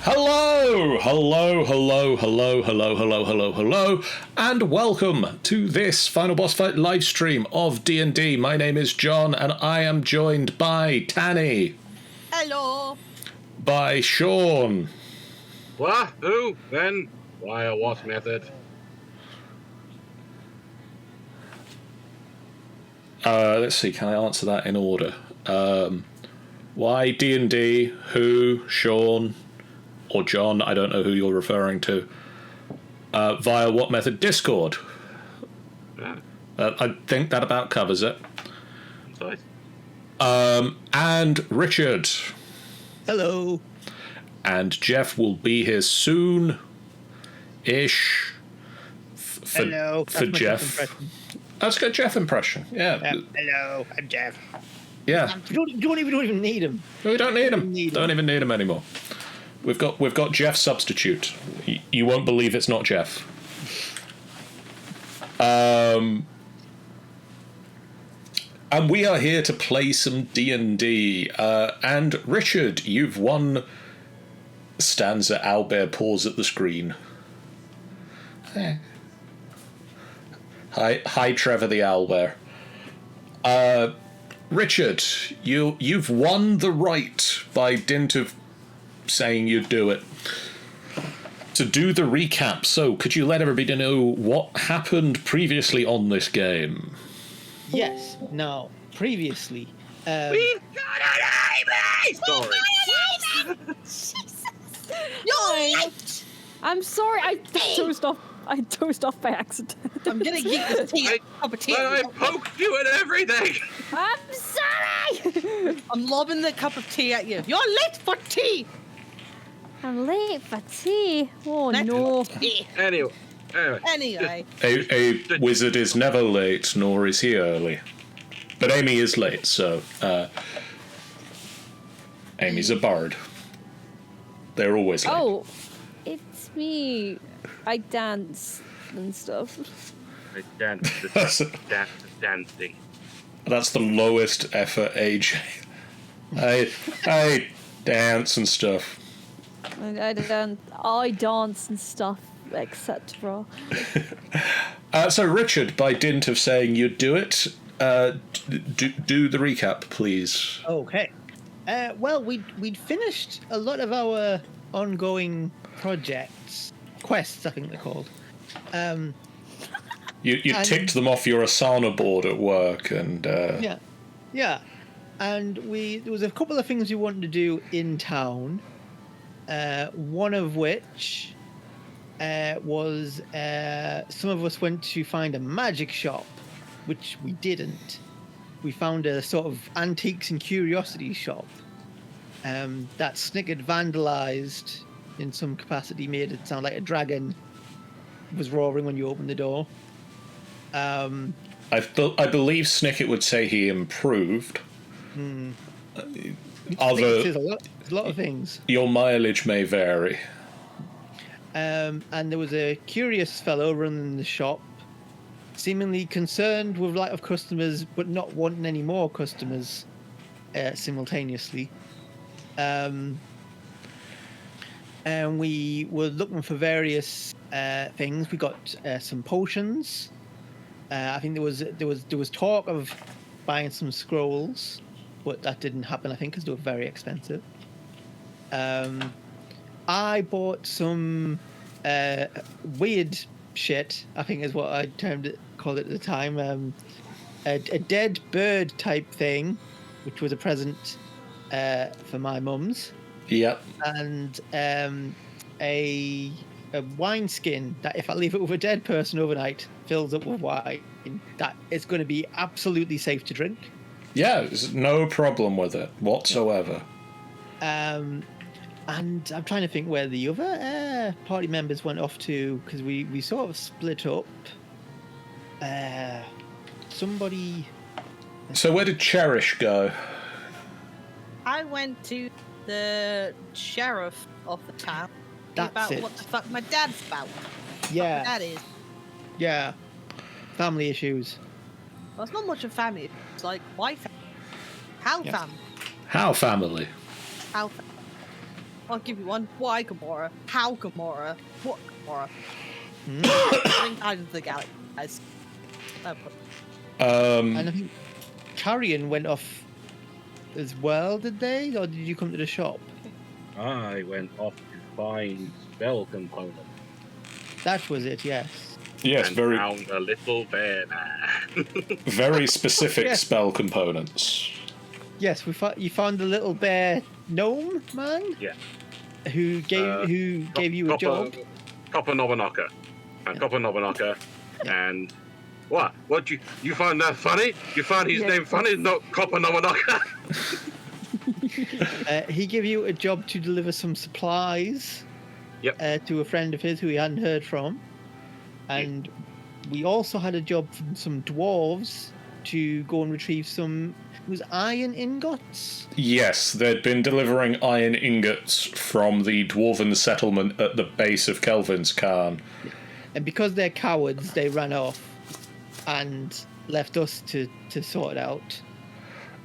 Hello, hello, hello, hello, hello, hello, hello, hello, and welcome to this Final Boss Fight live stream of D&D. My name is John, and I am joined by Tanny. Hello. By Sean. What? Who? Then? Why or what method? Let's see, can I answer that in order? Why D&D, who, Sean, or John, I don't know who you're referring to. Via what method? Discord. Yeah. I think that about covers it. Sorry. And Richard. Hello. And Jeff will be here soon-ish. Hello. For Jeff. That's a good Jeff impression. Yeah. Hello, I'm Jeff. Yeah. We don't even need him. We don't need him. Don't even need him anymore. We've got Jeff's substitute. You won't believe it's not Jeff. And we are here to play some D&D. And Richard, you've won. Stanza Owlbear paws at the screen. Hi, Trevor the Owlbear. Richard, you've won the right by dint of saying you'd do it. To do the recap, so could you let everybody know what happened previously on this game? Yes. Now, previously. We've got an Sorry. You're late. I'm sorry, I dozed off by accident. I'm gonna get this tea. Cup of tea. I poked you and everything. I'm sorry! I'm lobbing the cup of tea at you. You're late for tea. I'm late for tea. Oh Next no. tea. Anyway. Anyway. A wizard is never late, nor is he early. But Amy is late, so Amy's a bard. They're always late. Oh, it's me. I dance and stuff. I dance dancing. That's the lowest effort age. I dance and stuff. I dance and stuff, etc. So Richard, by dint of saying you'd do it, do the recap, please. Okay. Well, we'd finished a lot of our ongoing projects. Quests, I think they're called. You ticked them off your Asana board at work, and yeah, and there was a couple of things we wanted to do in town. One of which was some of us went to find a magic shop, which we didn't. We found a sort of antiques and curiosities shop that Snick had vandalized in some capacity, made it sound like a dragon was roaring when you opened the door. I believe Snicket would say he improved. There's a lot of things. Your mileage may vary. And there was a curious fellow running the shop, seemingly concerned with lack of customers, but not wanting any more customers simultaneously. And we were looking for various things. We got some potions. I think there was talk of buying some scrolls, but that didn't happen. I think because they were very expensive. I bought some weird shit. I think is what I called it at the time. A dead bird type thing, which was a present for my mums. Yep. And a wine skin that if I leave it with a dead person overnight fills up with wine, that is going to be absolutely safe to drink. Yeah, there's no problem with it whatsoever. And I'm trying to think where the other party members went off to, because we sort of split up. Somebody... So where did Cherish go? I went to the sheriff of the town. That's about it. what the fuck my dad's about. Yeah. What that is. Yeah. Family issues. Well, it's not much of family. It's like wife. How Yeah. family. How family? How family. I'll give you one. Why Gamora? How Gamora? What Gamora? Bring out of the galaxy, guys. And I think Carrion went off as well, did they? Or did you come to the shop? I went off to find spell component. That was it, yes. Yes, and very found a little bear man. very specific Yes. spell components. Yes, you found the little bear gnome man Yeah. who gave you a job. Copper Nobanaka. And Copper Nobanaka. And what? What you find that funny? You find his name funny? Not Copper Nobanaka. He gave you a job to deliver some supplies. Yep. To a friend of his who he hadn't heard from, and we also had a job from some dwarves to go and retrieve some. It was iron ingots. Yes, they'd been delivering iron ingots from the dwarven settlement at the base of Kelvin's Cairn. And because they're cowards, they ran off and left us to sort it out.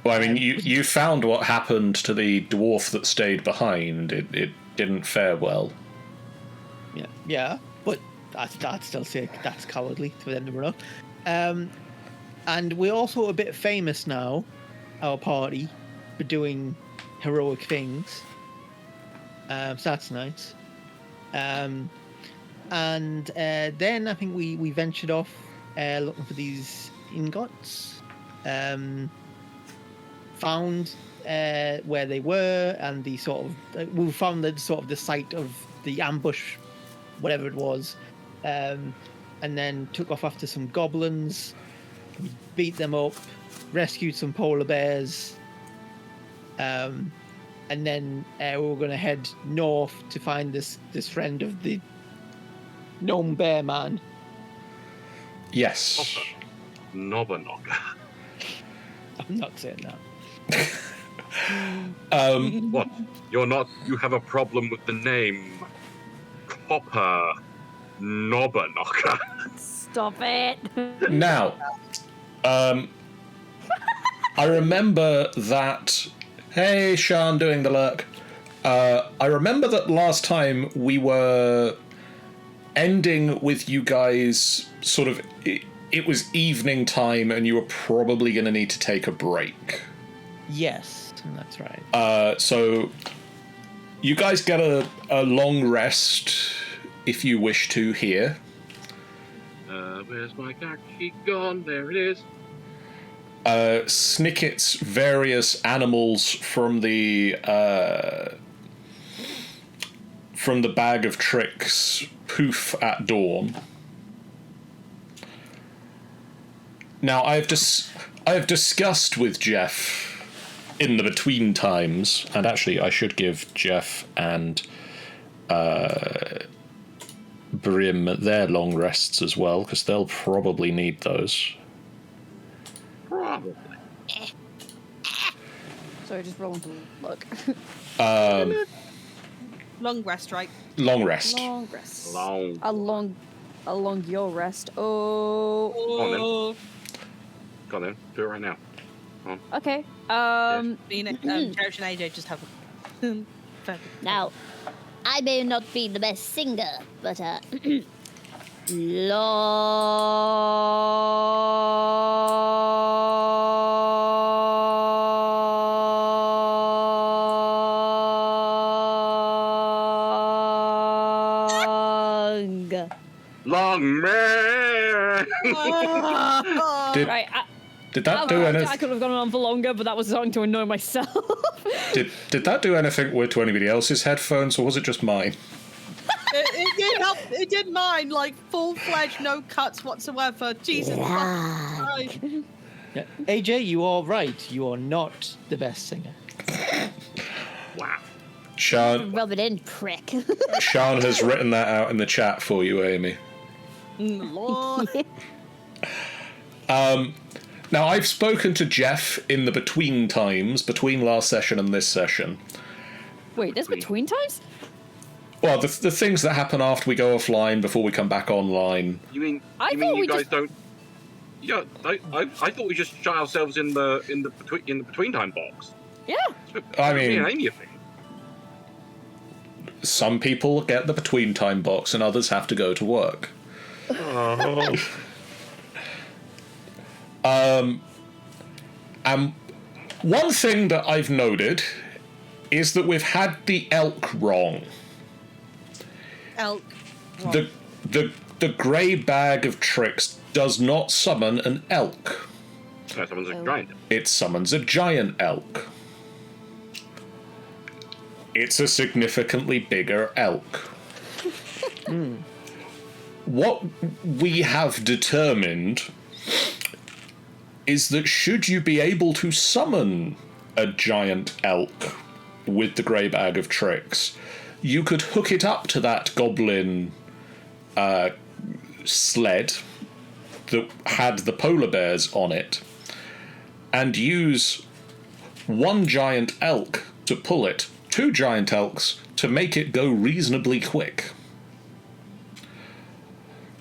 Well, I mean, you found what happened to the dwarf that stayed behind. It didn't fare well. Yeah, but I'd still say that's cowardly for them to run off. And we're also a bit famous now, our party, for doing heroic things. So that's nice. And then I think we ventured off looking for these ingots. Found where they were, and the sort of we found the site of the ambush, whatever it was, and then took off after some goblins. We beat them up, rescued some polar bears, and then we were going to head north to find this friend of the gnome bear man. Yes. Nobanaka. I'm not saying that. What? You have a problem with the name Copper Nobanaka. Stop it. Now, I remember that. Hey, Sean, doing the lurk. I remember that last time we were ending with you guys sort of. It was evening time, and you were probably going to need to take a break. Yes, that's right. So you guys get a long rest if you wish to here. Where's my kaki gone? There it is. Snicket's various animals from the bag of tricks poof at dawn. Now I have discussed with Jeff in the between times, and actually I should give Jeff and Brim their long rests as well, because they'll probably need those. Probably. Sorry, just rolling to look. Long rest, right? Long rest. Long rest. Long. Along your rest. Oh. Go on then. Do it right now. Okay. Phoenix, Cherish and AJ just have a... Now, I may not be the best singer, but Long man. Did that do anything? I could have gone on for longer, but that was starting to annoy myself. Did that do anything weird to anybody else's headphones, or was it just mine? It did help. It did mine, like full-fledged, no cuts whatsoever. Jesus Christ. Yeah. AJ, you are right. You are not the best singer. Wow. Sean, rub it in, prick. Sean has written that out in the chat for you, Amy. Lord. Now, I've spoken to Jeff in the between times, between last session and this session. Wait, there's between times? Well, the things that happen after we go offline, before we come back online. You mean I you thought we guys just- don't? Yeah, I thought we just shot ourselves in the between time box. Yeah. I mean- Amy, a thing. some people get the between time box and others have to go to work. Oh. And one thing that I've noted is that we've had the elk wrong. Elk. The grey bag of tricks does not summon an elk. No, someone's a giant. It summons a giant elk. It's a significantly bigger elk. What we have determined is that should you be able to summon a giant elk with the grey bag of tricks, you could hook it up to that goblin sled that had the polar bears on it and use one giant elk to pull it, 2 giant elks to make it go reasonably quick.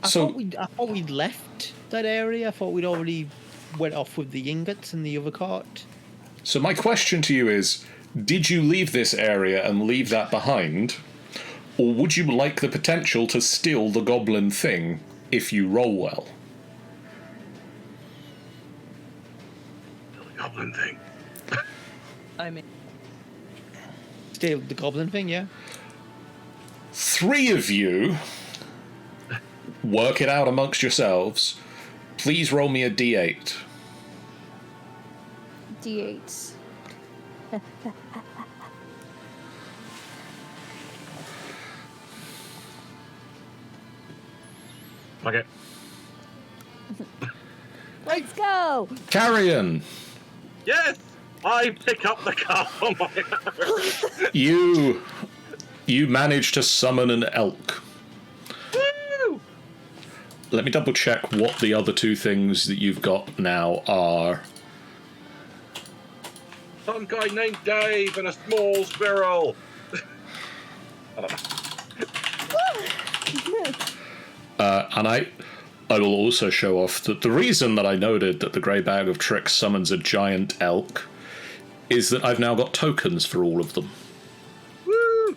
I thought we'd left that area. I thought we'd already went off with the ingots and the other cart. So my question to you is, did you leave this area and leave that behind? Or would you like the potential to steal the goblin thing if you roll well? The goblin thing. I mean, Steal the goblin thing, yeah? 3 of you work it out amongst yourselves. Please roll me a d8. D8s. Okay. Let's go! Carrion, Yes! I pick up the car on my own. you manage to summon an elk. Woo! Let me double check what the other 2 things that you've got now are. Some guy named Dave and a small squirrel. I don't know. And I will also show off that the reason that I noted that the grey bag of tricks summons a giant elk is that I've now got tokens for all of them. Woo!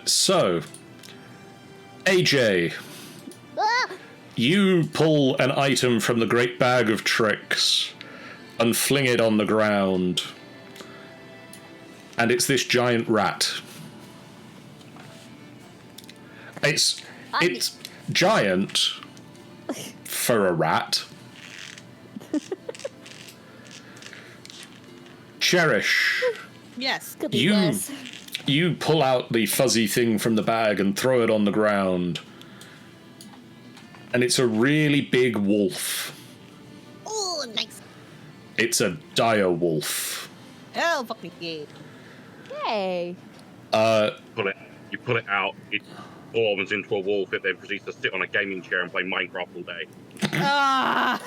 So, AJ, Ah! you pull an item from the great bag of tricks and fling it on the ground. And it's this giant rat. It's giant for a rat. Cherish, yes. Could be you worse. you pull out the fuzzy thing from the bag and throw it on the ground. And it's a really big wolf. Oh, nice. It's a dire wolf. Hell fucking yeah. Hey. You pull it out, it forms into a wolf, it then proceeds to sit on a gaming chair and play Minecraft all day. Ah!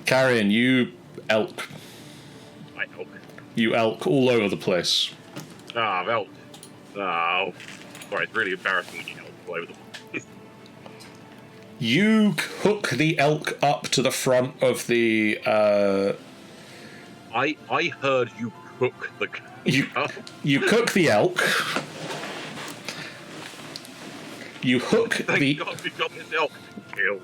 Carrion, you elk. I elk. You elk all over the place. Ah, I've elked. Oh. Sorry, it's really embarrassing when you elk all over the place. You hook the elk up to the front of the. I heard you cook the. You cook the elk. You hook Thank the. God we got this elk killed.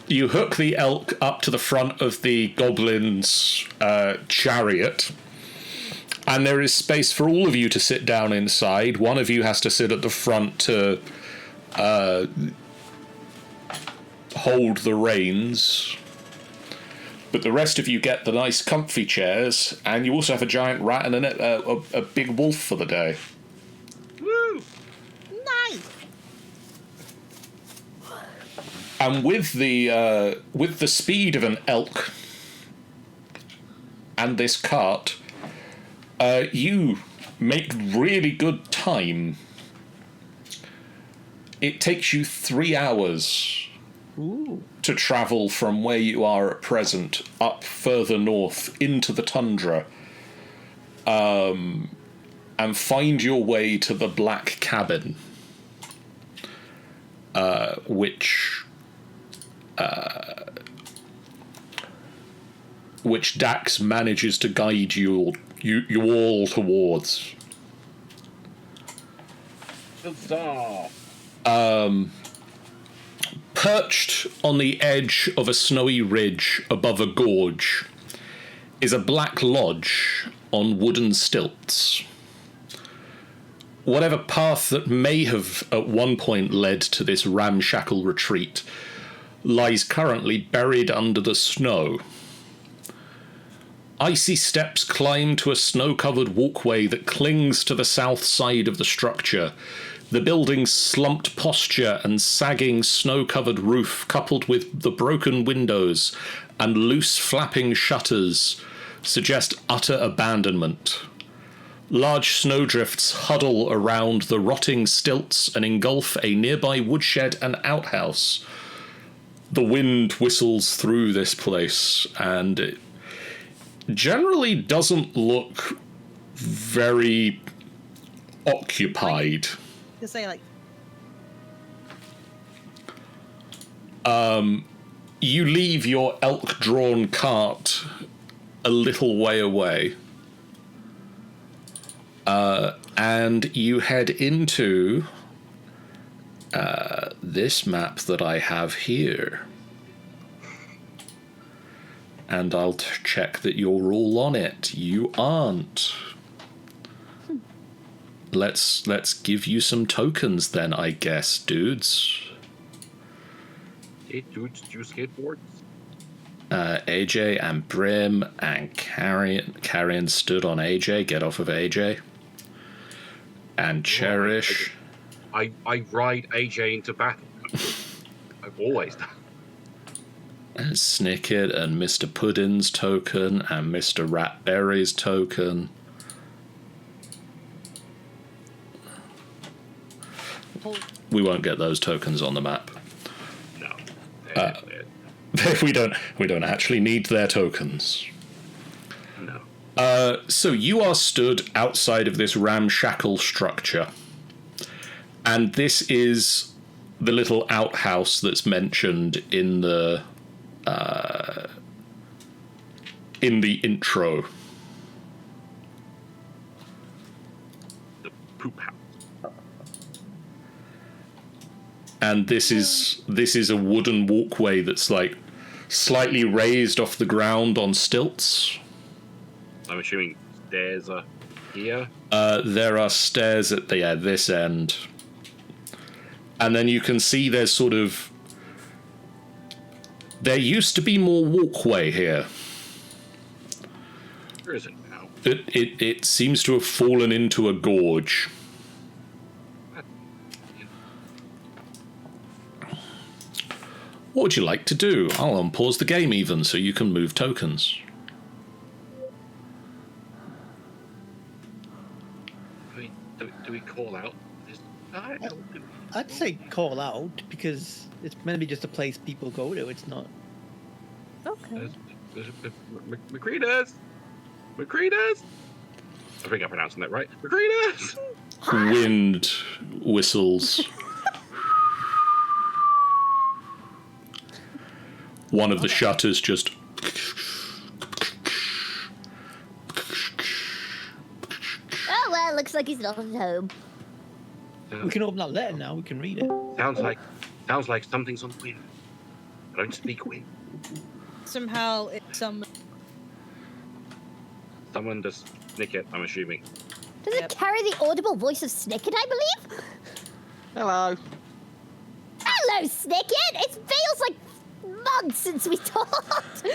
You hook the elk up to the front of the goblin's chariot, and there is space for all of you to sit down inside. One of you has to sit at the front to hold the reins, but the rest of you get the nice comfy chairs, and you also have a giant rat and a big wolf for the day. Woo! Nice. And with the speed of an elk and this cart, you make really good time. It takes you 3 hours to travel from where you are at present up further north into the tundra, and find your way to the Black Cabin, which which Dax manages to guide you all towards. Good stuff. Perched on the edge of a snowy ridge above a gorge is a black lodge on wooden stilts. Whatever path that may have at one point led to this ramshackle retreat lies currently buried under the snow. Icy steps climb to a snow-covered walkway that clings to the south side of the structure. The building's slumped posture and sagging snow-covered roof, coupled with the broken windows and loose flapping shutters, suggest utter abandonment. Large snowdrifts huddle around the rotting stilts and engulf a nearby woodshed and outhouse. The wind whistles through this place, and it generally doesn't look very occupied. To say like, You leave your elk-drawn cart a little way away, and you head into this map that I have here. And I'll check that you're all on it. You aren't. Let's give you some tokens then, I guess, dudes. Hey, dudes, do skateboards? AJ and Brim and Carrion stood on AJ. Get off of AJ. And Cherish. I ride AJ into battle. I've always done. And Snicket and Mr. Puddin's token and Mr. Ratberry's token. We won't get those tokens on the map. No. We don't actually need their tokens. No. So you are stood outside of this ramshackle structure, and this is the little outhouse that's mentioned in the intro. The poop house. And this is a wooden walkway that's like slightly raised off the ground on stilts. I'm assuming stairs are here. There are stairs at this end. And then you can see there's sort of... There used to be more walkway here. There isn't now. It seems to have fallen into a gorge. What would you like to do? I'll unpause the game even so you can move tokens. Do we call out? I'd say call out because it's meant to be just a place people go to. It's not. Okay. Macreadus! Macreadus! I think I'm pronouncing that right. Macreadus! Wind whistles. One of the shutters just... Oh, well, looks like he's not at home. We can open that letter now. We can read it. Sounds like something's on the wind. I don't speak wind. somehow it's some. Someone does Snicket, I'm assuming. Does it carry the audible voice of Snicket, I believe? Hello. Hello, Snicket! It feels like months since we talked!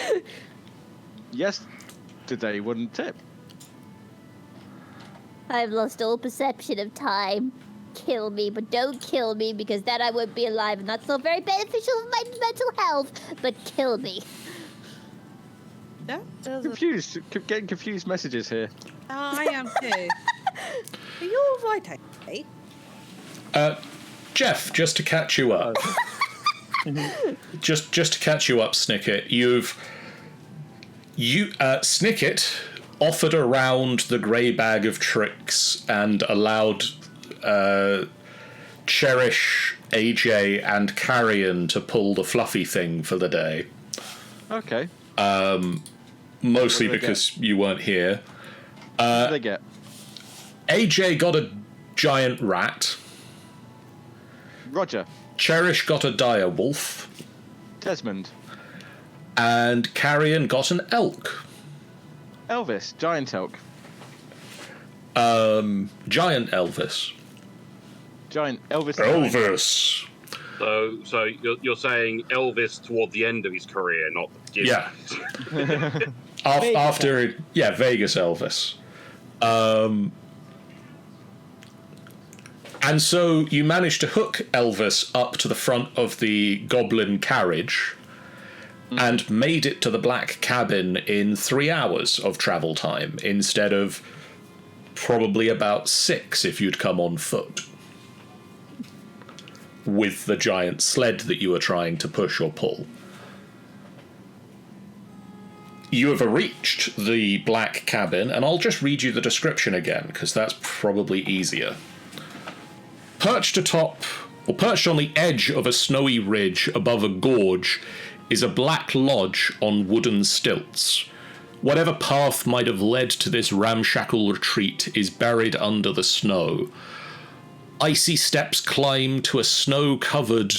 Yesterday, wouldn't it? I've lost all perception of time. Kill me, but don't kill me, because then I won't be alive, and that's not very beneficial for my mental health. But kill me. Yeah, Confused. Getting confused messages here. I am too. Are you all right, eh? Jeff, just to catch you up. just to catch you up, Snicket. Snicket offered around the grey bag of tricks and allowed Cherish, AJ, and Carrion to pull the fluffy thing for the day. Okay. mostly What do they because you weren't here. What did they get? AJ got a giant rat. Roger. Cherish got a dire wolf. Desmond. And Carrion got an elk. Elvis. Giant elk. Giant Elvis. Giant Elvis. Elvis. So you're saying Elvis toward the end of his career, not the beginning. Yeah. After, Vegas Elvis. And so you managed to hook Elvis up to the front of the goblin carriage and made it to the black cabin in 3 hours of travel time instead of probably about 6 if you'd come on foot with the giant sled that you were trying to push or pull. You have reached the black cabin, and I'll just read you the description again, because that's probably easier. Perched on the edge of a snowy ridge above a gorge is a black lodge on wooden stilts. Whatever path might have led to this ramshackle retreat is buried under the snow. Icy steps climb to a snow-covered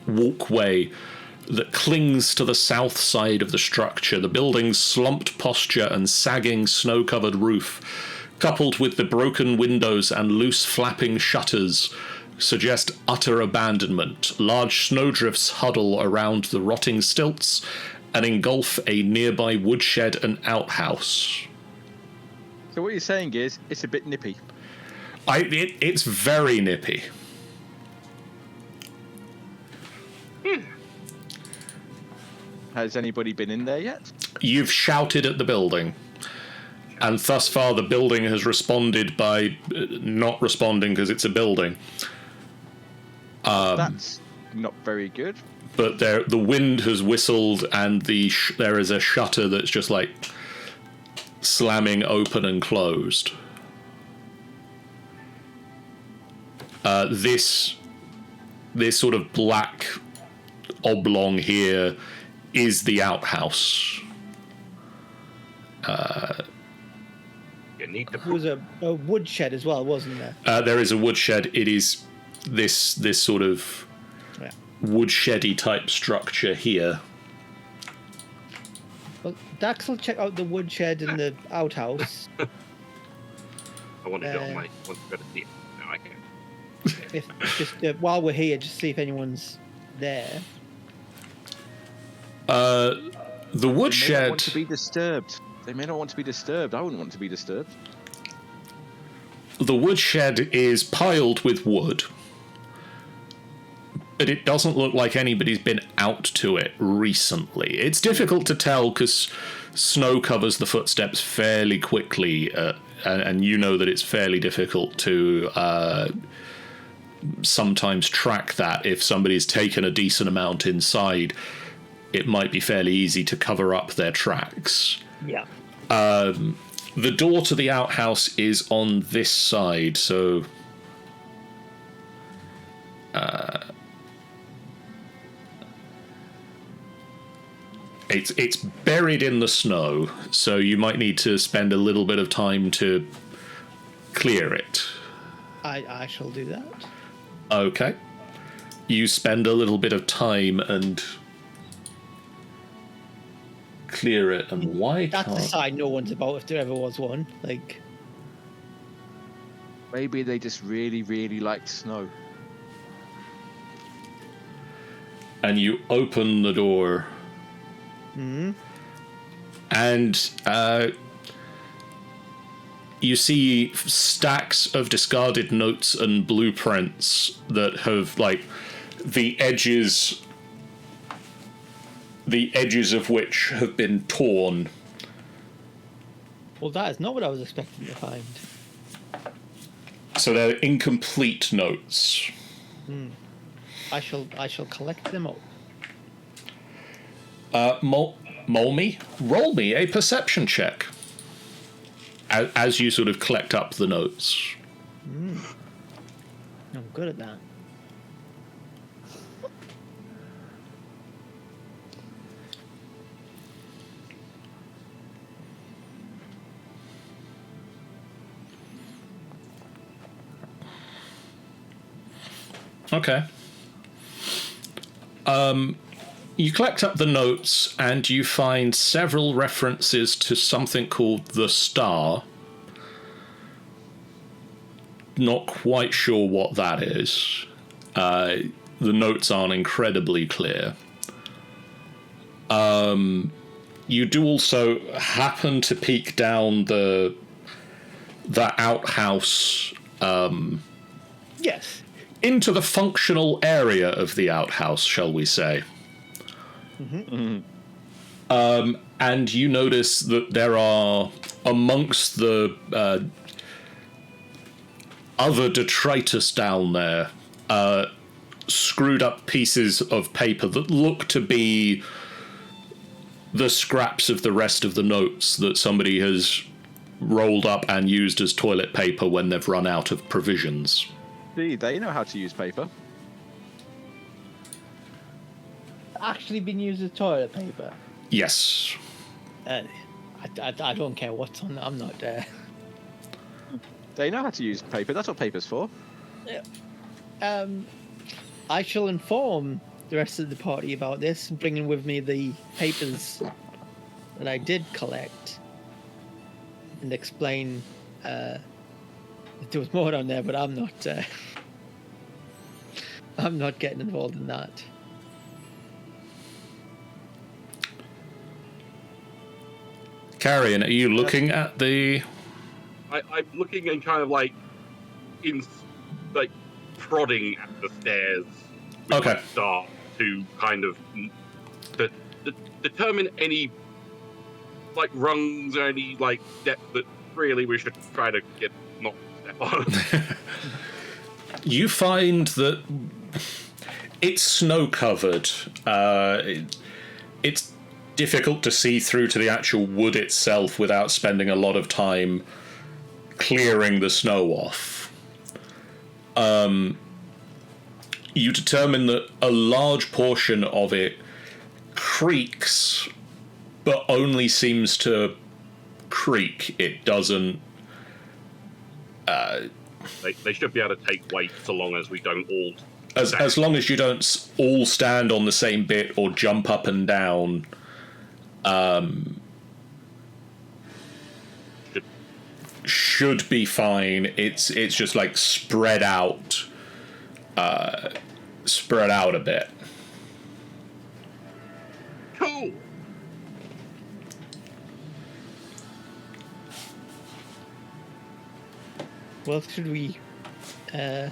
walkway that clings to the south side of the structure. The building's slumped posture and sagging snow-covered roof, coupled with the broken windows and loose flapping shutters, suggest utter abandonment. Large snowdrifts huddle around the rotting stilts and engulf a nearby woodshed and outhouse. So what you're saying is, it's a bit nippy. It's very nippy. Has anybody been in there yet? You've shouted at the building, and thus far the building has responded by not responding because it's a building. That's not very good. But the wind has whistled, and there is a shutter that's just like slamming open and closed. This sort of black oblong here is the outhouse. You need to. There was a woodshed as well, wasn't there? There is a woodshed. It is this sort of woodsheddy type structure here. Well, Dax will check out the woodshed and the outhouse. I want to do it on my. I want to go to see it. No, I can't. If just while we're here, just see if anyone's there. The They may not woodshed. want to be disturbed. They may not want to be disturbed. I wouldn't want to be disturbed. The woodshed is piled with wood, but it doesn't look like anybody's been out to it recently. It's difficult to tell because snow covers the footsteps fairly quickly, and you know that it's fairly difficult to sometimes track that. If somebody's taken a decent amount inside, it might be fairly easy to cover up their tracks. Yeah. The door to the outhouse is on this side, so it's buried in the snow, so you might need to spend a little bit of time to clear it. I shall do that. Okay. You spend a little bit of time and clear it, and why That's the can't... side no one's about if there ever was one. Like, Maybe they just really, really liked snow. And you open the door. And you see stacks of discarded notes and blueprints that have, like, the edges of which have been torn. well, that is not what I was expecting to find. So they're incomplete notes. I shall collect them up. Roll me a perception check as you sort of collect up the notes. I'm good at that. Okay. You collect up the notes and you find several references to something called the Star. Not quite sure what that is. The notes aren't incredibly clear. You do also happen to peek down the outhouse. Yes. Into the functional area of the outhouse, shall we say. And you notice that there are, amongst the other detritus down there, screwed up pieces of paper that look to be the scraps of the rest of the notes that somebody has rolled up and used as toilet paper when they've run out of provisions. They know how to use paper. Actually been used as toilet paper. Yes. I don't care what's on. I'm not there. They know how to use paper. That's what paper's for. I shall inform the rest of the party about this, bringing with me the papers that I did collect, and explain that there was more on there, but I'm not. I'm not getting involved in that. Carrion, are you looking at the... I'm looking and kind of like prodding at the stairs with Okay. my staff to kind of determine any like rungs or any like depth that really we should try to get not step on. You find that it's snow covered. It's difficult to see through to the actual wood itself without spending a lot of time clearing the snow off. You determine that a large portion of it creaks, but only seems to creak. It doesn't... They should be able to take weight so long as we don't all... As long as you don't all stand on the same bit or jump up and down... should be fine. It's just like spread out a bit. Cool. Well, should we head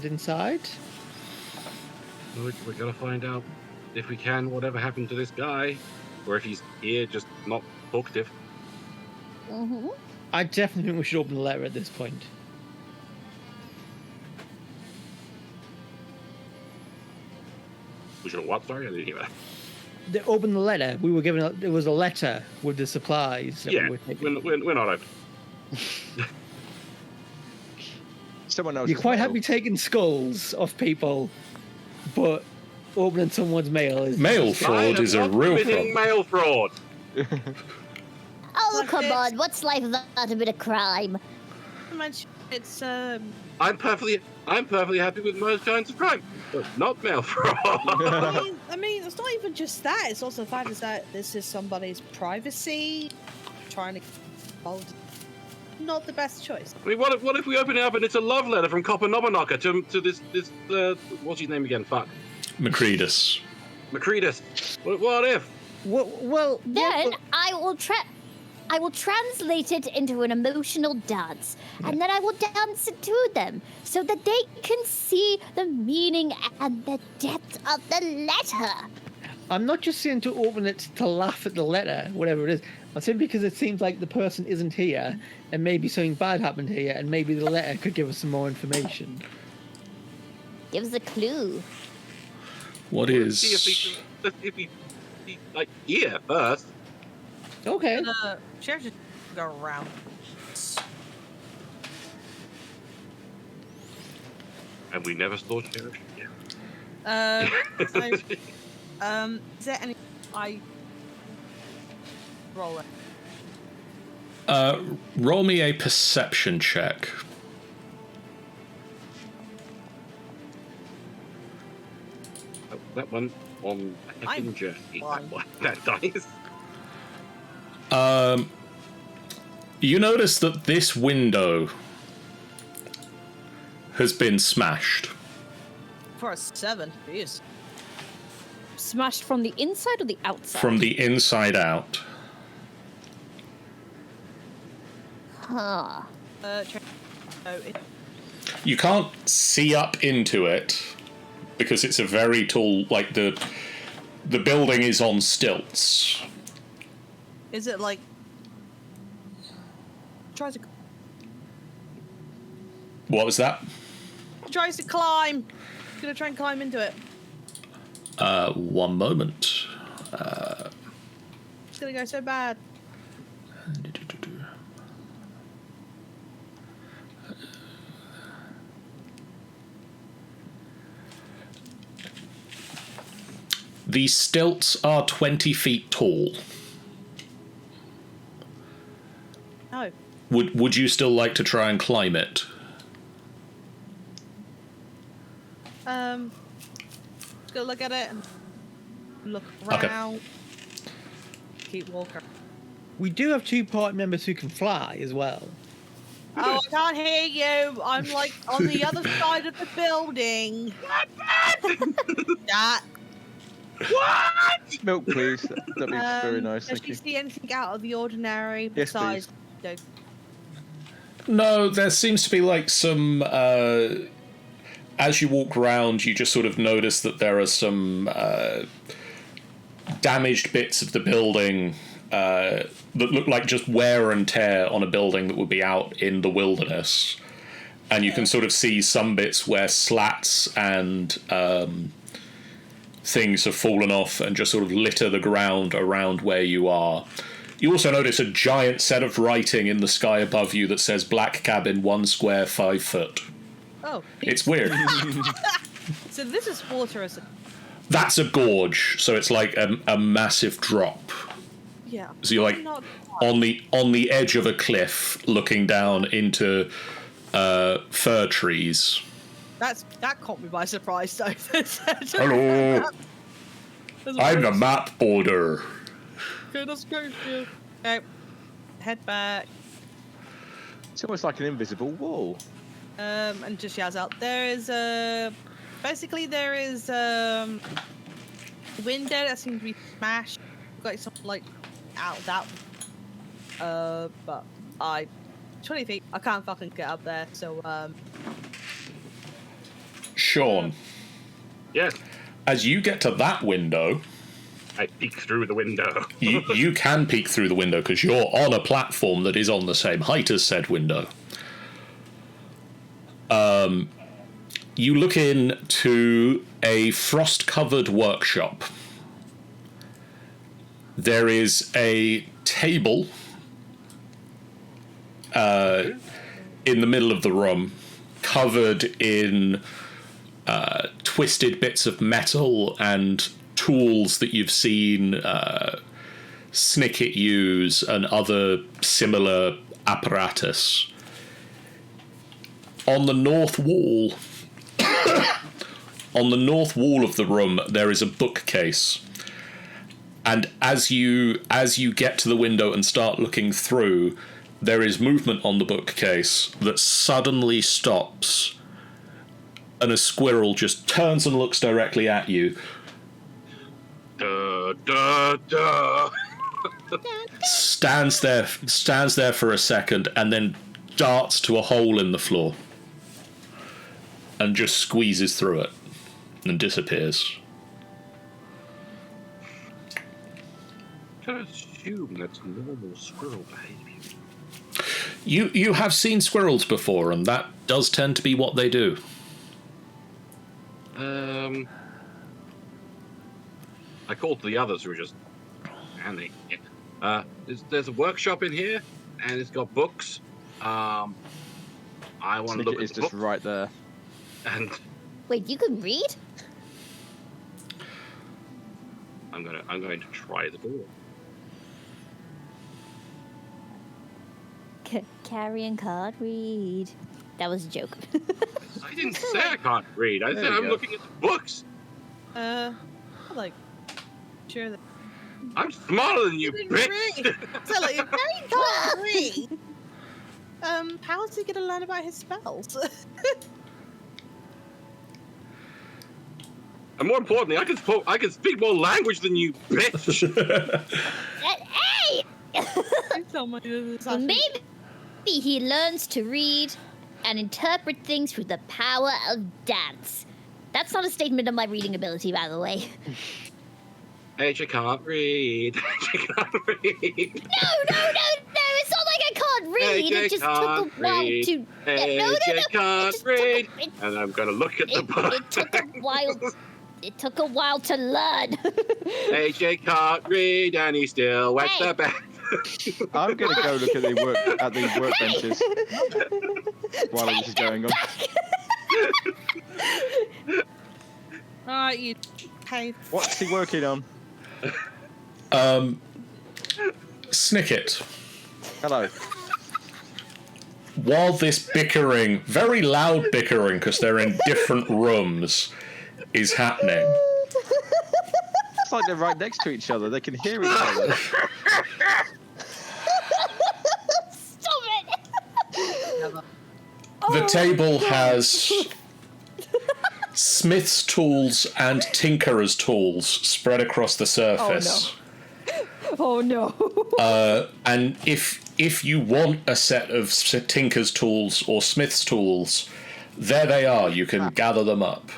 inside? We're gonna find out if we can whatever happened to this guy, or if he's here just not talkative. Mm-hmm. I definitely think we should open the letter at this point. We should what? Sorry, I didn't hear that. They opened the letter. We were given. There was a letter with the supplies. That Yeah, we were taking. we're not open. Someone knows. You're as quite well. happy taking skulls off people, but opening someone's mail is Mail fraud is a real committing problem. mail fraud. Oh, Like come this. on. What's life without a bit of crime? It's I'm perfectly happy with most kinds of crime, but not mail fraud. I mean, it's not even just that. It's also the fact is that this is somebody's privacy. Trying to hold, not the best choice. I mean, what if we open it up and it's a love letter from Copper Nobanaka to this what's his name again? Fuck. Macreadus. Macreadus. What if? well. Then I will translate it into an emotional dance, and then I will dance it to them so that they can see the meaning and the depth of the letter. I'm not just saying to open it to laugh at the letter, whatever it is. I'm saying because it seems like the person isn't here, and maybe something bad happened here, and maybe the letter could give us some more information. Give us a clue. What Let's is... see if he like here first. Okay. Sheriff just go around. And we never saw Sheriff. Yeah. Is there any I roll it? roll me a perception check. That one on a I'm journey. fine. That dice. You notice that this window has been smashed. For a 7, jeez. Smashed from the inside or the outside? From the inside out. Huh. You can't see up into it because it's a very tall, like the building is on stilts. Is it like tries to What was that? tries to climb? Gonna try and climb into it. One moment. It's gonna go so bad. The stilts are 20 feet tall. Oh. Would you still like to try and climb it? Just gonna look at it and look Okay. around. Keep walking. We do have 2 party members who can fly as well. Oh, I can't hear you. I'm like on the other side of the building. That. What? Milk, please. That'd be very nice. Does Thank she you. see anything out of the ordinary Yes, besides? No, there seems to be like some. As you walk around, you just sort of notice that there are some damaged bits of the building that look like just wear and tear on a building that would be out in the wilderness. And you can sort of see some bits where slats and things have fallen off and just sort of litter the ground around where you are. You also notice a giant set of writing in the sky above you that says Black Cabin 1 square 5 foot. Oh. It's weird. So this is water, is it? That's a gorge, so it's like a massive drop. Yeah. So you're like Not- on the edge of a cliff looking down into fir trees. That caught me by surprise, though. Hello, I'm the map builder. Goodness gracious. Okay. Head back. It's almost like an invisible wall. And just yells out. There is basically there is a window that seems to be smashed. Like something like out that. But 20 feet. I can't fucking get up there. So Sean, Yes. as you get to that window, I peek through the window. you can peek through the window because you're on a platform that is on the same height as said window. You look into a frost-covered workshop. There is a table in the middle of the room, covered in twisted bits of metal and tools that you've seen Snicket use and other similar apparatus. On the north wall, of the room, there is a bookcase. And as you get to the window and start looking through, there is movement on the bookcase that suddenly stops, and a squirrel just turns and looks directly at you. Duh, duh, duh. Stands there for a second, and then darts to a hole in the floor, and just squeezes through it, and disappears. I assume that's normal squirrel behavior. You have seen squirrels before, and that does tend to be what they do. I called the others who were just standing. There's a workshop in here, and it's got books. I want to look at It's the just book, right there. and Wait, you can read? I'm going to try the door. Carrion can't read. That was a joke. I didn't say I can't read. I said you I'm go. looking at the books. Like, sure that I'm smarter than you, didn't bitch. read. So, like, if Harry can't read, how is he gonna learn about his spells? And more importantly, I can speak more language than you, bitch. Hey! So much of this Well, actually- maybe he learns to read and interpret things through the power of dance. That's not a statement of my reading ability, by the way. H, I can't read. H, I can't read. No! It's not like I can't read. It just took a while to. H, I can't read. It And I'm gonna look at the book. took a while. It took a while to learn. AJ can't read and he still wets Hey. the bed. I'm gonna go look at the workbenches while this is going on. Alright, you pay. What's he working on? Snicket. Hello. While this bickering, very loud bickering, because they're in different rooms, is happening, It's like they're right next to each other. They can hear each other. Stop it! the table has smith's tools and tinkerer's tools spread across the surface. Oh no. And if you want a set of tinker's tools or smith's tools, there they are. You can gather them up.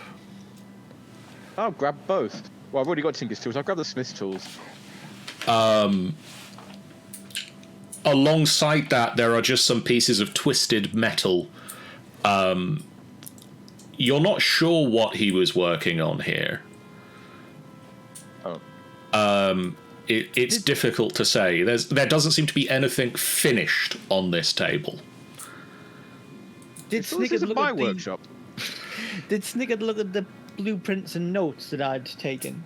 I'll grab both. Well, I've already got Tinker's tools. I'll grab the Smith's tools. Alongside that, there are just some pieces of twisted metal. You're not sure what he was working on here. Oh. It's difficult to say. There doesn't seem to be anything finished on this table. Did So this is Snicket a look my at the? workshop. Did Snicket look at the blueprints and notes that I'd taken?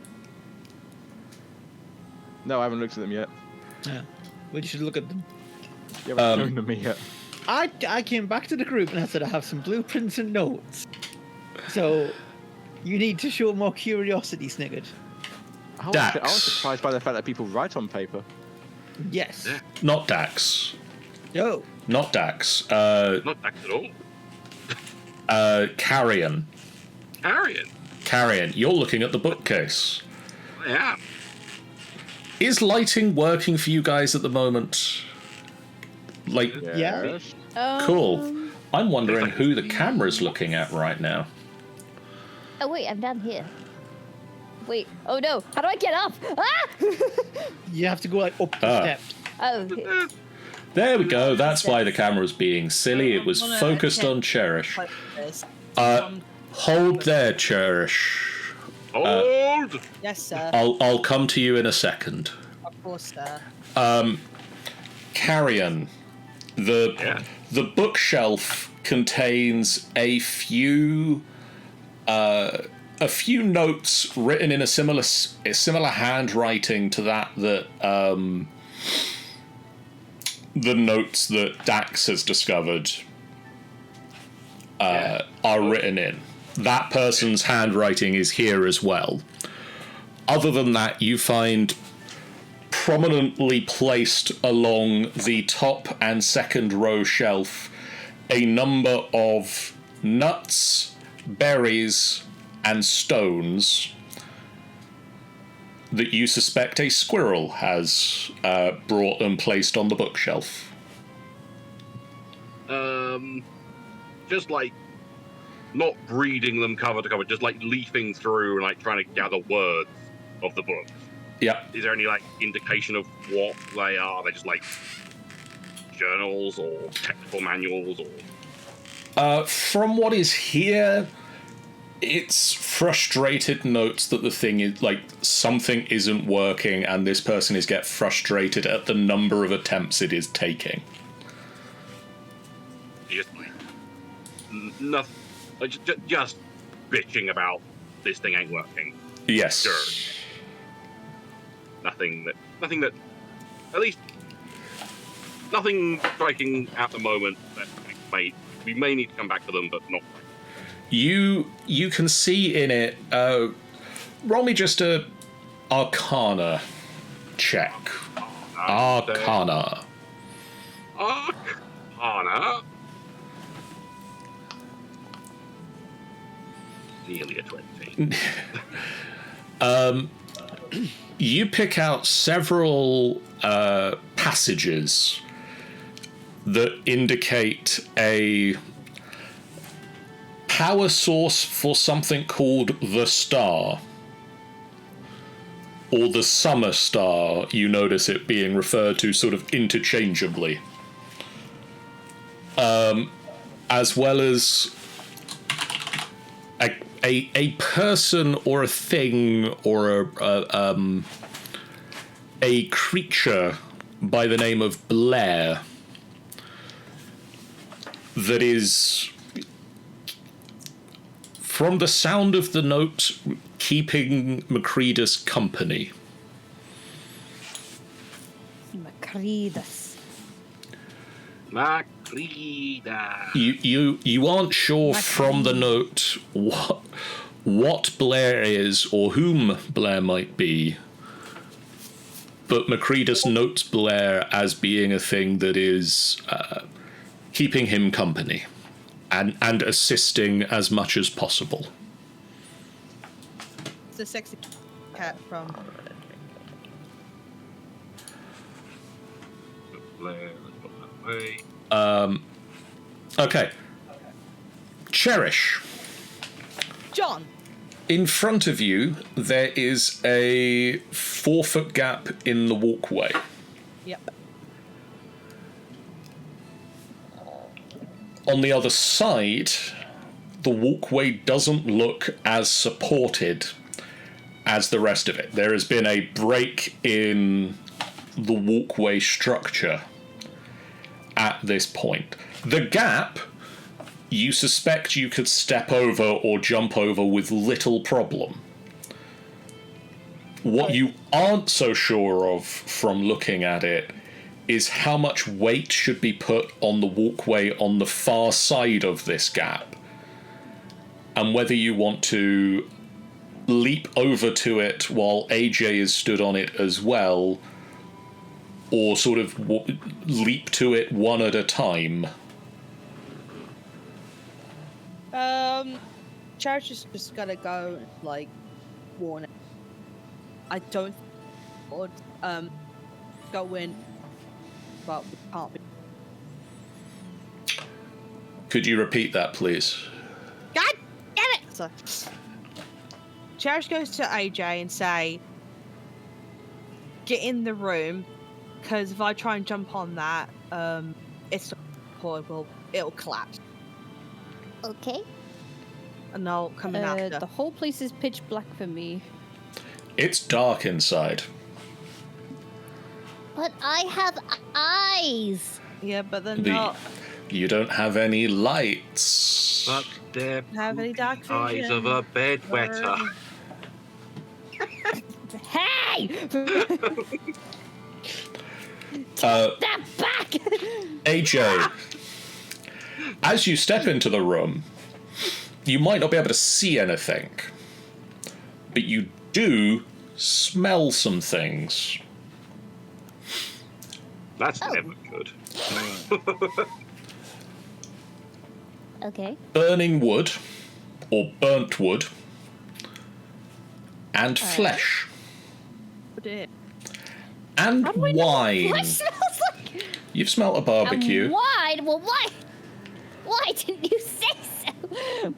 No, I haven't looked at them yet. Yeah. We should look at them. You haven't shown them me yet. I came back to the group and I said I have some blueprints and notes. So you need to show more curiosity, Snicket. I Dax. was surprised by the fact that people write on paper. Yes. Yeah. Not Dax. Oh. Not Dax. Not Dax at all. Carrion. Carrion, you're looking at the bookcase. I am. Is lighting working for you guys at the moment? Like, Yeah. cool. I'm wondering who the camera's looking at right now. Oh wait, I'm down here. Wait. Oh no! How do I get up? Ah! You have to go like up the Ah. steps. Oh. There we go. That's why the camera's being silly. It was focused on Cherish. Like this. Hold there, Cherish. Hold! Yes, sir. I'll come to you in a second. Of course, sir. Carrion. Yeah. The bookshelf contains a few notes written in a similar handwriting to that the notes that Dax has discovered are written in. That person's handwriting is here as well. Other than that, you find prominently placed along the top and second row shelf a number of nuts, berries, and stones that you suspect a squirrel has brought and placed on the bookshelf. Just like not reading them cover to cover, just like leafing through and like trying to gather words of the book. Yeah. Is there any like indication of what they are? They're just like journals or technical manuals or From what is here, it's frustrated notes that the thing is like something isn't working, and this person is get frustrated at the number of attempts it is taking. just like nothing, like, just bitching about this thing ain't working. Yes. Sure. Nothing that, at least, nothing striking at the moment that we may need to come back to them, but not. You can see in it roll me just a Arcana check. Arcana. Arcana. Nearly a 20. You pick out several passages that indicate a power source for something called the Star. Or the Summer Star, you notice it being referred to sort of interchangeably. As well as a person or a thing or a creature by the name of Blair that is, from the sound of the note, keeping Macreadus company. Macreadus. Macreadus. You aren't sure from the note what Blair is or whom Blair might be, but Macreadus notes Blair as being a thing that is keeping him company and assisting as much as possible. It's a sexy cat from. Let's put that away. Okay. Cherish. John. In front of you, there is a 4-foot gap in the walkway. Yep. On the other side, the walkway doesn't look as supported as the rest of it. There has been a break in the walkway structure at this point. The gap, you suspect you could step over or jump over with little problem. What you aren't so sure of from looking at it is how much weight should be put on the walkway on the far side of this gap, and whether you want to leap over to it while AJ is stood on it as well, or sort of leap to it one at a time. Cherish is just gonna go like warn it. I don't or go in, but we can't be. Could you repeat that, please? God damn it! So, Cherish goes to AJ and say, "Get in the room, because if I try and jump on that, it's horrible. It'll collapse." Okay. And I'll come in after. The whole place is pitch black for me. It's dark inside. But I have eyes. Yeah, but they're not. You don't have any lights. But they're Have any dark vision. eyes of a bedwetter. Hey! That back. AJ, as you step into the room, you might not be able to see anything, but you do smell some things. That's never good. Okay. Burning wood, or burnt wood, and flesh, Oh, dear. and How do I know wine. what smells like? You've smelt a barbecue. And wine? Well, why? Why didn't you say so?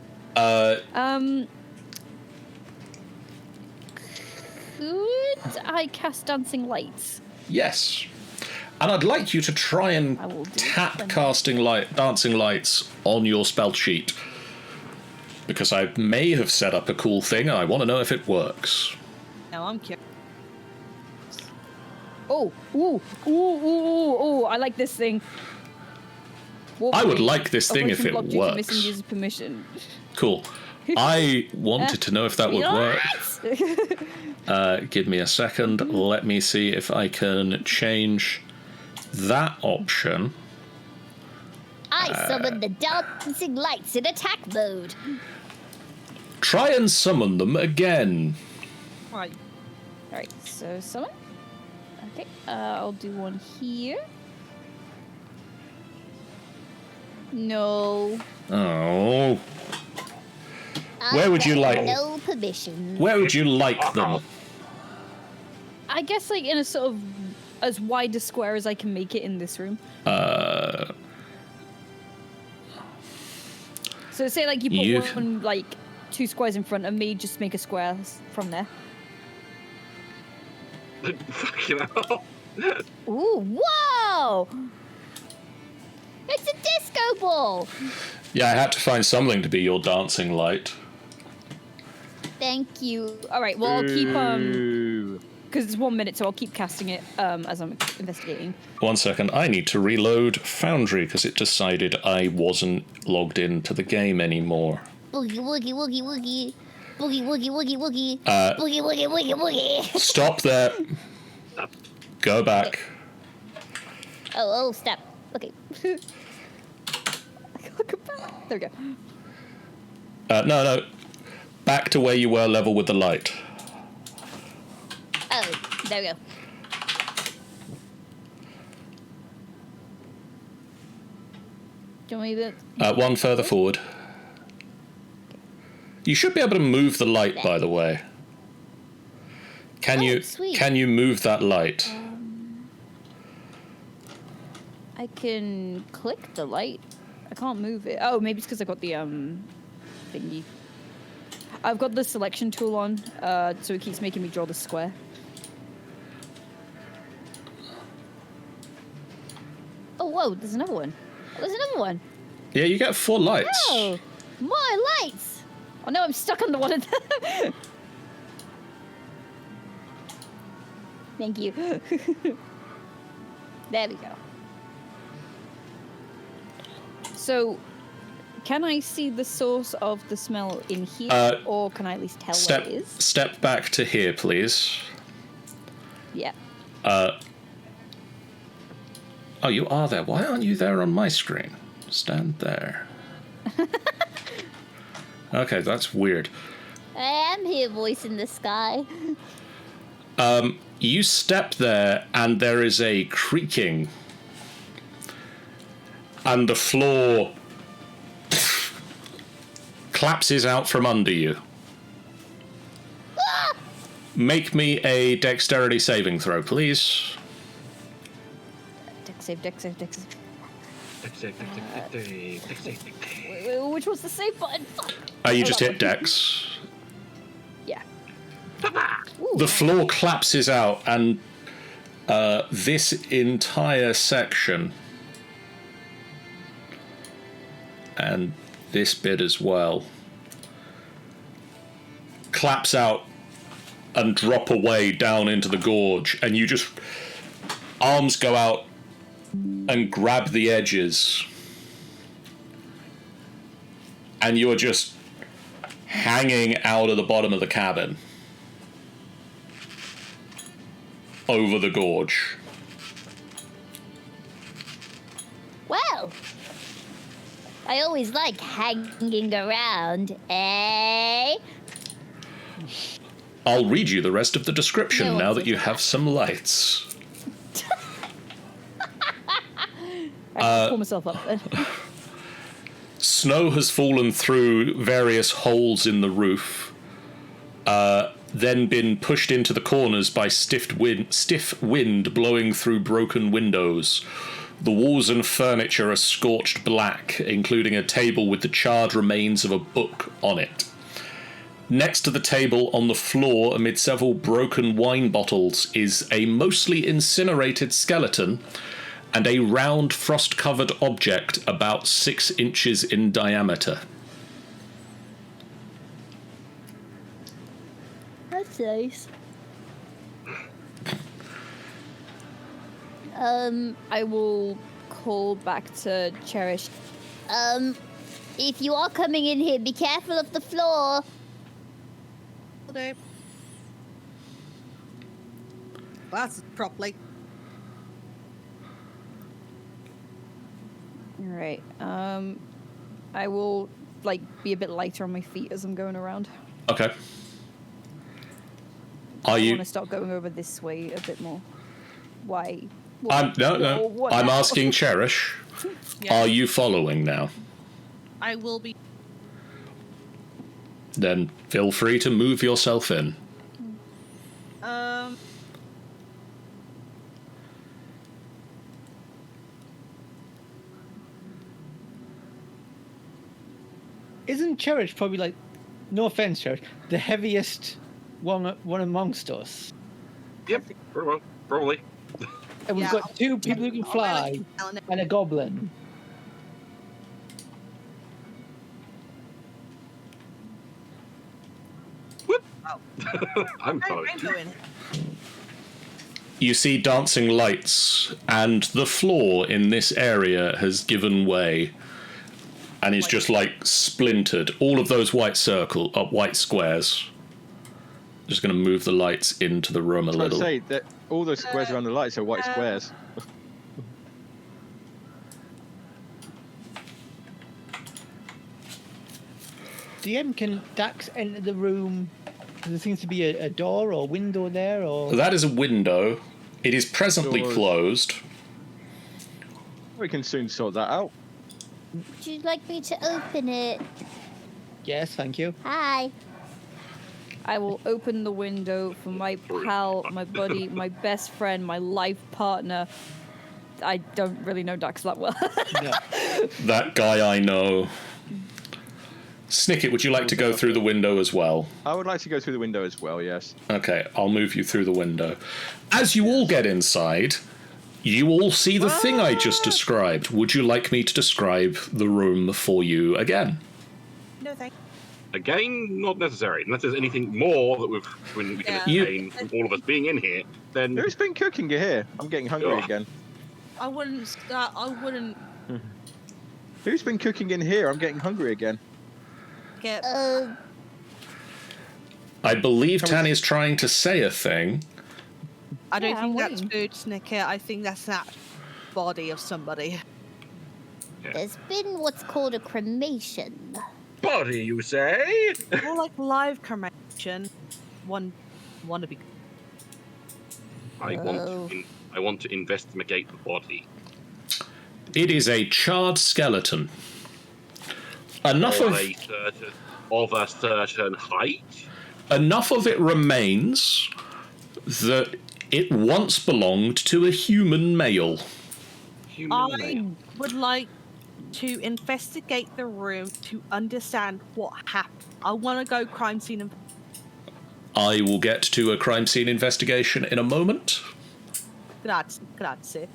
Could I cast dancing lights? Yes. And I'd like you to try and I will do tap then. dancing lights on your spell sheet. Because I may have set up a cool thing and I want to know if it works. No, I'm curious. Oh, ooh, ooh, ooh, ooh, ooh, I like this thing. I would like this thing if it Blocked due to missing works. user permission. Cool. I wanted to know if that would work. Give me a second. Let me see if I can change that option. I summoned the dancing lights in attack mode. Try and summon them again. Right. All right, so summon. Okay, I'll do one here. No. Oh. Where would you like? No permission. Where would you like them? I guess like in a sort of as wide a square as I can make it in this room. So say like you put one like 2 squares in front of me, just make a square from there. Fucking hell. Ooh, whoa! It's a disco ball! Yeah, I had to find something to be your dancing light. Thank you. All right, well I'll keep Ooh. because it's 1 minute, so I'll keep casting it as I'm investigating. 1 second, I need to reload Foundry because it decided I wasn't logged into the game anymore. Boogie, woogie, woogie, woogie. Boogie, woogie, woogie, woogie. Boogie, woogie, woogie, woogie. Stop there. Go back. Oh, stop. Okay. There we go. No. Back to where you were level with the light. Oh, there we go. Do you want me to... One further forward. You should be able to move the light, by the way. Can Sweet. Can you move that light? I can click the light. I can't move it. Oh, maybe it's because I got the thingy. I've got the selection tool on, so it keeps making me draw the square. Oh, whoa, there's another one. There's another one. Yeah, you get 4 lights. Oh, more lights. Oh no, I'm stuck on the one of them. Thank you. There we go. So, can I see the source of the smell in here, or can I at least tell what it is? Step back to here, please. Yeah. Oh, you are there. Why aren't you there on my screen? Stand there. Okay, that's weird. I am here, voice in the sky. You step there, and there is a creaking. And the floor collapses out from under you. Ah! Make me a dexterity saving throw, please. Dex save, dex save, dex save. Which was the save button? Fuck. You just hit dex. Yeah. The floor collapses out, and this entire section, and this bit as well, collapse out and drop away down into the gorge, and you just arms go out and grab the edges, and you're just hanging out of the bottom of the cabin over the gorge. Well, I always like hanging around, eh? I'll read you the rest of the description No now one that says you that. have some lights. I pull myself up then. Snow has fallen through various holes in the roof, then been pushed into the corners by stiff wind blowing through broken windows. The walls and furniture are scorched black, including a table with the charred remains of a book on it. Next to the table on the floor, amid several broken wine bottles, is a mostly incinerated skeleton and a round frost-covered object about 6 inches in diameter. That's nice. I will call back to Cherish. If you are coming in here, be careful of the floor. Okay. That's properly. Alright, I will, like, be a bit lighter on my feet as I'm going around. Okay. I you? want to start going over this way a bit more. Why? No. I'm now? asking Cherish. Yeah. Are you following now? I will be. Then feel free to move yourself in. Isn't Cherish probably like, no offense, Cherish, the heaviest one amongst us? Yep, probably. And we've Yeah, got two people who can fly and a goblin. Whoop. Oh. I'm I'm sorry. going. You see dancing lights, and the floor in this area has given way and is just like splintered. All of those white squares. Just going to move the lights into the room a I was going little. to say that all those squares around the lights are white squares. DM, can Dax enter the room? There seems to be a door or window there, or That is a window. It is presently Doors. closed. We can soon sort that out. Would you like me to open it? yes, thank you. Hi. I will open the window for my pal, my buddy, my best friend, my life partner. I don't really know Dax that well. No. That guy I know. Snicket, would you like to go through the window as well? I would like to go through the window as well, yes. Okay, I'll move you through the window. As you all get inside, you all see the thing I just described. Would you like me to describe the room for you again? No, thank Again, not necessary. Unless there's anything more that we can Yeah. obtain from all of us being in here, then Who's been cooking here? I'm getting hungry Ugh. again. I wouldn't start. I wouldn't Who's been cooking in here? I'm getting hungry again. get. I believe Tanya's trying to say a thing. I don't Yeah, think I'm that's waiting. food, Snicker. I think that's that body of somebody. There's been what's called a cremation. body, you say? More like live cremation. One to be. I want to investigate the body. It is a charred skeleton. Enough Of of a certain height. enough of it remains that it once belonged to a human male. Human I male. would like to investigate the room to understand what happened. I want to go crime scene and. I will get to a crime scene investigation in a moment. Grazie.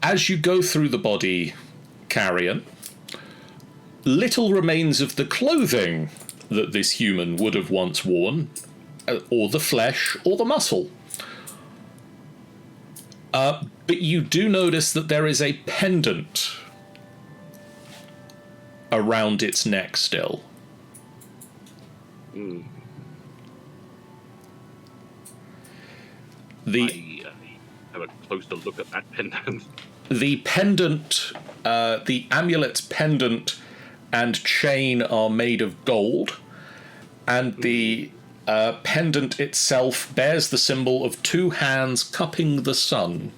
As you go through the body, Carrion, little remains of the clothing that this human would have once worn, or the flesh, or the muscle. But you do notice that there is a pendant around its neck still. I have a closer look at that pendant. The pendant, the amulet's pendant and chain are made of gold, and the pendant itself bears the symbol of two hands cupping the sun.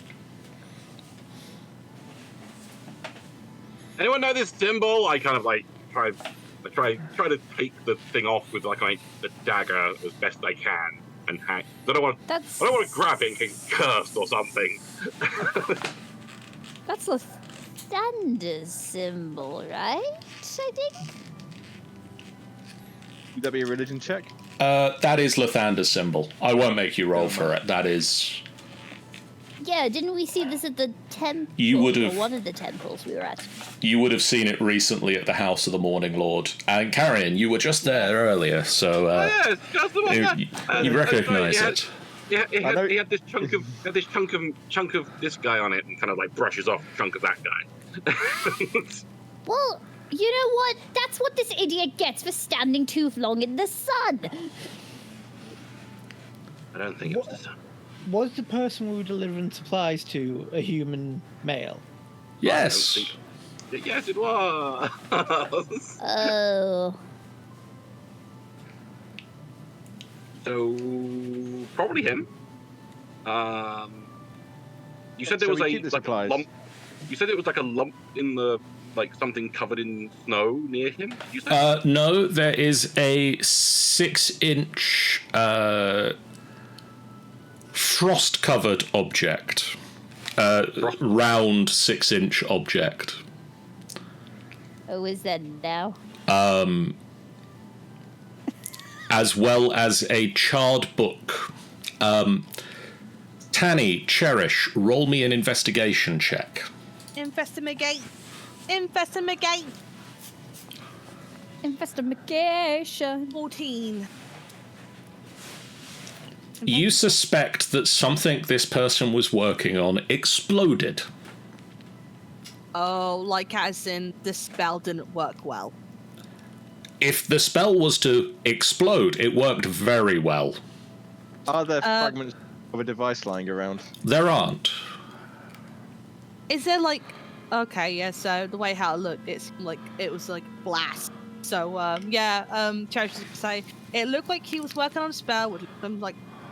Anyone know this symbol? I kind of like try to take the thing off with like the dagger as best I can and hang. I don't want to grab it and get cursed or something. That's a Thunder symbol, right? I think. Would that be a religion check? That is Lathander's symbol. I won't make you roll for it. That is... Yeah, didn't we see this at the temple? You would have- Or one of the temples we were at. You would have seen it recently at the House of the Morning Lord. And Carrion, you were just there earlier, so Yes, just the one. you recognise it. Yeah, he I know- had this chunk of this guy on it, and kind of like brushes off a chunk of that guy. Well, you know what? That's what this idiot gets for standing too long in the sun. I don't think it was the sun. Was the person we were delivering supplies to a human male? Yes. Yes, it was. Oh. So probably him. You said there was a lump. You said it was like a lump in the something covered in snow near him. You said? No, there is a 6-inch frost-covered object, round 6-inch object. Oh, is that now? As well as a charred book. Tanny, Cherish, roll me an investigation check. Investigation. Investigation. 14. You suspect that something this person was working on exploded. Oh, like as in the spell didn't work well. If the spell was to explode, it worked very well. Are there fragments of a device lying around? There aren't. Is there okay, yeah, so the way how it looked, it's it was blast. So Cherish was gonna say it looked like he was working on a spell with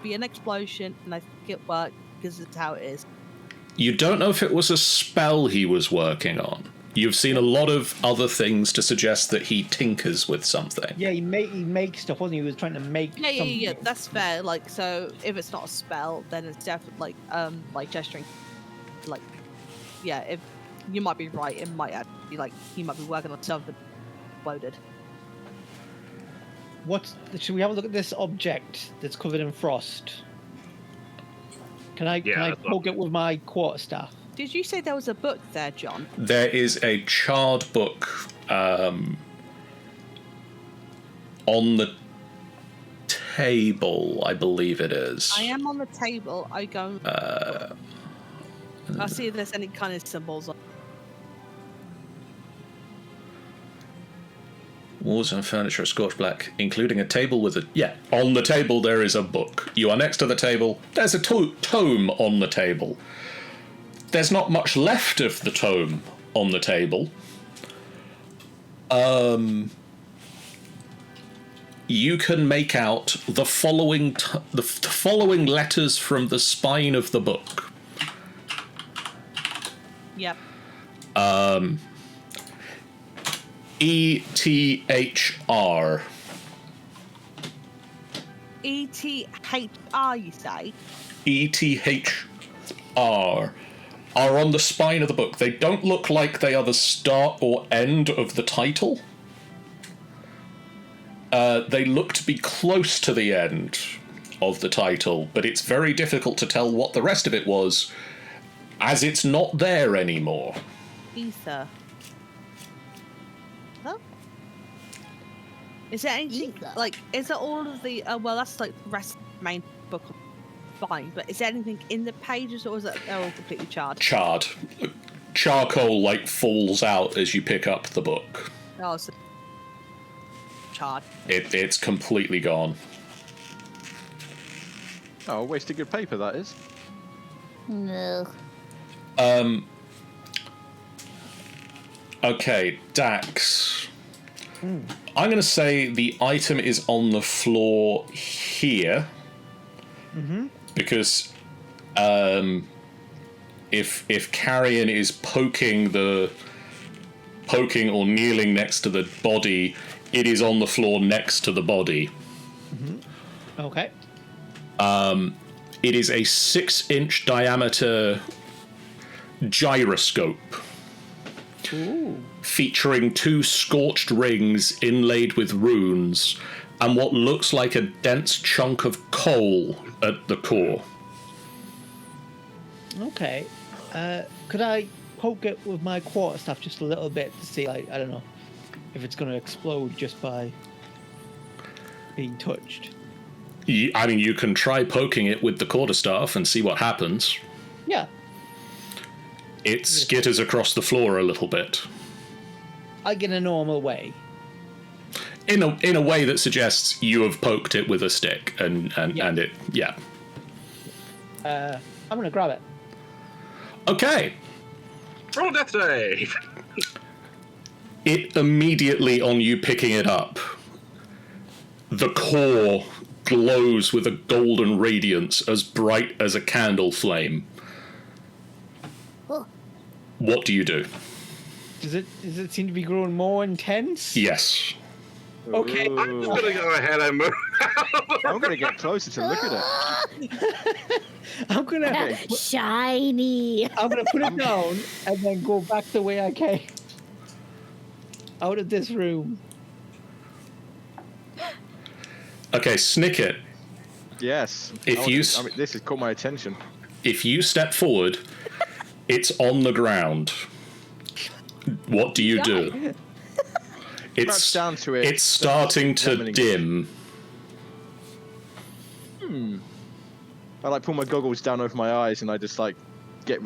be an explosion, and I think it worked because it's how it is. You don't know if it was a spell he was working on. You've seen a lot of other things to suggest that he tinkers with something. Yeah, he makes stuff, wasn't he? He was trying to make something. Yeah, that's fair. So if it's not a spell, then it's definitely gesturing. If you might be right, it might actually he might be working on something exploded. Should we have a look at this object that's covered in frost? Can I poke it with my quarterstaff? Did you say there was a book there, John? There is a charred book on the table, I believe it is. I am on the table. I go. I'll see if there's any kind of symbols on. Walls and furniture are scorched black, including a table with a... Yeah, on the table there is a book. You are next to the table. There's a tome on the table. There's not much left of the tome on the table. You can make out the following the following letters from the spine of the book. Yep. ETHR. ETHR, you say? ETHR are on the spine of the book. They don't look like they are the start or end of the title. They look to be close to the end of the title, but it's very difficult to tell what the rest of it was, as it's not there anymore. Ether. Huh? Is there anything, is it all of the, well, that's the rest of the main book, fine, but is there anything in the pages, or is it they're all completely charred? Charred. Charcoal, falls out as you pick up the book. Oh, so charred. It's completely gone. Oh, wasted good paper, that is. No. Okay, Dax. I'm going to say the item is on the floor here. Mm-hmm. Because if Carrion is poking or kneeling next to the body, it is on the floor next to the body. Mm-hmm. Okay. It is a 6-inch diameter gyroscope. Ooh. Featuring 2 scorched rings inlaid with runes and what looks like a dense chunk of coal at the core. Okay. Could I poke it with my quarterstaff just a little bit to see, I don't know, if it's going to explode just by being touched? I mean, you can try poking it with the quarterstaff and see what happens. Yeah. It skitters across the floor a little bit. Like in a normal way. In a way that suggests you have poked it with a stick and it, yeah. I'm going to grab it. Okay. Roll a death save. It immediately, on you picking it up, the core glows with a golden radiance as bright as a candle flame. Oh. What do you do? Does it seem to be growing more intense? Yes. Okay. I'm just gonna go ahead and move. I'm gonna get closer to look at it. I'm gonna Shiny. put it down and then go back the way I came. Out of this room. Okay, Snicket. Yes. If you I mean, this has caught my attention. If you step forward, it's on the ground. What do you do? Crouch down to it. It's starting to examining it. dim. I like pull my goggles down over my eyes and I just like get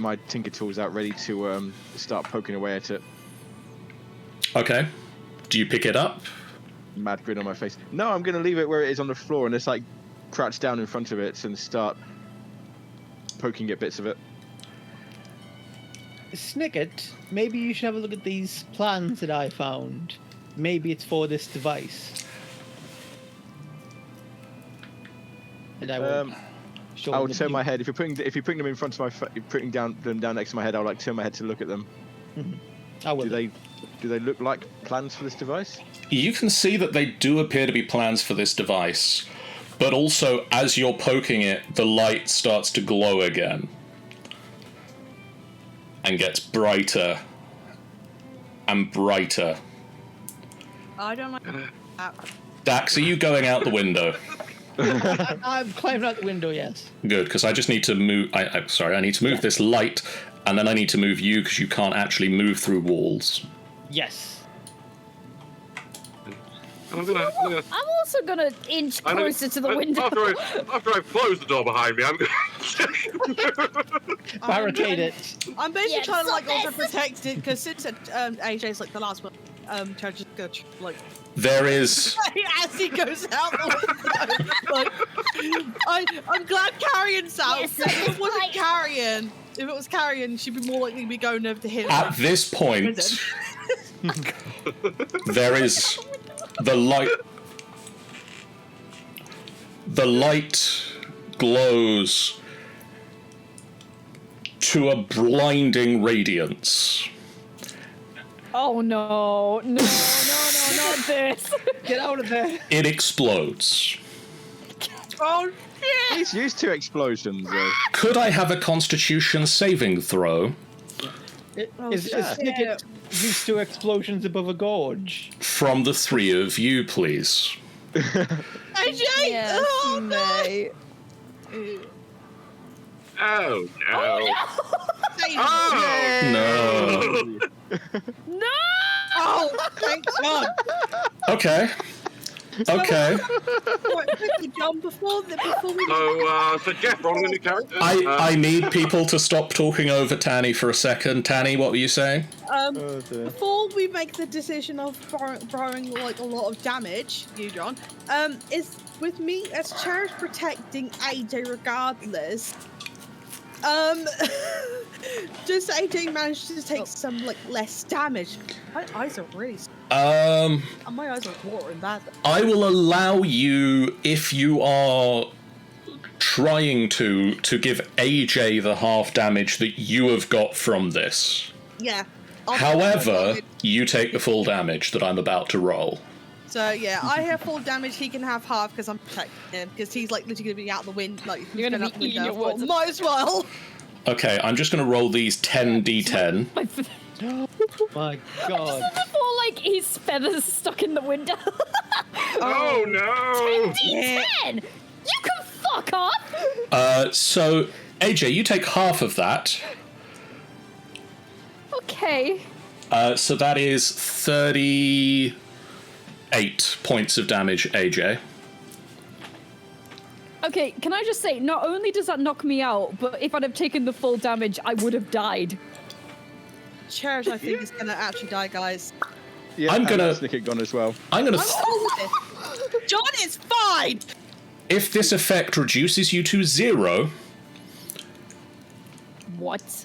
my tinker tools out ready to start poking away at it. Okay. Do you pick it up? Mad grin on my face. No, I'm gonna leave it where it is on the floor and just like crouch down in front of it and start poking at bits of it. Snicket, maybe you should have a look at these plans that I found. Maybe it's for this device. And I will show I will them turn you. my head if you're putting them in front of my putting them down next to my head. I'll like turn my head to look at them. I will. Do they look like plans for this device? You can see that they do appear to be plans for this device, but also as you're poking it, the light starts to glow again and gets brighter and brighter. I don't like that. Dax, are you going out the window? I'm climbing out the window, yes. Good, because I just need to move. I need to move this light, and then I need to move you because you can't actually move through walls. Yes. I'm gonna I'm also gonna inch closer to the window. After I close the door behind me, I'm Barricade it. I'm basically Yeah, trying to like stop also this. protect it because since AJ's like the last one, Chad just go like There is. as he goes out the window. Like, I'm glad Carrion's out. Yes, If it wasn't like- Carrion, if it was Carrion, she'd be more likely to be going over to him. At this point, Prison. there is the light. The light glows to a blinding radiance. Oh no, not this. Get out of there. It explodes. Oh shit! He's used to explosions, though. Could I have a Constitution saving throw Is shit. Snicket used to explosions above a gorge? from the three of you, please? AJ! Yes, Oh no! mate. oh no! Oh! No. No! Oh, thank God! Okay. Okay. Right, quickly, John, before we So Jeff, rolling a new character. I need people to stop talking over Tanny for a second. Tanny, what were you saying? before we make the decision of throwing like a lot of damage, you John, is with me as Cherish protecting AJ regardless. Does AJ manage to take some like less damage? My eyes are really. My eyes are watering bad. I will allow you, if you are trying to give AJ the half damage that you have got from this. Yeah. However, you take the full damage that I'm about to roll. So yeah, I have full damage. He can have half because I'm protecting him because he's like literally gonna be out the wind. Like he's You're gonna out the be eating window. your words. Might as well. Okay, I'm just going to roll these 10d10. My God. Before, like, his feathers stuck in the window. Oh no! Yeah. 10! You can fuck off! So, AJ, you take half of that. Okay. So that is 38 points of damage, AJ. Okay, can I just say, not only does that knock me out, but if I'd have taken the full damage, I would have died. Cherish, I think is gonna actually die, guys. Yeah, I'm and gonna- Snicket gone as well. I'm going I'm to... cool with this. John is fine. If this effect reduces you to 0, What?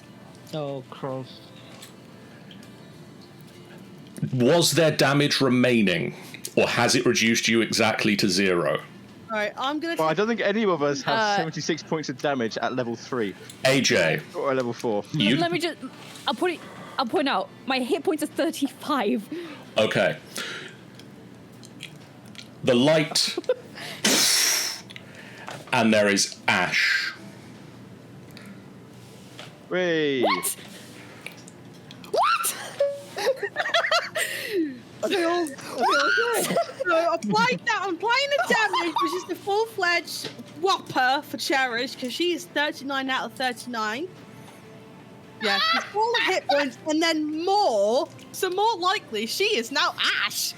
Oh, cross. was there damage remaining? Or has it reduced you exactly to 0? Right, I'm gonna. Well, I don't think any of us have 76 points of damage at level 3 AJ, or level 4. you Let me just. I'll point out my hit points are 35. okay? The light, and there is ash. Wait. What? What? So applying the damage, which is the full-fledged whopper for Cherish, because she is 39 out of 39. Yeah, she's full of hit points, and then more. So more likely, she is now Ash.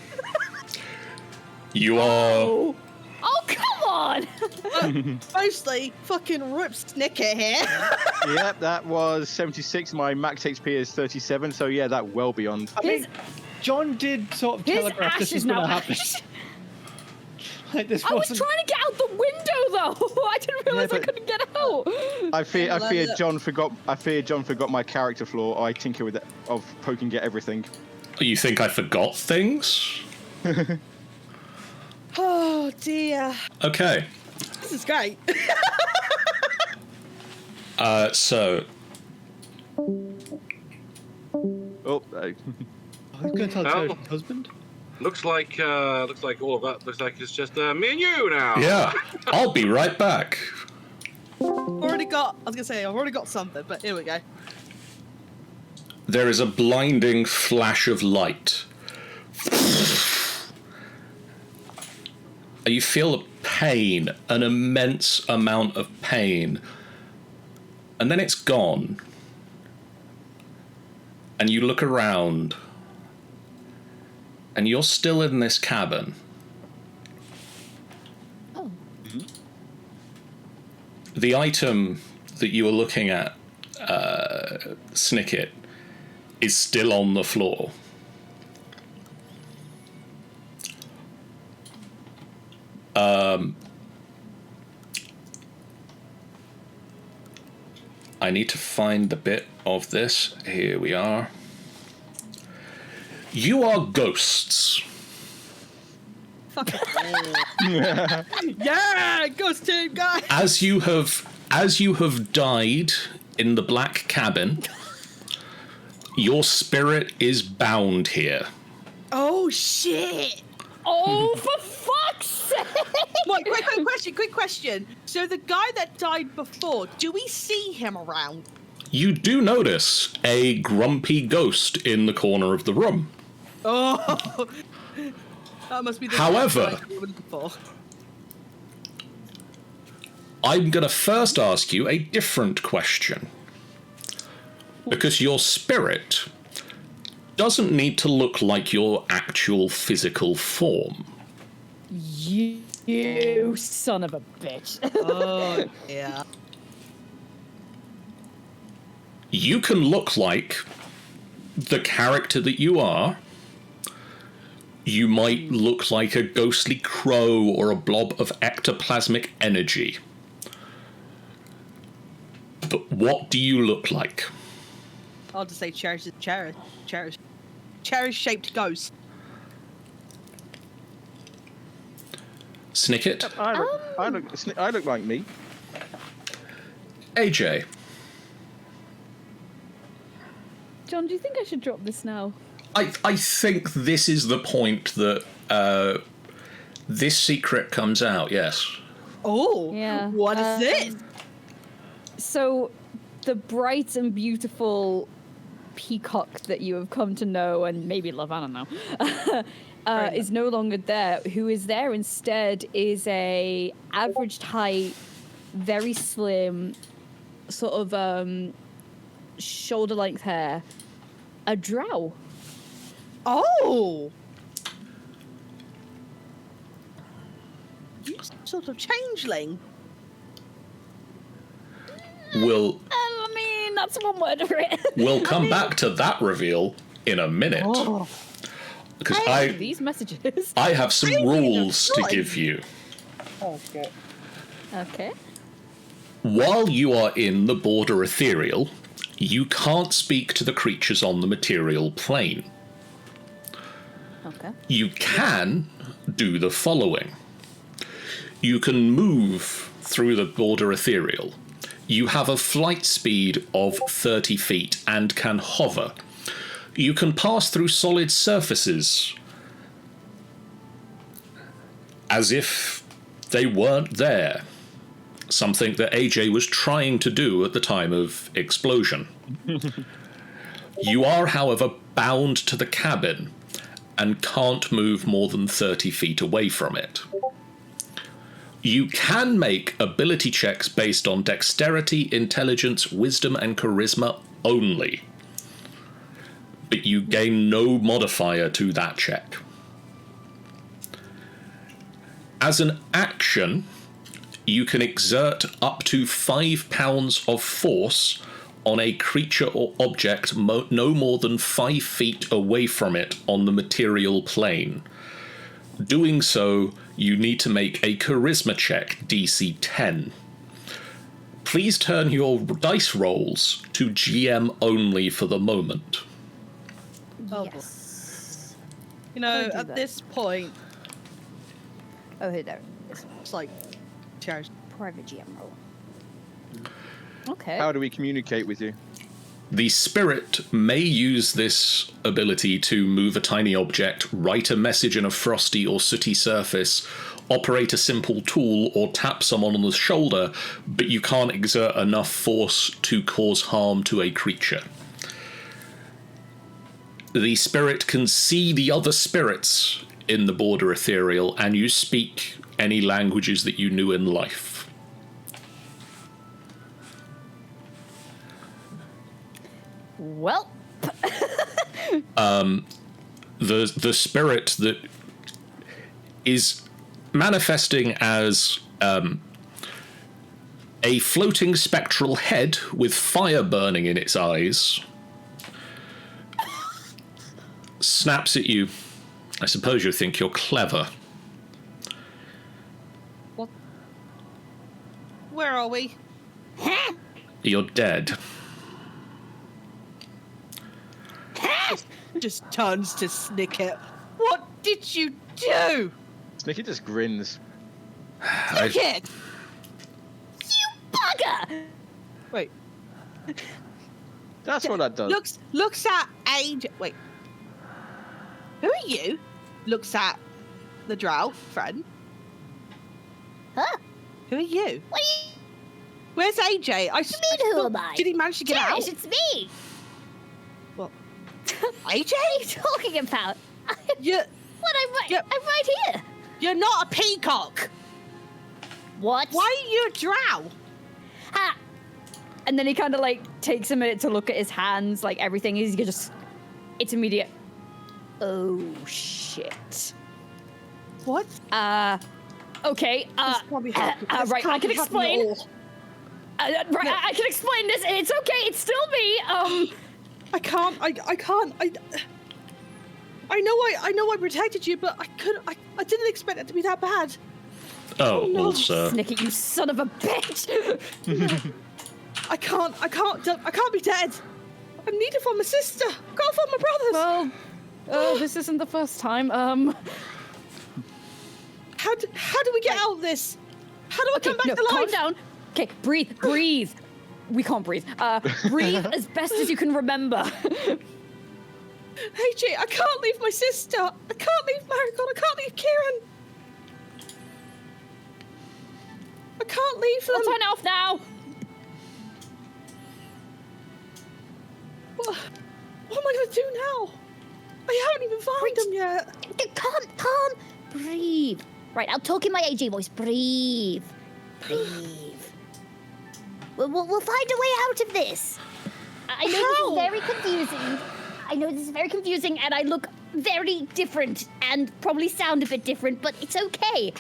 You are. Oh, come on! Mostly fucking Rip Snicket here. Yep, that was 76. My max HP is 37, so yeah, that well beyond. I mean, John did sort of His telegraph ash this is was going now to happen. ash. Like, this I was wasn't. trying to get out the window, though. I didn't realize I but- couldn't get out. I fear look. John forgot my character flaw. I tinker with it of poking at everything. You think I forgot things? Oh dear, Okay. this is great. So Oh, I was going to tell Oh. Joe's husband. Looks like all of that. Looks like it's just me and you now. yeah, I'll be right back. I've already got something, but here we go. There is a blinding flash of light. You feel a pain, an immense amount of pain. And then it's gone. And you look around. And you're still in this cabin. Oh. The item that you were looking at, Snicket, is still on the floor. I need to find the bit of this. Here we are. You are ghosts. Fuck it. Yeah, Ghost Team guy. As you have died in the black cabin, your spirit is bound here. Oh shit. Oh, for fuck's sake! Wait, quick question. So the guy that died before, do we see him around? You do notice a grumpy ghost in the corner of the room. Oh, that must be the However- guy we were looking for. I'm going to first ask you a different question. Because your spirit doesn't need to look like your actual physical form. You son of a bitch. Oh yeah. You can look like the character that you are. You might look like a ghostly crow or a blob of ectoplasmic energy. But what do you look like? I'll just say cherish-shaped ghost. Snicket? I look like me. AJ? John, do you think I should drop this now? I think this is the point that this secret comes out, yes. Oh, Yeah. What is this? So, the bright and beautiful peacock that you have come to know and maybe love, I don't know, is no longer there. Who is there instead is a average height, very slim, sort of shoulder length hair, a drow. Oh. You sort of changeling. We'll I mean, that's one word for it. we'll come back to that reveal in a minute. Oh. Because These messages. I have some I need a rules to choice. give you. Okay. Okay. While you are in the border ethereal, you can't speak to the creatures on the material plane. Okay. You can do the following. You can move through the border ethereal. You have a flight speed of 30 feet and can hover. You can pass through solid surfaces as if they weren't there. Something that AJ was trying to do at the time of explosion. You are, however, bound to the cabin and can't move more than 30 feet away from it. You can make ability checks based on dexterity, intelligence, wisdom, and charisma only. But you gain no modifier to that check. As an action, you can exert up to 5 pounds of force on a creature or object no more than 5 feet away from it on the material plane. Doing so, you need to make a charisma check, DC 10. Please turn your dice rolls to GM only for the moment. Oh, Yes. You know, Don't do at that. this point, Oh, here, there. it's like, cheers. Private GM roll. Okay. How do we communicate with you? The spirit may use this ability to move a tiny object, write a message in a frosty or sooty surface, operate a simple tool, or tap someone on the shoulder, but you can't exert enough force to cause harm to a creature. The spirit can see the other spirits in the border ethereal, and you speak any languages that you knew in life. Well, The spirit that is manifesting as a floating spectral head with fire burning in its eyes snaps at you. I suppose you think you're clever. What? Where are we? You're dead. Just turns to Snicket. What did you do? Snicky just grins. Snicket! Bugger! Wait. That's what that does. Looks at AJ. Wait. Who are you? Looks at the drow friend. Huh? Who are you? What do you Where's AJ? I mean, who am I? Did he manage to get out? Cherish, it's me! Well, What AJ? are you talking about? You, I'm right here. you're not a peacock. What? Why are you a drow? Ha! and then he kind of like takes a minute to look at his hands, like everything is just. It's immediate. Oh shit. What? Okay. This probably happened. This Right. I can't can be happening at explain. all. Right. No. I can explain this. It's okay. It's still me. I can't. I know I protected you, but I didn't expect it to be that bad. Oh, no. well, sir. Snicket, you son of a bitch. I can't be dead. I'm needed for my sister. Gotta find my brothers. Well, this isn't the first time. How do we get out of this? How do I come back no, to life? calm down. Okay, breathe. We can't breathe. Breathe as best as you can remember. AJ, I can't leave my sister. I can't leave Marigold. I can't leave Kieran. I can't leave them. We'll turn it off now. What am I gonna do now? I haven't even found them yet. Calm. Breathe. Right, I'll talk in my AJ voice. Breathe. We'll find a way out of this. I know this is very confusing. I know this is very confusing, and I look very different and probably sound a bit different, but it's okay.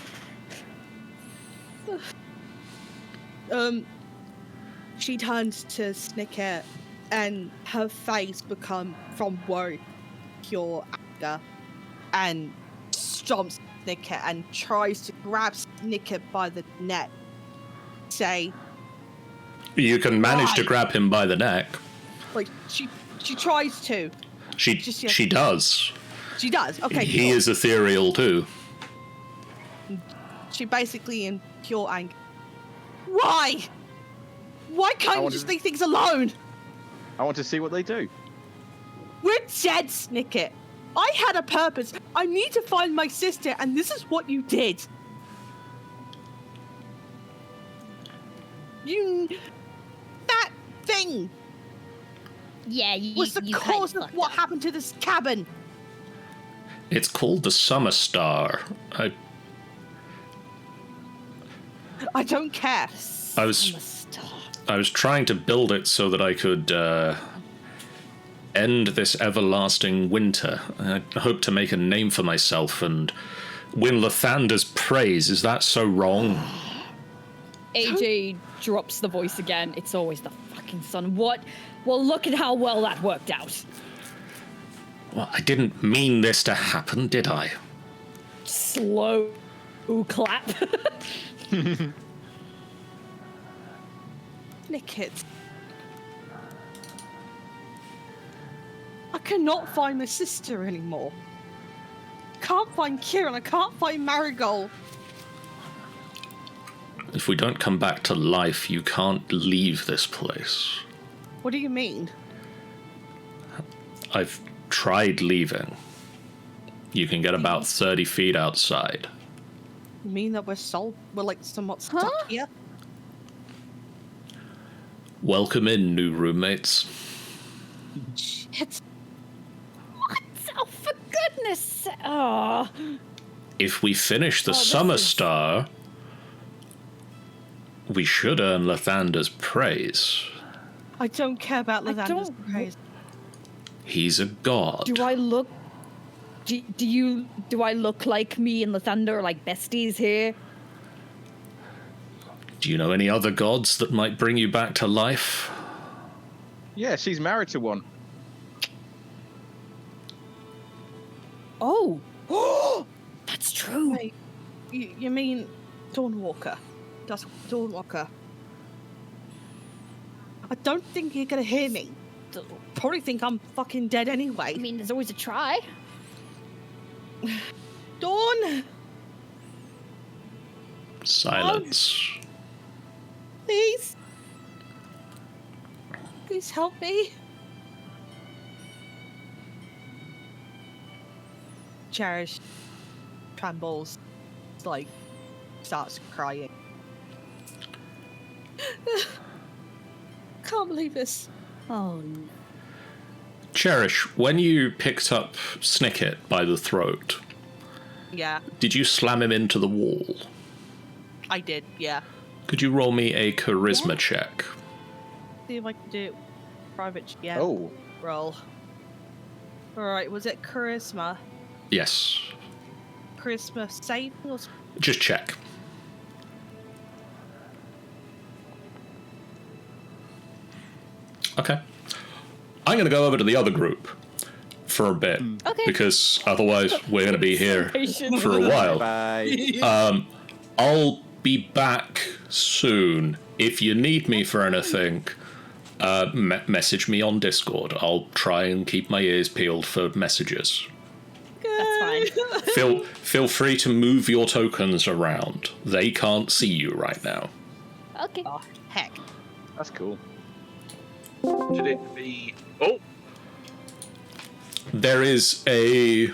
She turns to Snicket, and her face becomes from worry, pure anger, and stomps Snicket and tries to grab Snicket by the neck. Say, You can manage to Why? grab him by the neck. like she tries to. She Just- does. She does. Okay. He cool. is ethereal too. She basically, in pure anger. Why? Why can't you just leave things alone? I want to see what they do. We're dead, Snicket. I had a purpose. I need to find my sister, and this is what you did. That thing Yeah, was the cause of what happened to this cabin. It's called the Summer Star. I don't care. I was trying to build it so that I could end this everlasting winter. I hope to make a name for myself and win Lathander's praise. Is that so wrong? AJ drops the voice again. It's always the fucking sun. What? Well, look at how well that worked out. Well, I didn't mean this to happen, did I? Slow clap. Nickit. I cannot find my sister anymore. Can't find Kieran. I can't find Marigold. If we don't come back to life, you can't leave this place. What do you mean? I've tried leaving. You can get about 30 feet outside. You mean that we're like somewhat stuck here? Welcome in, new roommates. Shit. What? Oh, for goodness sake. Oh. If we finish the Summer Star, we should earn Lathander's praise. I don't care about Lathander's praise. He's a god. Do I look... Do I look like me and Lathander are like besties here? Do you know any other gods that might bring you back to life? Yeah, she's married to one. Oh! Oh! That's true. Wait, you mean Dawnwalker? That's Dawnwalker. I don't think you're gonna hear me. Probably think I'm fucking dead anyway. I mean, there's always a try. Dawn! Silence. Please? Please help me. Cherish trembles, like, starts crying. Can't believe this. Oh, no. Cherish, when you picked up Snicket by the throat, Yeah, did you slam him into the wall? I did, yeah. Could you roll me a charisma check? See if I can do it. Private, yeah. Oh. Roll. Alright, was it charisma? Yes. Charisma save or... Just check. Okay. I'm going to go over to the other group for a bit. Okay. Because otherwise we're going to be here for a while. Bye. I'll be back soon. If you need me for anything, message me on Discord. I'll try and keep my ears peeled for messages. That's fine. Feel free to move your tokens around. They can't see you right now. Okay. Oh, heck. That's cool. Should it be... Oh! There is a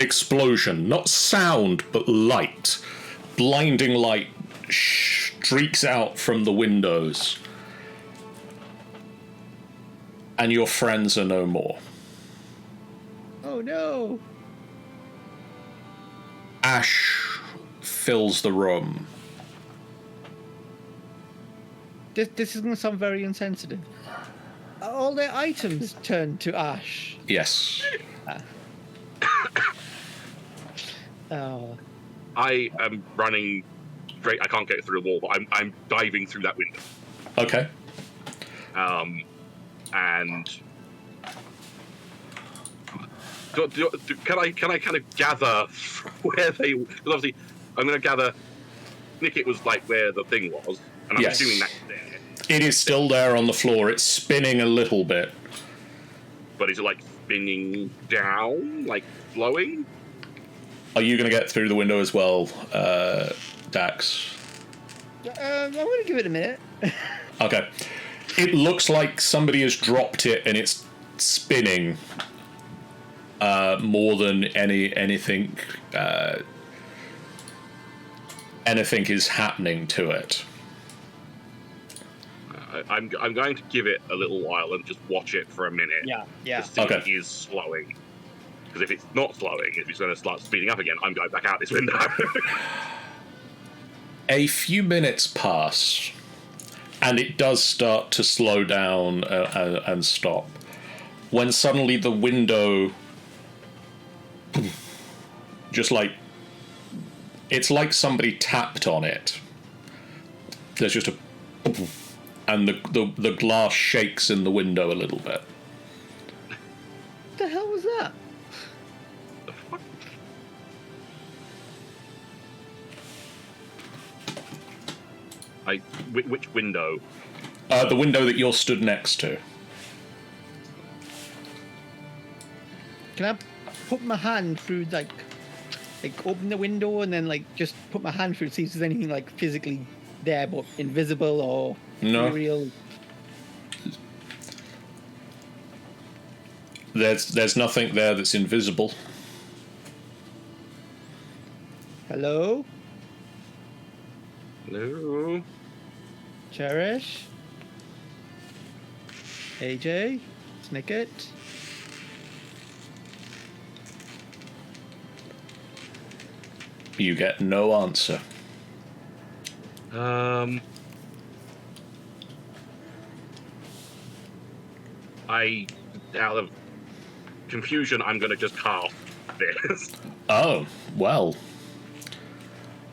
explosion, not sound, but light. Blinding light streaks out from the windows. And your friends are no more. Oh no! Ash fills the room. This is going to sound very insensitive. All their items turn to ash. Yes. Oh. I am running straight. I can't get through the wall, but I'm diving through that window. Okay. And can I kind of gather where they? Because obviously, I'm going to gather. Nick, was like where the thing was, and I'm Yes. assuming that's there. It is still there on the floor. It's spinning a little bit. But is it like spinning down, like flowing? Are you going to get through the window as well, Dax? I'm going to give it a minute. Okay. It looks like somebody has dropped it and it's spinning more than anything is happening to it. I'm going to give it a little while and just watch it for a minute. Yeah. To see if it is slowing. Because if it's not slowing, if it's going to start speeding up again, I'm going back out this window. A few minutes pass, and it does start to slow down and stop. When suddenly the window, just like, it's like somebody tapped on it. There's just a, and the glass shakes in the window a little bit. What the hell was that? Which window? The window that you're stood next to. Can I put my hand through, like open the window and then, like, just put my hand through to see if there's anything, like, physically there but invisible or real? There's nothing there that's invisible. Hello? Hello? Cherish? AJ? Snicket? You get no answer. Out of confusion, I'm going to just cast this. Oh, well.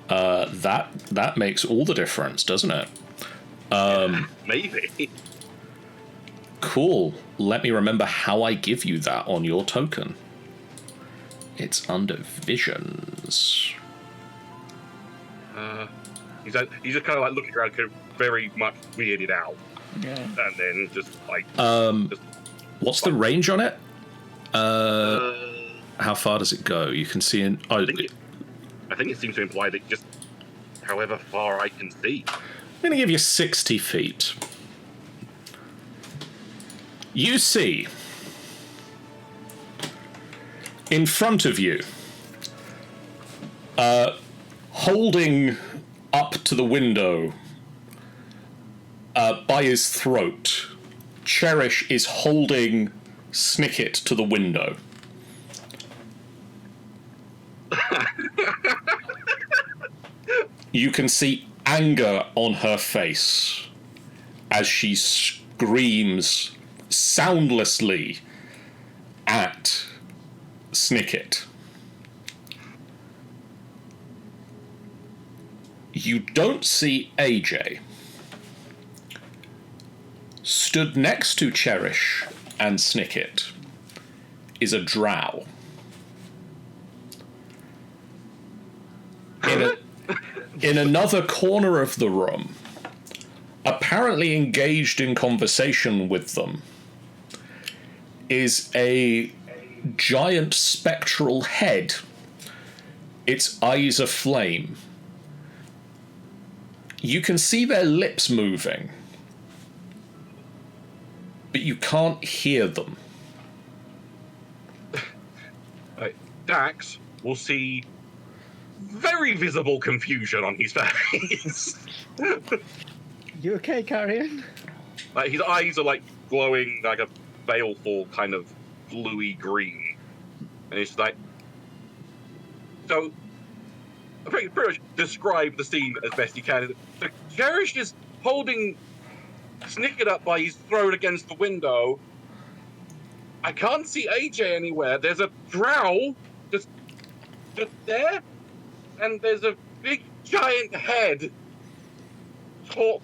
That makes all the difference, doesn't it? Maybe. Cool. Let me remember how I give you that on your token. It's under visions. He's just kind of like looking around, kind of very much weirded out. Yeah. And then just like... What's the range on it? How far does it go? You can see in... I think it seems to imply that just however far I can see. I'm going to give you 60 feet. You see, in front of you, holding up to the window by his throat, Cherish is holding Snicket to the window. You can see anger on her face as she screams soundlessly at Snicket. You don't see AJ. Stood next to Cherish and Snicket is a drow. In another corner of the room, apparently engaged in conversation with them, is a giant spectral head. Its eyes aflame. You can see their lips moving, but you can't hear them. Dax will see very visible confusion on his face. You okay, Carrion? Like his eyes are like glowing like a baleful kind of bluey green, and it's like so. Pretty much describe the scene as best he can. The Cherish is holding Snicket up by his throat against the window. I can't see AJ anywhere. There's a drow just there, and there's a big giant head talk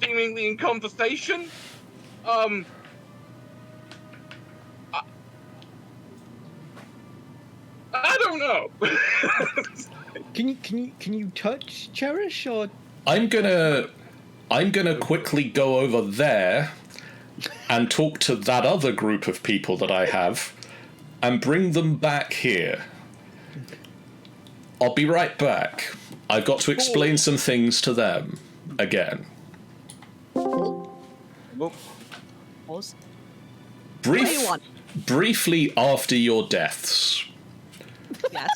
seemingly in conversation. I don't know. Can you touch Cherish or? I'm gonna quickly go over there and talk to that other group of people that I have and bring them back here. I'll be right back. I've got to explain some things to them again. Pause. What do you want? Briefly after your deaths Yes.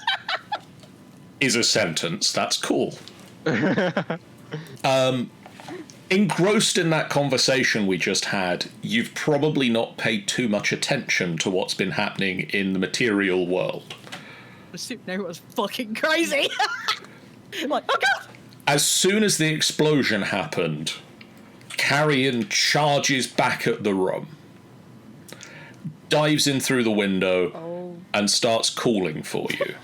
is a sentence. That's cool. Engrossed in that conversation we just had, you've probably not paid too much attention to what's been happening in the material world. The suit now was fucking crazy. I'm like, oh god! As soon as the explosion happened, Carrion charges back at the room, dives in through the window, and starts calling for you.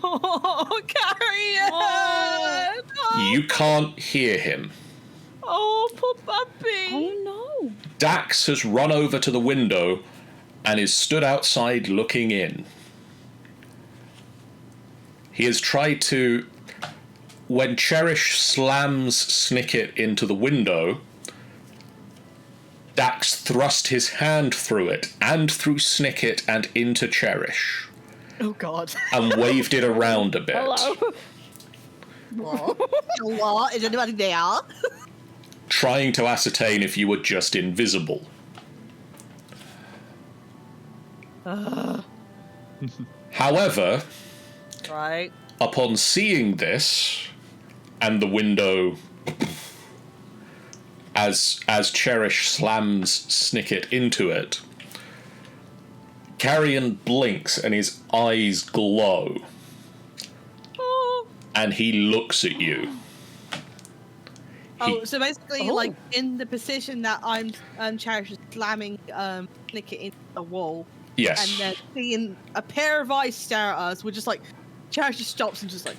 Oh, Carrion! Oh, You can't hear him. oh, poor puppy. Oh no. Dax has run over to the window and is stood outside looking in. He has tried to... When Cherish slams Snicket into the window, Dax thrust his hand through it and through Snicket and into Cherish Oh god. and waved it around a bit. Hello. What? Is anybody there? Trying to ascertain if you were just invisible. However, Right. upon seeing this, and the window, as Cherish slams Snicket into it, Carrion blinks and his eyes glow, Oh. and he looks at you. Oh, so basically, Oh. like in the position that I'm Cherish slamming Snicket into the wall, Yes. and then seeing a pair of eyes stare at us, we're just like, Cherish just stops and just like,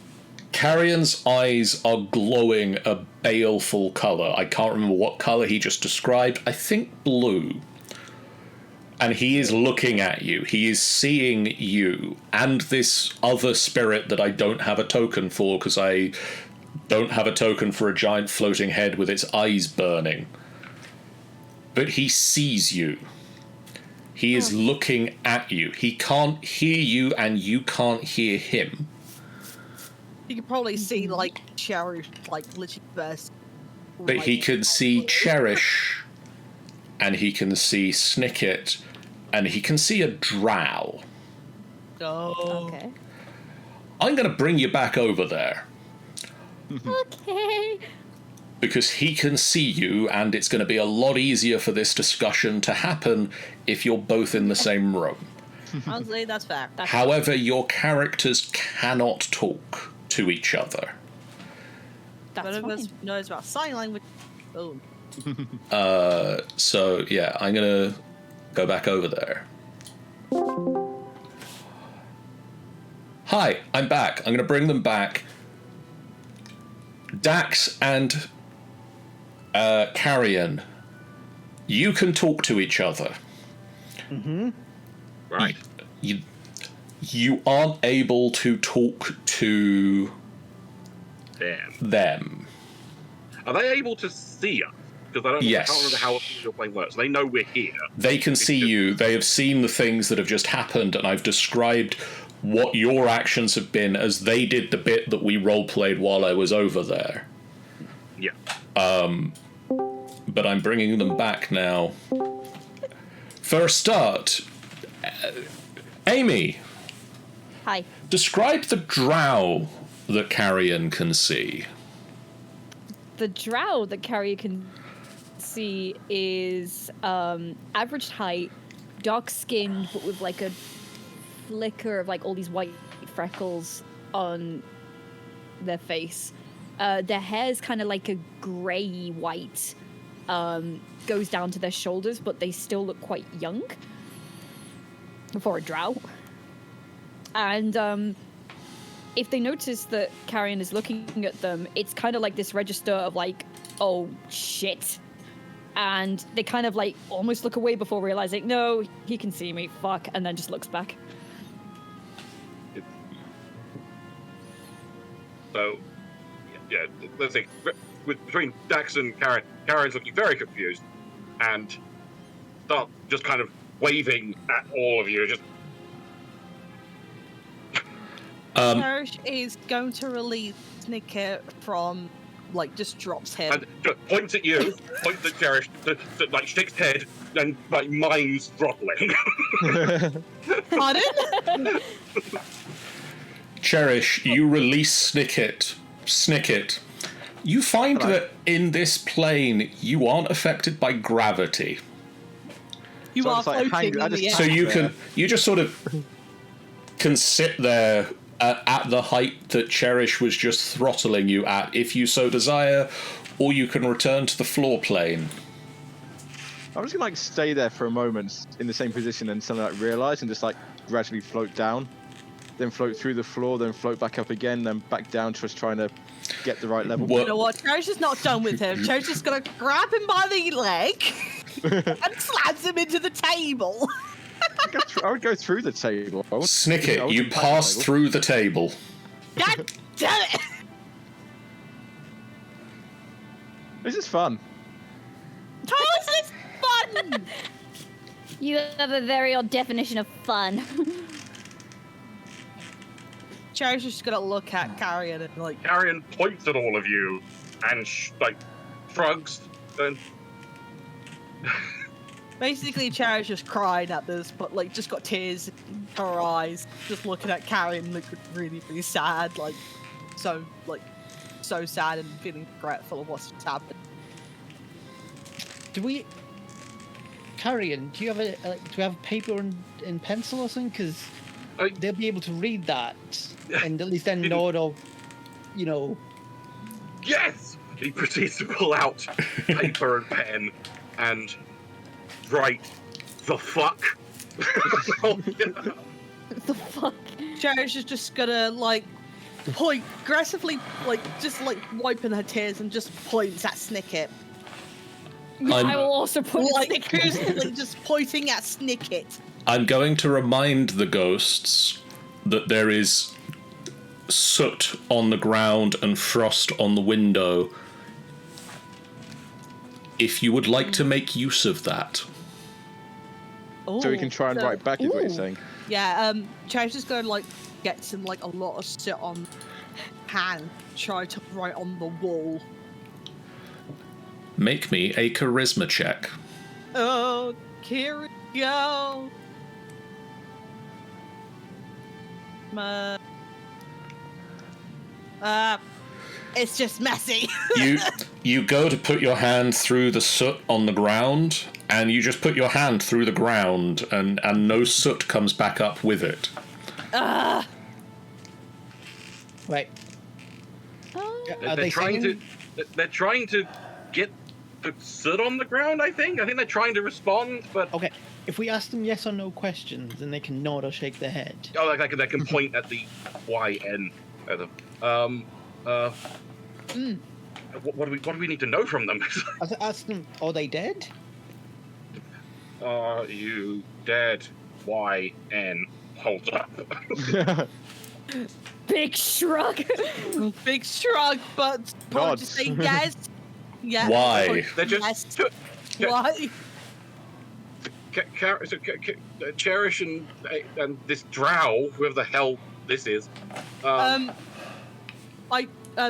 Carrion's eyes are glowing a baleful colour. I can't remember what colour he just described. I think blue. And he is looking at you. He is seeing you and this other spirit that I don't have a token for because I don't have a token for a giant floating head with its eyes burning. But he sees you. He is looking at you. He can't hear you and you can't hear him. you can probably see like Cherish like literally burst. But he can see Cherish, and he can see Snicket, and he can see a drow. Oh. Okay. I'm going to bring you back over there, Okay. because he can see you, and it's going to be a lot easier for this discussion to happen if you're both in the same room. Honestly, that's fair. However, your characters cannot talk to each other. One That's of us fine. knows about sign language. Oh. So, yeah, I'm going to go back over there. Hi, I'm back. I'm going to bring them back. Dax and Carrion, you can talk to each other. Right. You aren't able to talk to Damn. them. Are they able to see us? Because I Yes. can't remember how your plane works. They know we're here. They can see you. They have seen the things that have just happened, and I've described what your actions have been as they did the bit that we role-played while I was over there. Yeah. But I'm bringing them back now. For a start, Amy, Hi. describe the drow that Carrion can see. The drow that Carrier can see is average height, dark skinned, but with like a flicker of like all these white freckles on their face. Their hair is kind of like a grey white, goes down to their shoulders, but they still look quite young for a drow. And if they notice that Carrion is looking at them, it's kind of like this register of like, oh shit. And they kind of like almost look away before realizing, no, he can see me, fuck, and then just looks back. So, yeah, let's think. Between Dax and Karen, Karen's looking very confused and start just kind of waving at all of you. Just Cherish is going to release Snicket from, like, just drops him. And points at you, points at Cherish, like sticks head, and like mimes throttling. Pardon? Cherish, you release Snicket. You find that in this plane, you aren't affected by gravity. You So I are just, like, floating hang- I in the just- air. So you just sort of can sit there at the height that Cherish was just throttling you at, if you so desire, or you can return to the floor plane. I'm just gonna like stay there for a moment in the same position and suddenly like realize and just like gradually float down, then float through the floor, then float back up again, then back down, just trying to get the right level. You know what? Cherish is not done with him. Cherish is going to grab him by the leg and slams him into the table. I would go through the table. I Snicket, would you impact pass the table. through the table. God damn it! This is fun. How is this fun? You have a very odd definition of fun. Cherish is just going to look at Carrion and like, Carrion points at all of you and like shrugs and basically Cherish just crying at this, but like just got tears in her eyes, just looking at Carrion, looking really, really sad, like so sad and feeling regretful of what's just happened. Do we, Carrion? Do you have do we have paper and pencil or something? Because they'll be able to read that and at least then nod or, you know. yes! He proceeds to pull out paper and pen and write the fuck. The fuck? Cherish is just gonna like point aggressively, like just like wiping her tears and just points at Snicket. I will also put Like aggressively just pointing at Snicket. I'm going to remind the ghosts that there is soot on the ground and frost on the window. If you would like to make use of that. So we can try and write back is what you're saying. Yeah, Cherish is gonna like get some like a lot of soot on hand, try to write on the wall. Make me a charisma check. Oh, here we go. It's just messy. You go to put your hand through the soot on the ground, and you just put your hand through the ground, and no soot comes back up with it. Right. Are They're they trying singing? they're trying to get the soot on the ground, I think they're trying to respond, but Okay. If we ask them yes or no questions, then they can nod or shake their head. oh, they can point at the YN at them. What do we need to know from them? Ask them, are they dead? Are you dead? YN. Hold up. big shrug. Big shrug, but probably Nods. just say yes. Yeah. Why? They're just Yes. Why? Cherish and this drow, whoever the hell this is.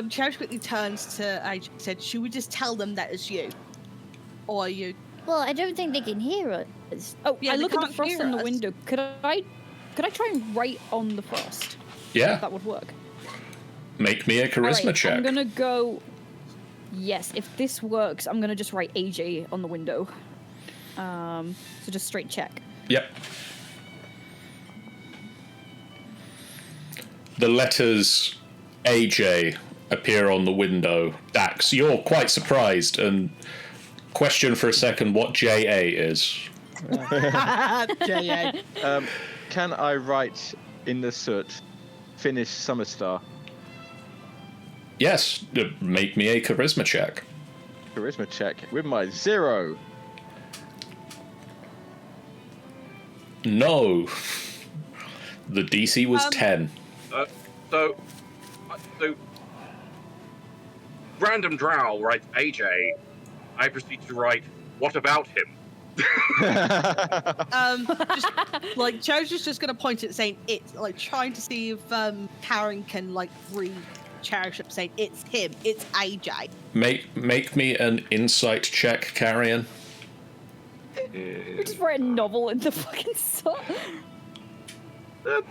Cherish quickly turns to AJ and said, should we just tell them that it's you? Or you? Well, I don't think they can hear us. Oh, Yeah, I they look at the can't frost hear on the us. window. Could I try and write on the frost? Yeah. That would work. Make me a charisma Alright, check. I'm gonna go. Yes, if this works, I'm gonna just write AJ on the window. So just straight check. Yep. The letters AJ appear on the window. Dax, you're quite surprised and question for a second what JA is. J.A. Can I write in the soot, finish Summer Star? Yes, make me a charisma check. Charisma check with my 0. No. The DC was 10. So random drow writes AJ. I proceed to write, what about him? Just, like Cherish is just gonna point at saying it's like trying to see if Karen can like read Cherish up saying it's him, it's AJ. Make me an insight check, Carrion. We just write a novel in the fucking sun. 10.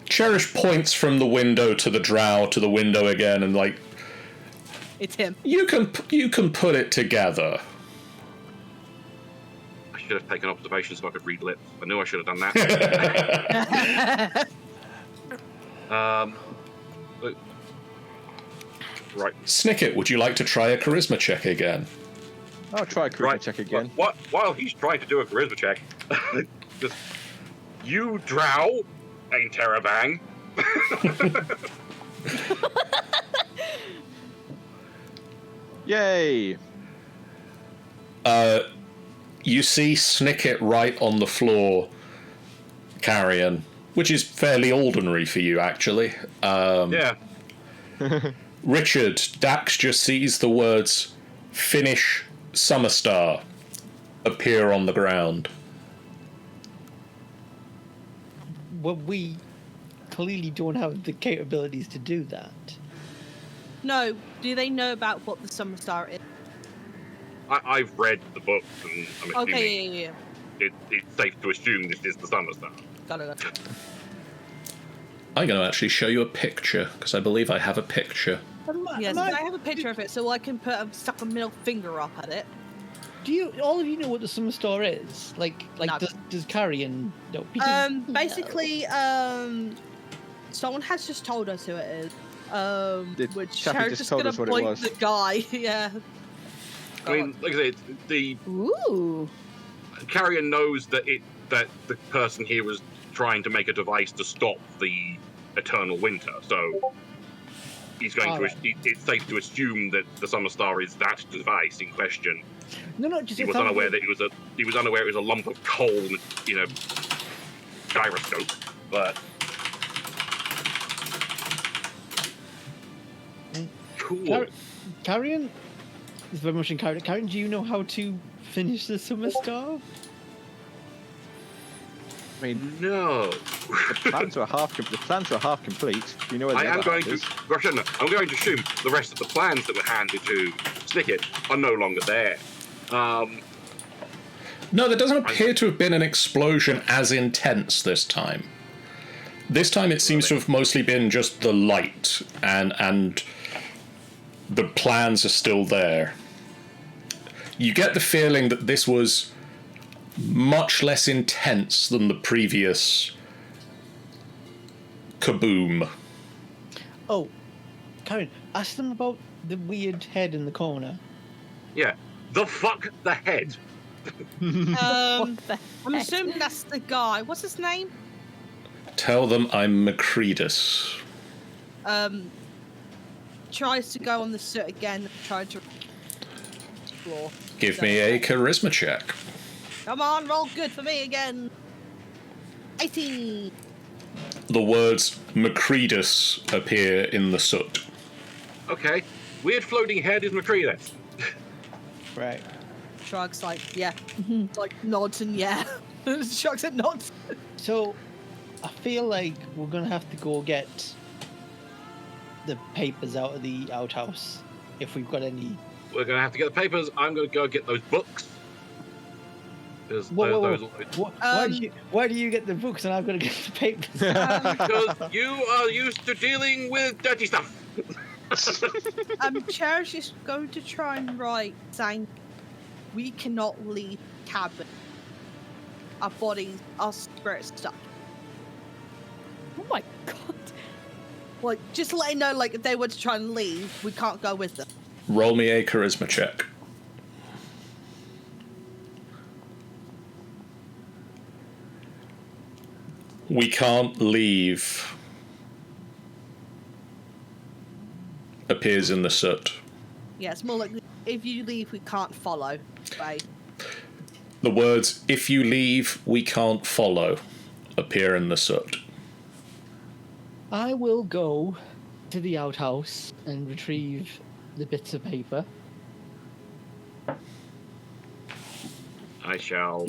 Cherish points from the window to the drow to the window again, and like It's him. you can put it together. I should have taken observations so I could read lips. I knew I should have done that. Right. Snicket, would you like to try a charisma check again? I'll try a charisma check again. While he's trying to do a charisma check, just you drow ain't Terabang. Yay! You see Snicket right on the floor, Carrion, which is fairly ordinary for you, actually. Yeah. Richard, Dax just sees the words "Finish Summerstar" appear on the ground. Well, we clearly don't have the capabilities to do that. No, do they know about what the Summer Star is? I've read the books, and I'm assuming Okay, yeah. it's safe to assume this is the Summer Star. Got it. I'm going to actually show you a picture, because I believe I have a picture. Yes, I have a picture of it, so I can stuck a middle finger up at it. Do you all of you know what the Summer Star is? Like No. does Carrion know? Because- Basically, someone has just told us who it is. The Which chappie Cher's just just told gonna us what it point was. the guy. Yeah. I mean, like I said, the Ooh. Carrion knows that the person here was trying to make a device to stop the eternal winter, so he's going Alright. it's safe to assume that the Summer Star is that device in question. no, just He was unaware that he was unaware it was a lump of coal, gyroscope, but cool. Carrion is very much in Carrion. Carrion, do you know how to finish the Summer Star? I mean, No. the plans are half complete. You know where the I am other going half to. is. No, I'm going to assume the rest of the plans that were handed to Snicket are no longer there. No, there doesn't appear to have been an explosion as intense this time. This time it seems to have mostly been just the light, and the plans are still there. You get the feeling that this was much less intense than the previous kaboom. Oh, Carrion, ask them about the weird head in the corner. Yeah. The head. I'm the assuming that's the guy. What's his name? Tell them I'm Macreadus. Tries to go on the suit again. Tried to explore. Give me a charisma check. Come on, roll good for me again. 18. The words Macreadus appear in the soot. Okay. Weird floating head is Macreadus. Right. Shrugs like, yeah. Like nods and yeah. Shrugs and nods. So, I feel like we're gonna have to go get the papers out of the outhouse if we've got any. We're going to have to get the papers. I'm going to go get those books. Because Whoa. Why do you get the books and I've got to get the papers? because you are used to dealing with dirty stuff. Cherish is going to try and write saying we cannot leave cabin. Our bodies, our spirits stuck. Oh my god. Like, just letting know, like, if they were to try and leave, we can't go with them. Roll me a charisma check. We can't leave. Appears in the soot. Yeah, it's more like if you leave, we can't follow. Right. The words, if you leave, we can't follow, appear in the soot. I will go to the outhouse and retrieve the bits of paper. I shall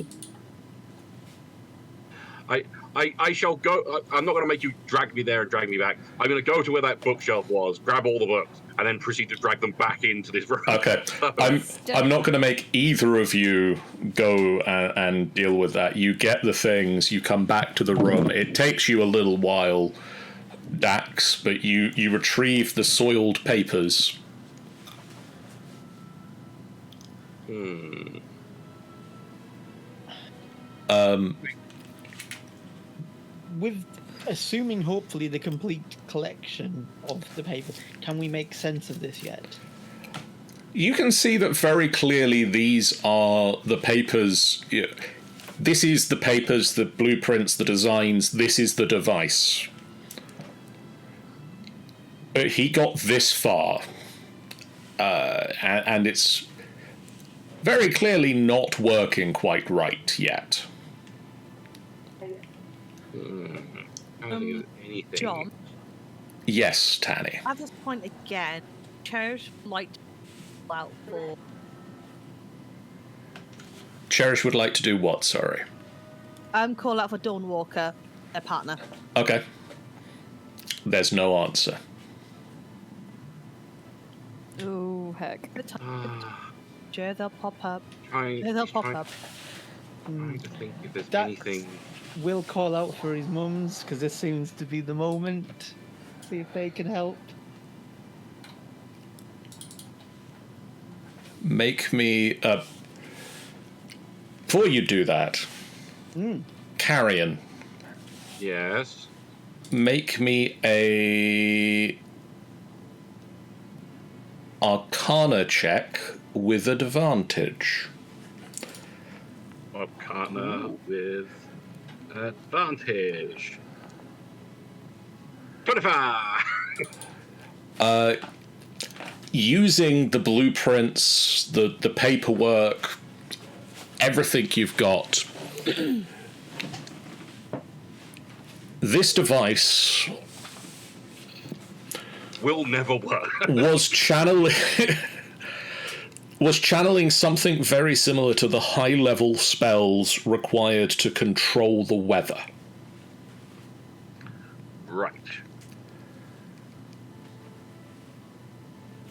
go. I'm not going to make you drag me there and drag me back. I'm going to go to where that bookshelf was, grab all the books, and then proceed to drag them back into this room. Okay, I'm not going to make either of you go and deal with that. You get the things, you come back to the room. It takes you a little while, Dax, but you retrieve the soiled papers. With assuming hopefully the complete collection of the papers, can we make sense of this yet? You can see that very clearly these are the papers. This is the papers, the blueprints, the designs. This is the device. But he got this far. And it's very clearly not working quite right yet. I don't think there's anything. John, Yes, Tanny. at this point again, Cherish like to call out for Cherish would like to do what, sorry? call out for Dawnwalker, their partner. Okay. There's no answer. Oh, heck. Sure, they'll pop up. Trying They'll pop up. to think if there's Dax anything. will call out for his mums, because this seems to be the moment. See if they can help. Make me a... Before you do that, Carrion, Yes. make me a Arcana check with advantage. Arcana with advantage. 25. Using the blueprints, the paperwork, everything you've got, this device Will never work. was channeling something very similar to the high-level spells required to control the weather. Right.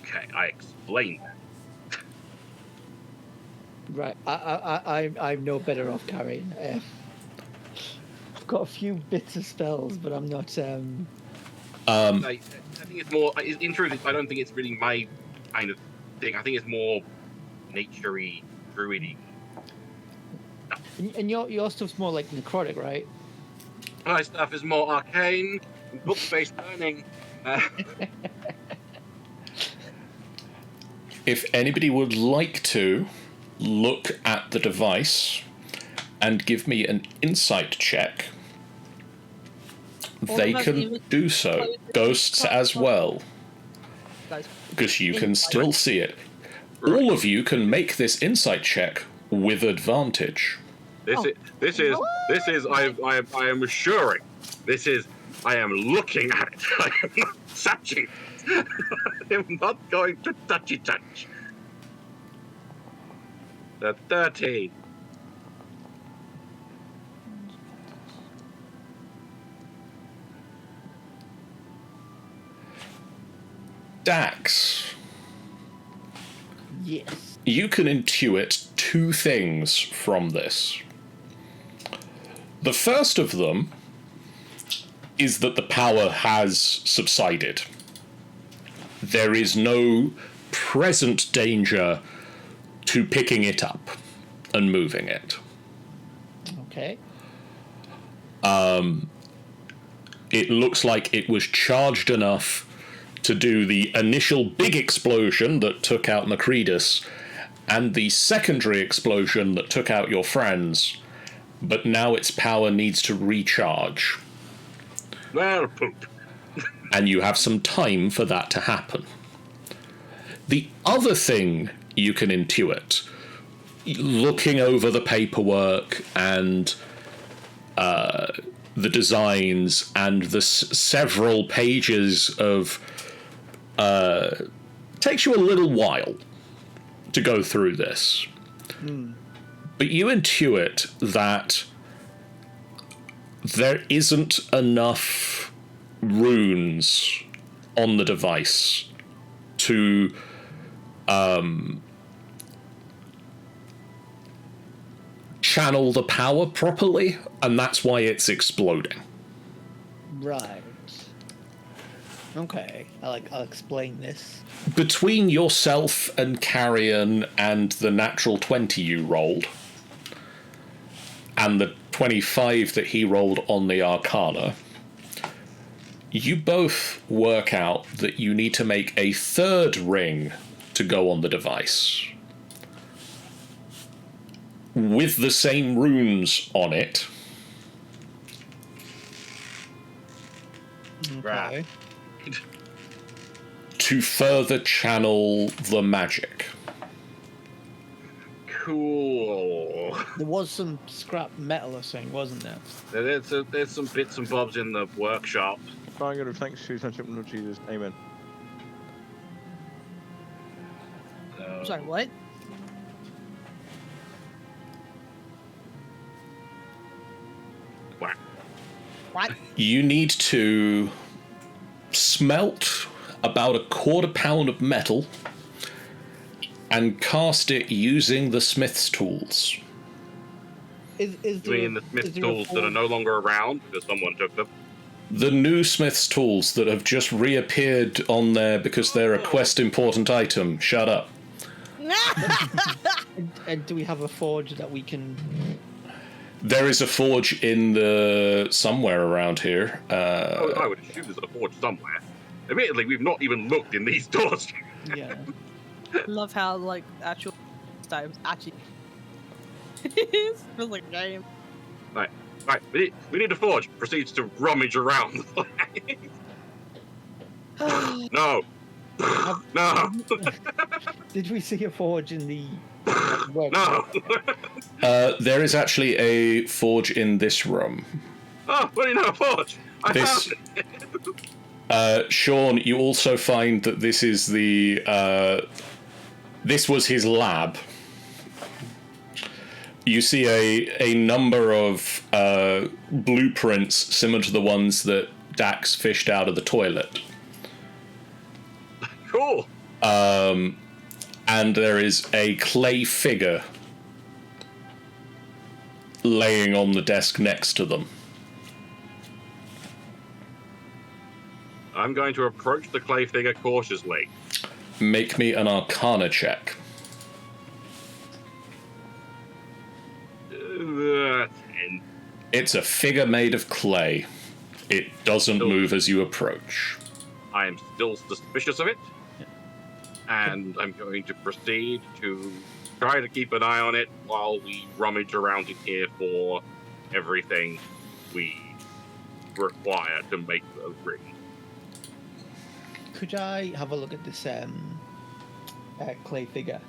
Okay, I explained that. Right, I'm no better off carrying. I've got a few bits of spells, but I'm not. I think it's more. In truth, I don't think it's really my kind of thing. I think it's more nature-y, druidy. And your stuff's more like necrotic, right? My stuff is more arcane, book-based learning. If anybody would like to look at the device and give me an insight check, All they of us can even do so. close the Ghosts as well, Guys, because you can Insight. still see it. All of you can make this insight check with advantage. This is. I am assuring. This is. I am looking at it. I am not touching it. I am not going to touchy touch. The 13. Dax, Yes. you can intuit two things from this. The first of them is that the power has subsided. There is no present danger to picking it up and moving it. Okay. It looks like it was charged enough to do the initial big explosion that took out Macreadus and the secondary explosion that took out your friends, but now its power needs to recharge. Well, poop. And you have some time for that to happen. The other thing you can intuit, looking over the paperwork and the designs and the several pages of... takes you a little while to go through this. but you intuit that there isn't enough runes on the device to channel the power properly, and that's why it's exploding. Right. Okay. I'll explain this. Between yourself and Carrion and the natural 20 you rolled, and the 25 that he rolled on the Arcana, you both work out that you need to make a third ring to go on the device with the same runes on it. Okay. To further channel the magic. Cool. There was some scrap metal or something, wasn't there? There's some bits and bobs in the workshop. I'm going to thanks to Lord Jesus. Amen. Sorry, what? Wow. What? You need to smelt about a quarter pound of metal and cast it using the smith's tools. Is You there, mean the is Smith there a tools that are no longer around because someone took them? The new smith's tools that have just reappeared on there because they're a quest important item. Shut up. And do we have a forge that we can? There is a forge in the somewhere around here. I would assume there's a forge somewhere. Admittedly, we've not even looked in these doors. Yeah. Love how like actual times actually. It feels like a game. Right, we need a forge. Proceeds to rummage around. No. No. Did we see a forge in the? No. There is actually a forge in this room. Oh, what do you know, a forge? I This- found it. Sean, you also find that this is the this was his lab. You see a number of blueprints similar to the ones that Dax fished out of the toilet. Cool. And there is a clay figure laying on the desk next to them. I'm going to approach the clay figure cautiously. Make me an Arcana check. 10. It's a figure made of clay. It doesn't move as you approach. I am still suspicious of it. And I'm going to proceed to try to keep an eye on it while we rummage around in here for everything we require to make the ring. Could I have a look at this clay figure?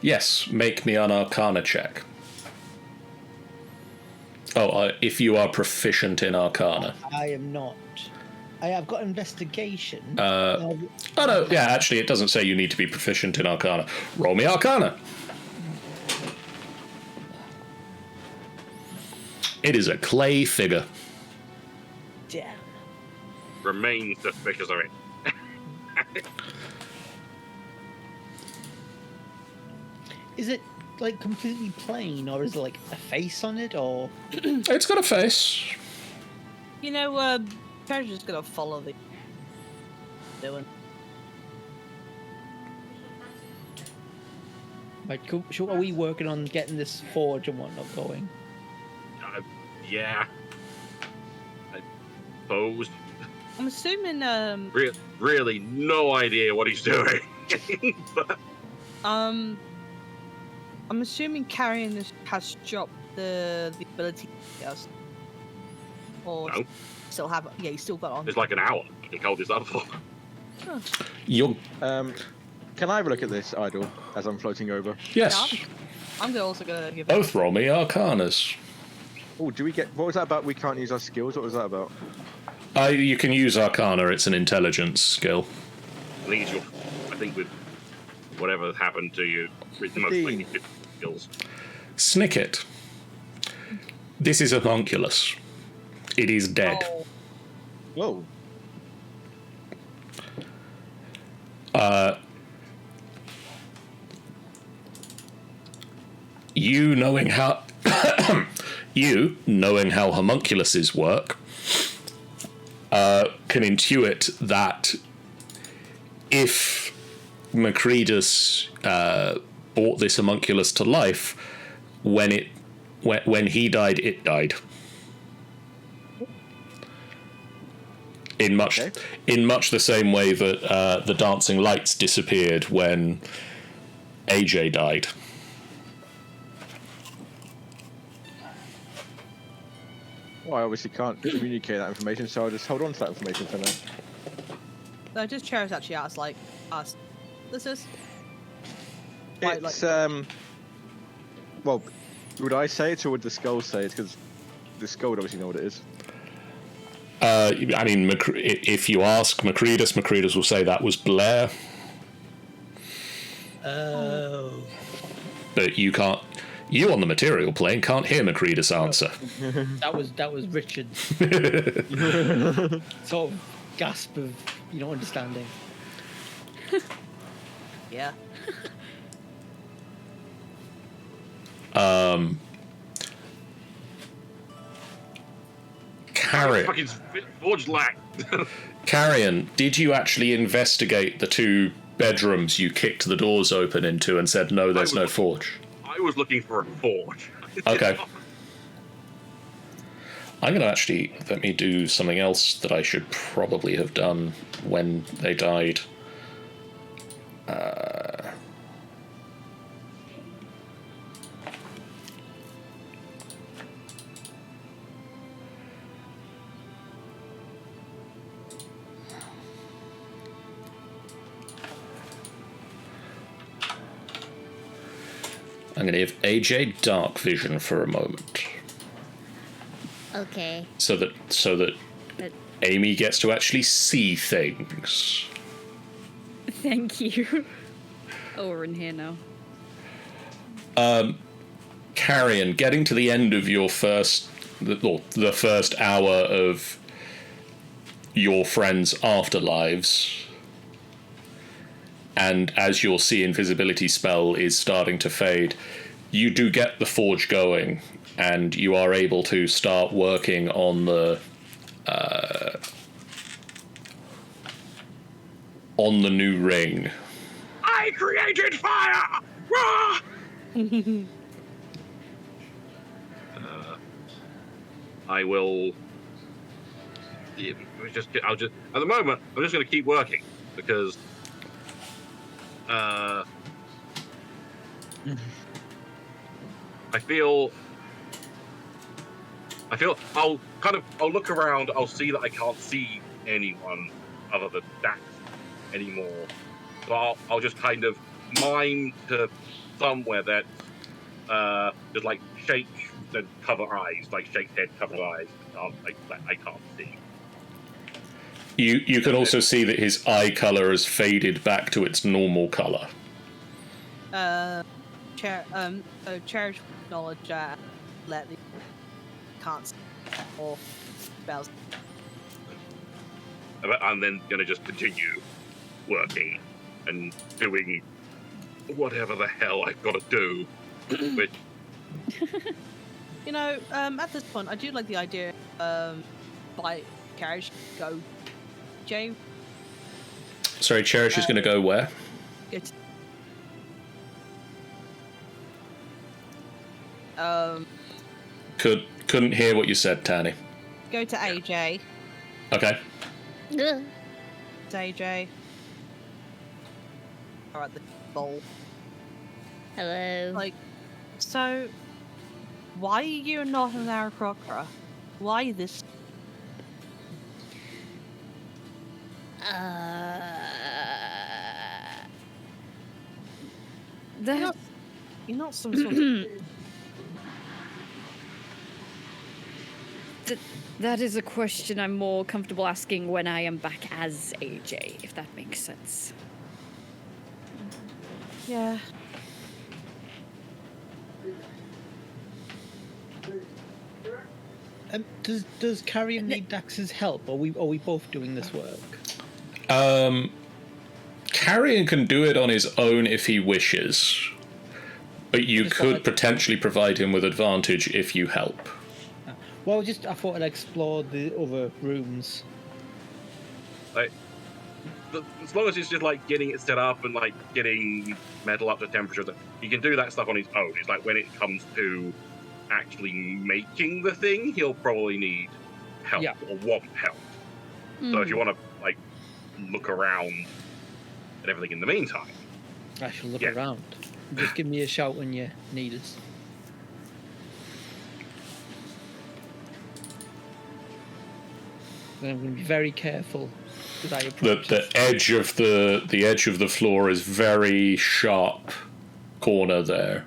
Yes, make me an Arcana check. Oh, if you are proficient in Arcana. I am not. I have got investigation. Oh no, yeah, actually it doesn't say you need to be proficient in Arcana. Roll me Arcana. It is a clay figure. Damn. Remain suspicious of it. Is it like completely plain, or is it like a face on it, or? It's got a face. You know, Treasure's gonna follow the doing. Right, cool. So are we working on getting this forge and whatnot going? Yeah. I suppose. I'm assuming, Really, no idea what he's doing. But I'm assuming Carrion has dropped the ability. Yes. Or No. still have it. Yeah, he's still got it on. it's like an hour. I think hold this up for. You're Can I have a look at this idol as I'm floating over? yes. Yeah, I'm also gonna give Both roll me Arcanas. Oh, do we get? What was that about? We can't use our skills. What was that about? You can use Arcana. It's an intelligence skill. I think it's your. I think with whatever happened to you, it's most likely 15. skills. Snicket. This is a homunculus. It is dead. Oh, Whoa. You knowing how homunculuses work, can intuit that if Macreadus brought this homunculus to life, when he died, it died. In much the same way that the dancing lights disappeared when AJ died. Well, I obviously can't communicate that information, so I'll just hold on to that information for now. no, just Cherish actually asked, like, us. This is. It's well, would I say it or would the skull say it? Because the skull would obviously know what it is. I mean, if you ask Macreadus will say that was Blair. Oh. But you can't. You on the material plane can't hear Macreadus answer. That was Richard's sort of gasp of understanding. Yeah. Carrion, Forged lack. Carrion, did you actually investigate the 2 bedrooms you kicked the doors open into and said no, there's no forge? I was looking for a forge. Okay. I'm going to actually let me do something else that I should probably have done when they died. I'm going to give AJ dark vision for a moment. Okay. So that Amy gets to actually see things. Thank you. Oh, we're in here now. Carrion, getting to the end of your the first hour of your friends' afterlives, and as your see invisibility spell is starting to fade, you do get the forge going, and you are able to start working on the new ring. I created fire! Rah! I will. Yeah, I'll just. At the moment, I'm just going to keep working because. I feel I'll look around, I'll see that I can't see anyone other than that anymore. So I'll just kind of mime to somewhere that just like shake and cover eyes, like shake head, cover eyes. I can't see. You can also see that his eye colour has faded back to its normal colour. Cherish knowledge let the can't see or spells. I'm then gonna just continue working and doing whatever the hell I've got to do. Which, at this point, I do like the idea by carriage go. James. Sorry, Cherish is going to go where? It's Couldn't hear what you said, Tanny. go to AJ. Okay. Ugh. It's AJ. Alright, the bowl. Hello. Like, so why are you not an Aarakocra? Why this? You're not some sort of. That is a question I'm more comfortable asking when I am back as AJ, if that makes sense. Yeah. Does Carrion need Dax's help? Are we both doing this work? Carrion can do it on his own if he wishes, but you could potentially provide him with advantage if you help. Well, I thought I'd explore the other rooms. Like, as long as it's just like getting it set up and like getting metal up to temperature, that he can do that stuff on his own. It's like when it comes to actually making the thing, he'll probably need help or want help. So if you want to like look around and everything in the meantime, I shall look around. Just give me a shout when you need us. And I'm going to be very careful that I approach The edge of the floor is very sharp corner there,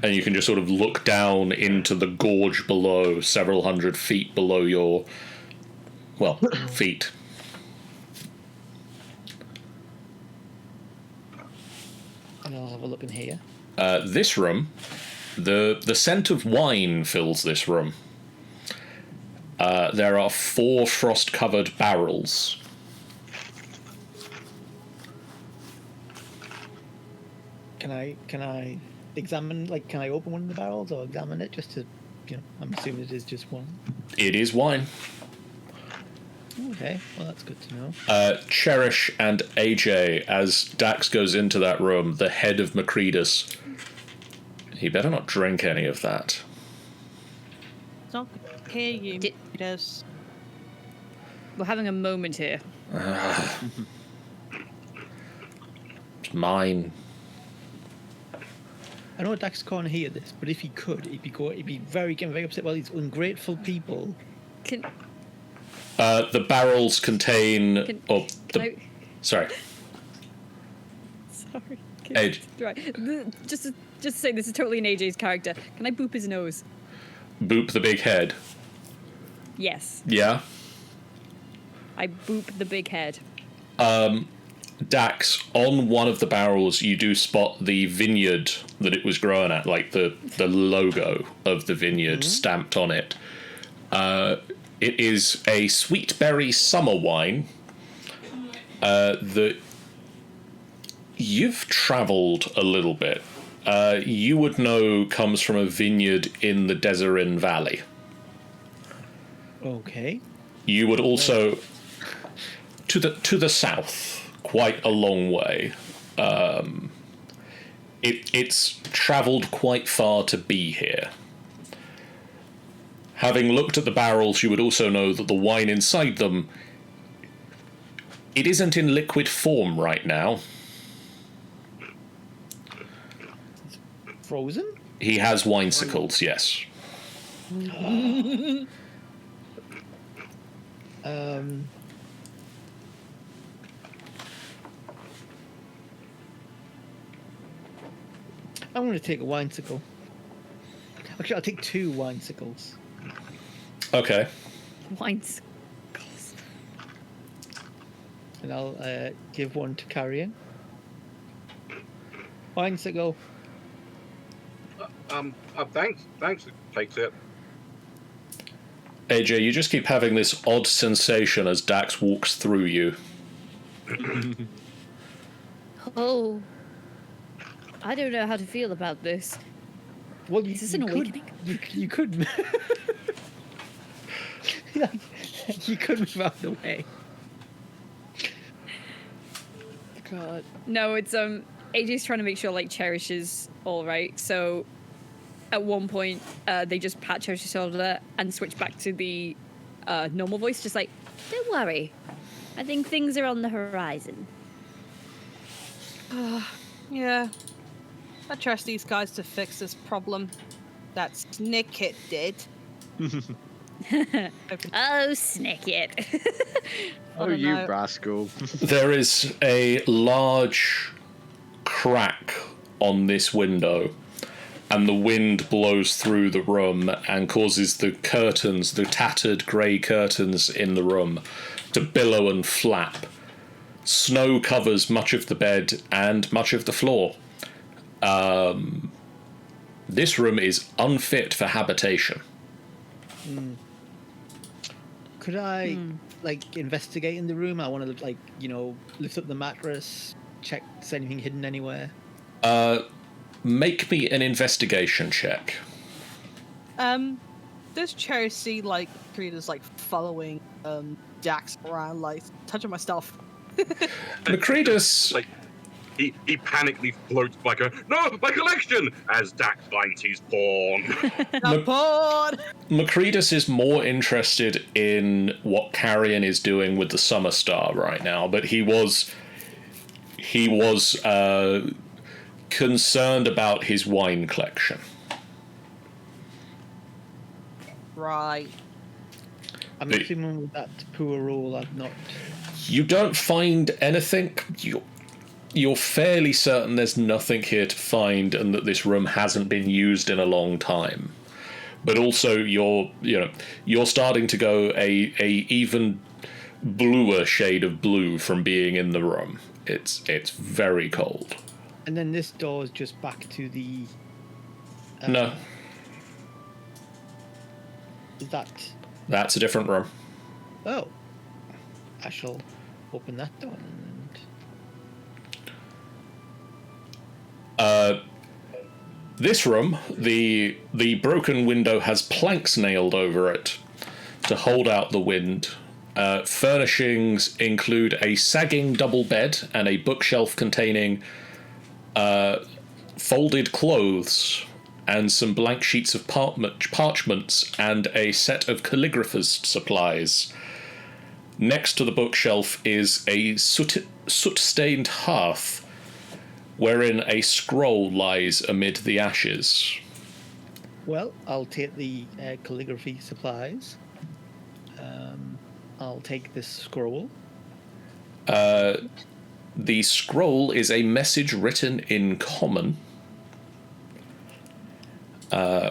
and you can just sort of look down into the gorge below, several hundred feet below your feet. And I'll have a look in here. This room, the scent of wine fills this room. There are 4 frost-covered barrels. Can I examine? Like, can I open one of the barrels or examine it just to, I'm assuming it is just one. It is wine. Okay, well that's good to know. Cherish and AJ, as Dax goes into that room, the head of Macreadus, he better not drink any of that. It's not good to hear you, Macreadus. We're having a moment here. It's mine. I know Dax can't hear this, but if he could, he'd be very upset by these ungrateful people. The barrels contain. Sorry. Sorry. AJ. Right. Just to say, this is totally in AJ's character. Can I boop his nose? Boop the big head. Yes. Yeah. I boop the big head. Dax, on one of the barrels, you do spot the vineyard that it was grown at, like the logo of the vineyard stamped on it. It is a sweet berry summer wine that you've travelled a little bit. You would know comes from a vineyard in the Deserin Valley. Okay. You would also to the south, quite a long way. It's travelled quite far to be here. Having looked at the barrels, you would also know that the wine inside them, it isn't in liquid form right now. Frozen? He has winesicles, yes. I'm going to take a winesicle. Actually, I'll take 2 winesicles. Okay. Wines. And I'll give one to Carrion. Winesicle. Thanks. Takes it. AJ, you just keep having this odd sensation as Dax walks through you. Oh. I don't know how to feel about this. Well, Is this an awakening? You could. Yeah, you could move out of the way. God. No, it's AJ's trying to make sure like Cherish is all right. So at one point, they just pat Cherish's shoulder and switch back to the normal voice, just like, Don't worry. I think things are on the horizon. Yeah. I trust these guys to fix this problem. That Snicket did. Oh, snick it. Oh, don't you know. rascal. There is a large crack on this window, and the wind blows through the room and causes the curtains, the tattered grey curtains in the room, to billow and flap. Snow covers much of the bed and much of the floor. This room is unfit for habitation. Could I, like, investigate in the room? I want to, like, lift up the mattress, check if there's anything hidden anywhere. Make me an investigation check. Does Chelsea like Creeders like following Dax around, like touching my stuff? Macreadus, Like, he panically floats by going, "No, my collection!" as Dax finds his pawn. Porn! Macreadus is more interested in what Carrion is doing with the Summer Star right now, but he was concerned about his wine collection. Right. I'm assuming with that poor roll, I've not. You don't find anything. You're fairly certain there's nothing here to find, and that this room hasn't been used in a long time. But also, you're starting to go a even bluer shade of blue from being in the room. It's very cold. And then this door is just back to the. No, Is that? that's a different room. Oh, I shall open that door. This room, the broken window has planks nailed over it to hold out the wind. Furnishings include a sagging double bed and a bookshelf containing folded clothes and some blank sheets of parchments and a set of calligrapher's supplies. Next to the bookshelf is a soot-stained hearth wherein a scroll lies amid the ashes. Well, I'll take the calligraphy supplies. I'll take this scroll. The scroll is a message written in common,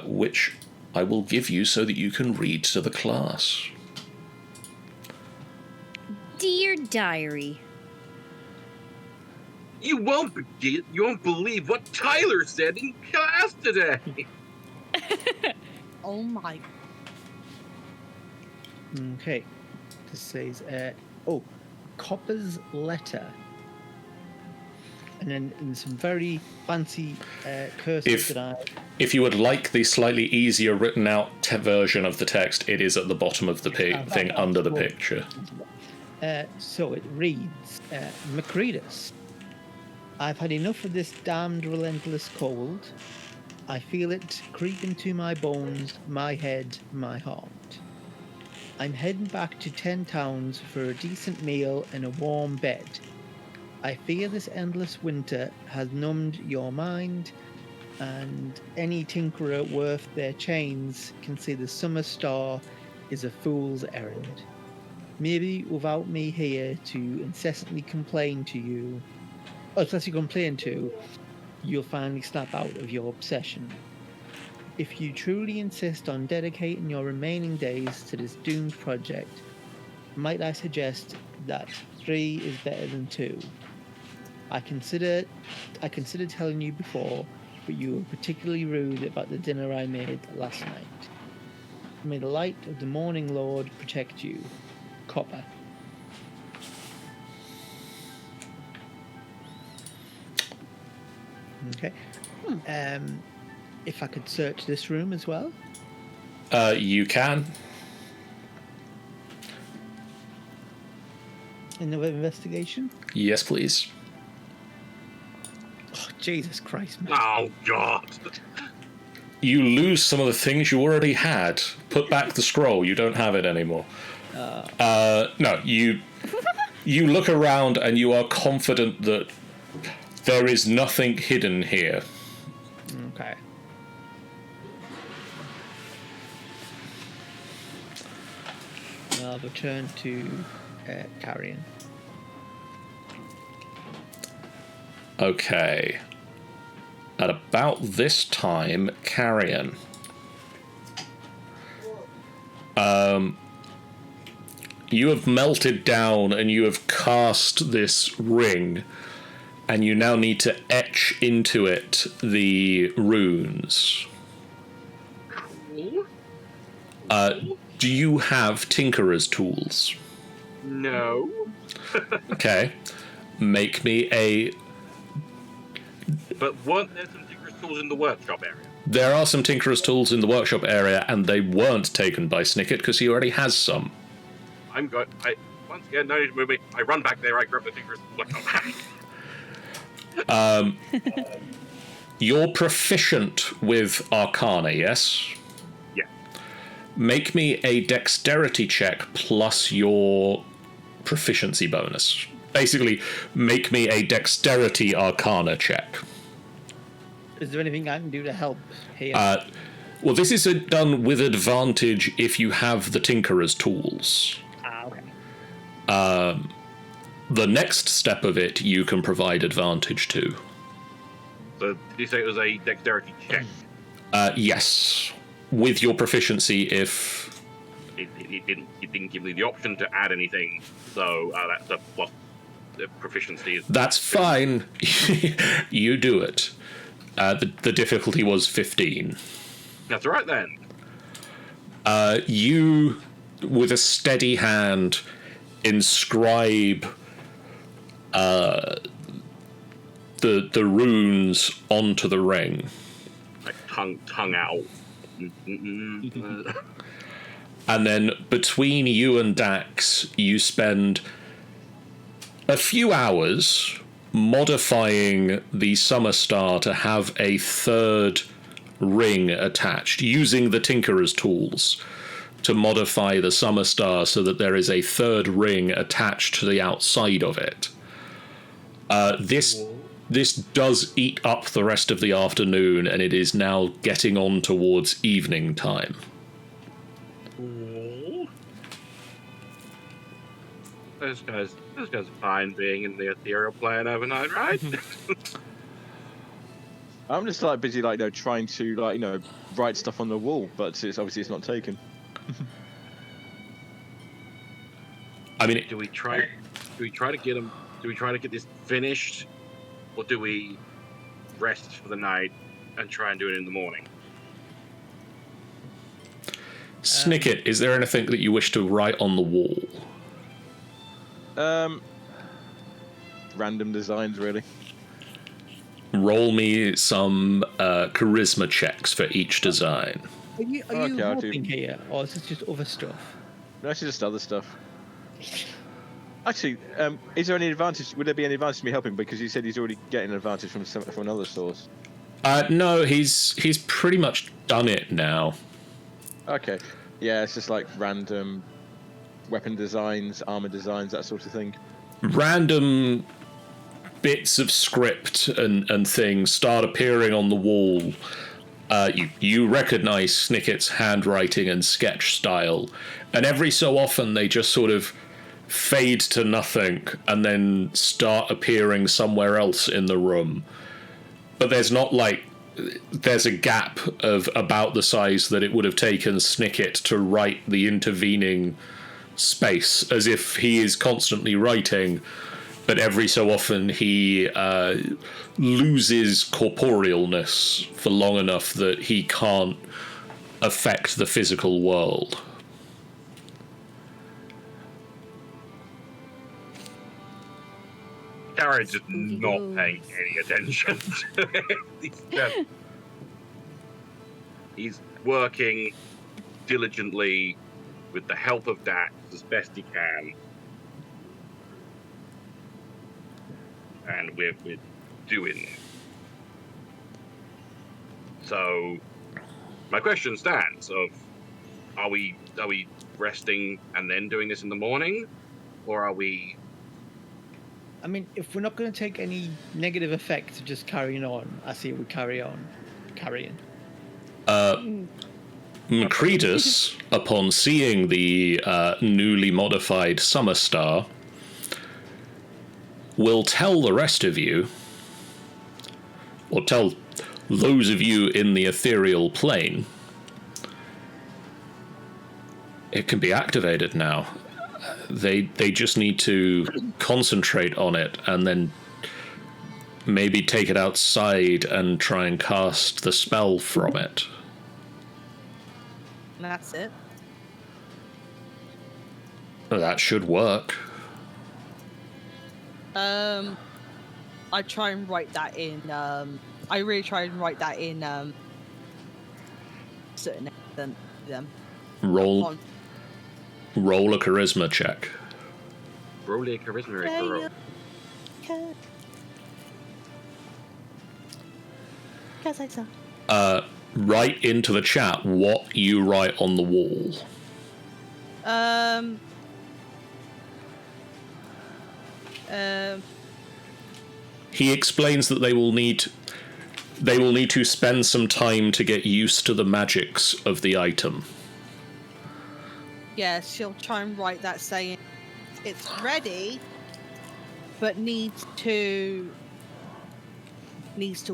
which I will give you so that you can read to the class. Dear Diary. You won't believe what Tyler said in class today. Oh my. Okay. This says, Copper's letter. And then in some very fancy cursive that I... If you would like the slightly easier written out version of the text, it is at the bottom of the thing under the picture. So it reads, Macreadus, I've had enough of this damned relentless cold. I feel it creep into my bones, my head, my heart. I'm heading back to 10 towns for a decent meal and a warm bed. I fear this endless winter has numbed your mind, and any tinkerer worth their chains can see the summer star is a fool's errand. Maybe without me here to incessantly complain to you, you'll finally snap out of your obsession. If you truly insist on dedicating your remaining days to this doomed project, might I suggest that 3 is better than 2? I considered telling you before, but you were particularly rude about the dinner I made last night. May the light of the morning Lord protect you. Copper. Okay. If I could search this room as well. You can. Another investigation? Yes, please. Oh, Jesus Christ, man. Oh, God. You lose some of the things you already had. Put back the scroll. You don't have it anymore. No, you look around and you are confident that there is nothing hidden here. Okay. I'll return to Carrion. Okay. At about this time, Carrion. You have melted down and you have cast this ring, and you now need to etch into it the runes. Cool. Do you have Tinkerer's tools? No. Okay. Make me a... But weren't there some Tinker's tools in the workshop area? There are some Tinkerer's tools in the workshop area, and they weren't taken by Snicket because he already has some. I'm going. Once again, no need to move me. I run back there. I grab the Tinker's tools. You're proficient with Arcana, yes? Yeah. Make me a dexterity check plus your proficiency bonus. Basically, make me a dexterity Arcana check. Is there anything I can do to help here? Well, this is done with advantage if you have the Tinkerer's tools. Okay. The next step of it, you can provide advantage to. So, did you say it was a dexterity check? Yes. With your proficiency, if... It didn't give me the option to add anything, so that's a plus. The proficiency is... That's fine. You do it. The difficulty was 15. That's all right, then. You, with a steady hand, inscribe the runes onto the ring. Like tongue out. And then between you and Dax, you spend a few hours modifying the Summer Star to have a third ring attached, using the Tinkerer's tools to modify the Summer Star so that there is a third ring attached to the outside of it. This does eat up the rest of the afternoon, and it is now getting on towards evening time. Those guys are fine being in the ethereal plane overnight, right? I'm just like busy, like trying to write stuff on the wall, but it's obviously not taken. I mean, Do we try to get them? Do we try to get this finished, or do we rest for the night and try and do it in the morning? Snicket, is there anything that you wish to write on the wall? Random designs, really. Roll me some charisma checks for each design. Are you Okay, I'll helping here, or is this just other stuff? No, it's just other stuff. Actually, is there any advantage? Would there be any advantage to me helping? Because you said he's already getting an advantage from another source. No, he's pretty much done it now. Okay. Yeah, it's just like random weapon designs, armor designs, that sort of thing. Random bits of script and things start appearing on the wall. You recognize Snicket's handwriting and sketch style, and every so often they just sort of fade to nothing and then start appearing somewhere else in the room. But there's a gap of about the size that it would have taken Snicket to write the intervening space, as if he is constantly writing, but every so often he loses corporealness for long enough that he can't affect the physical world. Garrett's just not paying any attention. He's working diligently with the help of Dax as best he can. And we're doing it. So my question stands of are we resting and then doing this in the morning? Or are we... I mean, if we're not going to take any negative effect to just carrying on, I say we carry on. Carrying. Macreadus, upon seeing the newly modified Summer Star, will tell the rest of you, or tell those of you in the ethereal plane, it can be activated now. They just need to concentrate on it and then maybe take it outside and try and cast the spell from it. And that's it. That should work. I try and write that in. I really try and write that in certain accent. Them. Roll a charisma check. Roll a charisma roll. Guess I saw. Write into the chat what you write on the wall. He explains that they will need to spend some time to get used to the magics of the item. Yeah, she'll try and write that saying it's ready, but needs to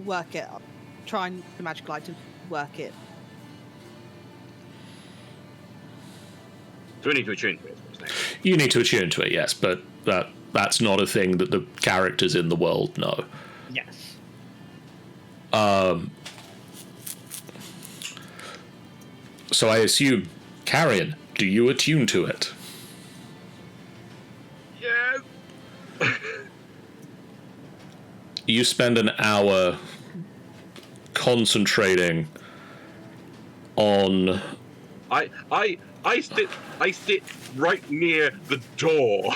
work it up. Try and the magical item work it. So we need to attune to it. You need to attune to it, yes, but that's not a thing that the characters in the world know. Yes. So I assume, Carrion, do you attune to it? Yes. You spend an hour concentrating on... I sit right near the door.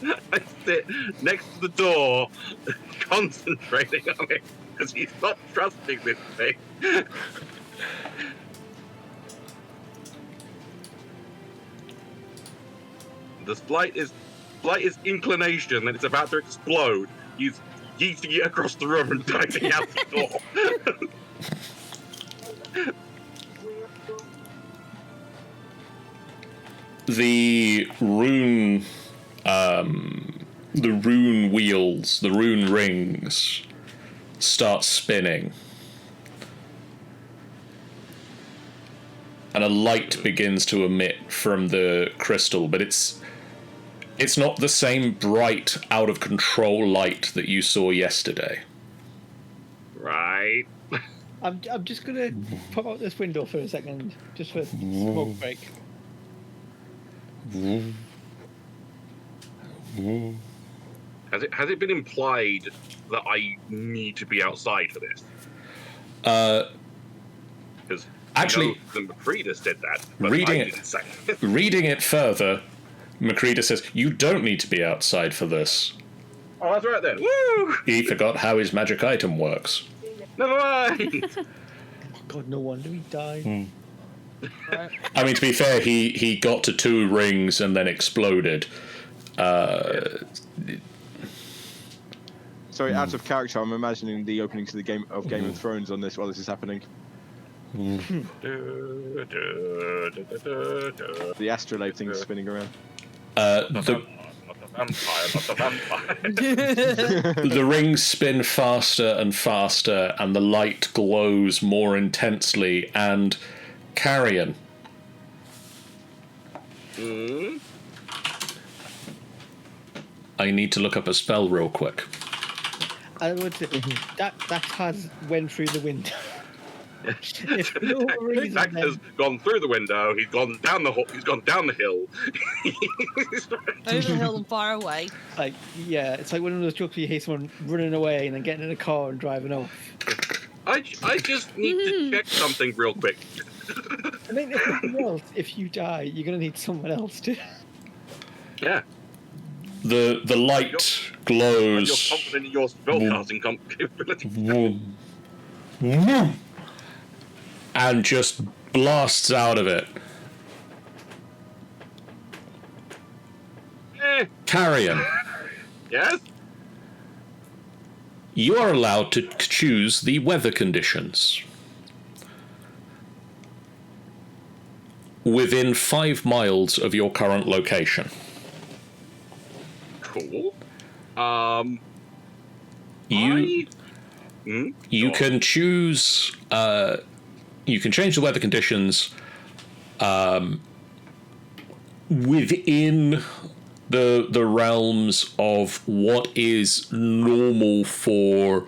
I sit next to the door, concentrating on it, because he's not trusting this thing. The slightest inclination that it's about to explode, he's yeeting it across the room and diving out the door. The rune wheels, the rune rings start spinning. And a light begins to emit from the crystal, but it's not the same bright, out of control light that you saw yesterday. Right. I'm just gonna pop out this window for a second, just for smoke break. Has it been implied that I need to be outside for this? Because actually, the Macreadus did that, but reading I it, didn't say. reading it further, Macreadus says, you don't need to be outside for this. Oh, that's right then. Woo! He forgot how his magic item works. Never mind. God, no wonder he died. I mean, to be fair, he got to 2 rings and then exploded. Sorry, out of character, I'm imagining the opening to the Game of Thrones on this while this is happening. The astrolabe thing is spinning around. The rings spin faster and faster, and the light glows more intensely, and Carrion. I need to look up a spell real quick. I would say that has went through the window. If for no reason, Zach has gone through the window. He's gone down the He's gone down the hill. Over the hill and far away. like, yeah, it's like one of those jokes where you hear someone running away and then getting in a car and driving off. I just need to check something real quick. I mean, if nothing else, if you die, you're gonna need someone else to. Yeah. The light You're glows. confident in your spellcasting capability. And just blasts out of it. Carrion, Yes? you are allowed to choose the weather conditions. Within 5 miles of your current location. Cool. You can choose. You can change the weather conditions within the realms of what is normal for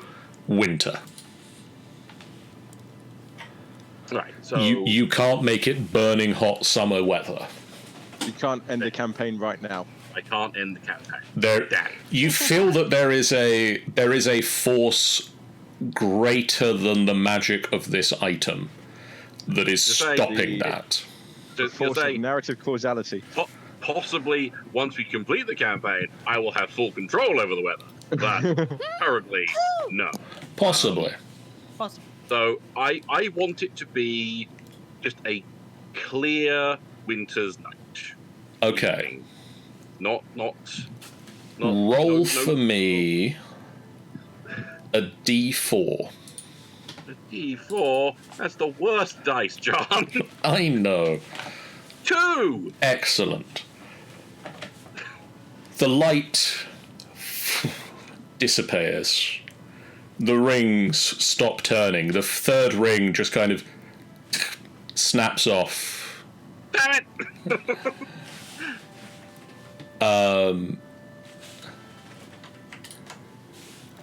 winter. Right. So You can't make it burning hot summer weather. You can't end the campaign right now. I can't end the campaign. There, Damn. you feel that there is a force greater than the magic of this item that is Just say stopping the- that. Just Force say, of narrative causality. possibly once we complete the campaign, I will have full control over the weather. But currently, no. Possibly. Possible. So I want it to be just a clear winter's night. Okay. Not Roll no- for me a d4. A D4. That's the worst dice, John. I know. 2. Excellent. The light disappears. The rings stop turning. The third ring just kind of snaps off. Damn it!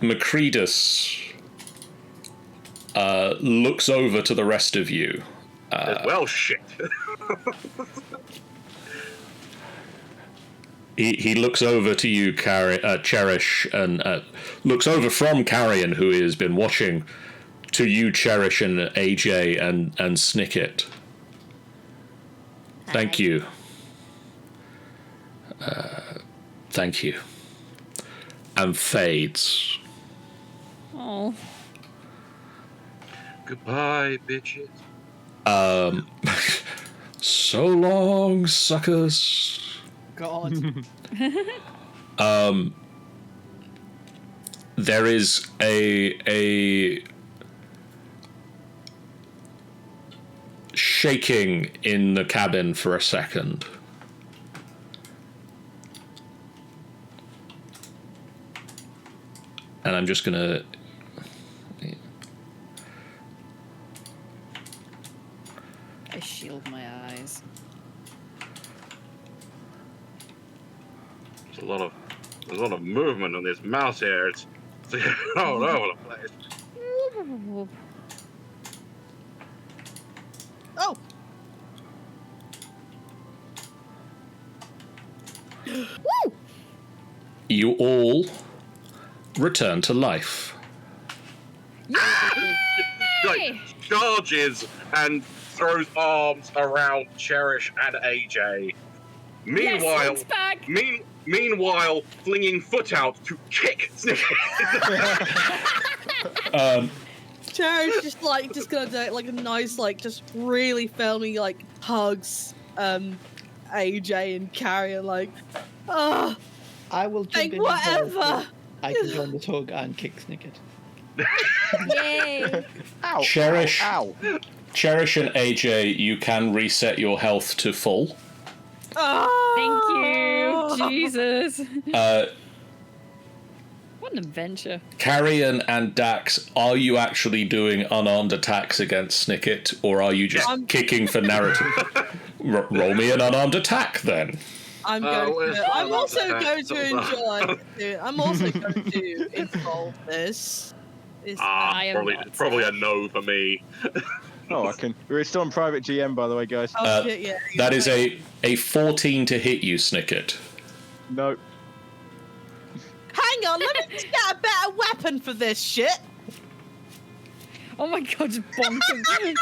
Macreadus looks over to the rest of you. Well, shit. He looks over to you, Cherish, and looks over from Carrion, who has been watching, to you, Cherish, and AJ, and Snicket. Thank you. Thank you. And fades. Oh. Goodbye, bitches. So long, suckers. God. There is a shaking in the cabin for a second. And I'm just gonna I shield my eyes. There's a lot of movement on this mouse here. It's all over the place. Oh! Woo! you all return to life. Like, charges and throws arms around Cherish and AJ. Meanwhile, Yes, back. meanwhile, flinging foot out to kick Snicket. Cherish just gonna do like a nice, like, just really filming, like, hugs AJ and Carrion, like, ah, I will jump like, in. as well, whatever. so I can join the tug and kick Snicket. Yay. Ow! Cherish. Ow! Ow. Cherish and AJ, you can reset your health to full. Ah! Thank you. Jesus. Uh, What an adventure. Carrion and Dax, are you actually doing unarmed attacks against Snicket, or are you just I'm- kicking for narrative? Roll me an unarmed attack, then. I'm also going to enjoy. I'm also going to involve this. I am not. Probably a no for me. Oh, I can. We're still on private GM, by the way, guys. Oh shit! Yeah. That is a 14 to hit you, Snicket. No. Hang on, let me just get a better weapon for this shit. Oh my god, just bonking.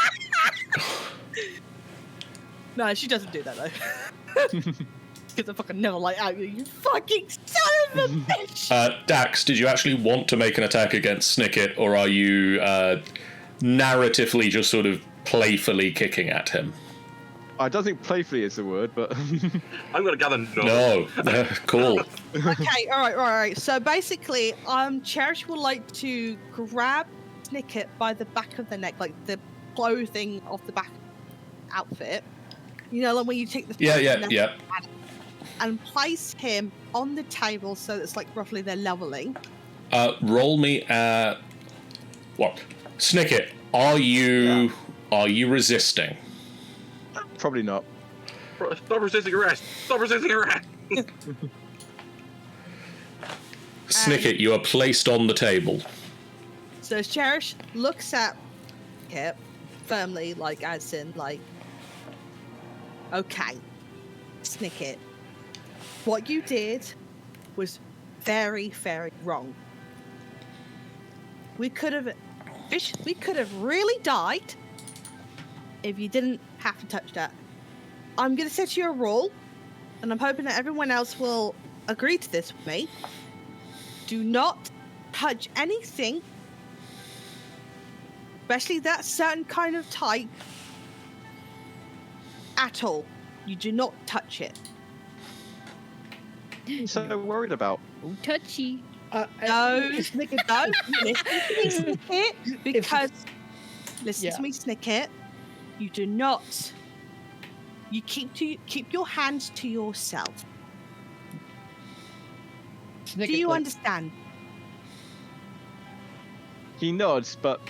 No, she doesn't do that though. Because I fucking never like out you fucking son of a bitch. Dax, did you actually want to make an attack against Snicket, or are you narratively just sort of playfully kicking at him? I don't think playfully is the word, but I'm gonna gather no. No. Cool. Okay, all right. So basically, Cherish would like to grab Snicket by the back of the neck, like the clothing of the back outfit. You know, like when you take the Yeah. and place him on the table so it's like roughly they're leveling. Roll me at what? Snicket, are you resisting? probably not. Stop resisting arrest! Stop resisting arrest! Snicket, you are placed on the table. So Cherish looks at it firmly, like as in, like, okay, Snicket, what you did was very, very wrong. We could have really died if you didn't have to touch that. I'm going to set you a rule, and I'm hoping that everyone else will agree to this with me. Do not touch anything, especially that certain kind of type, at all. You do not touch it. So worried about. Oh, touchy. No, Snicket, no. Listen to me, Snicket, because listen to me, Snicket. You do not. You keep your hands to yourself. Snicket, Do you like, understand? He nods, but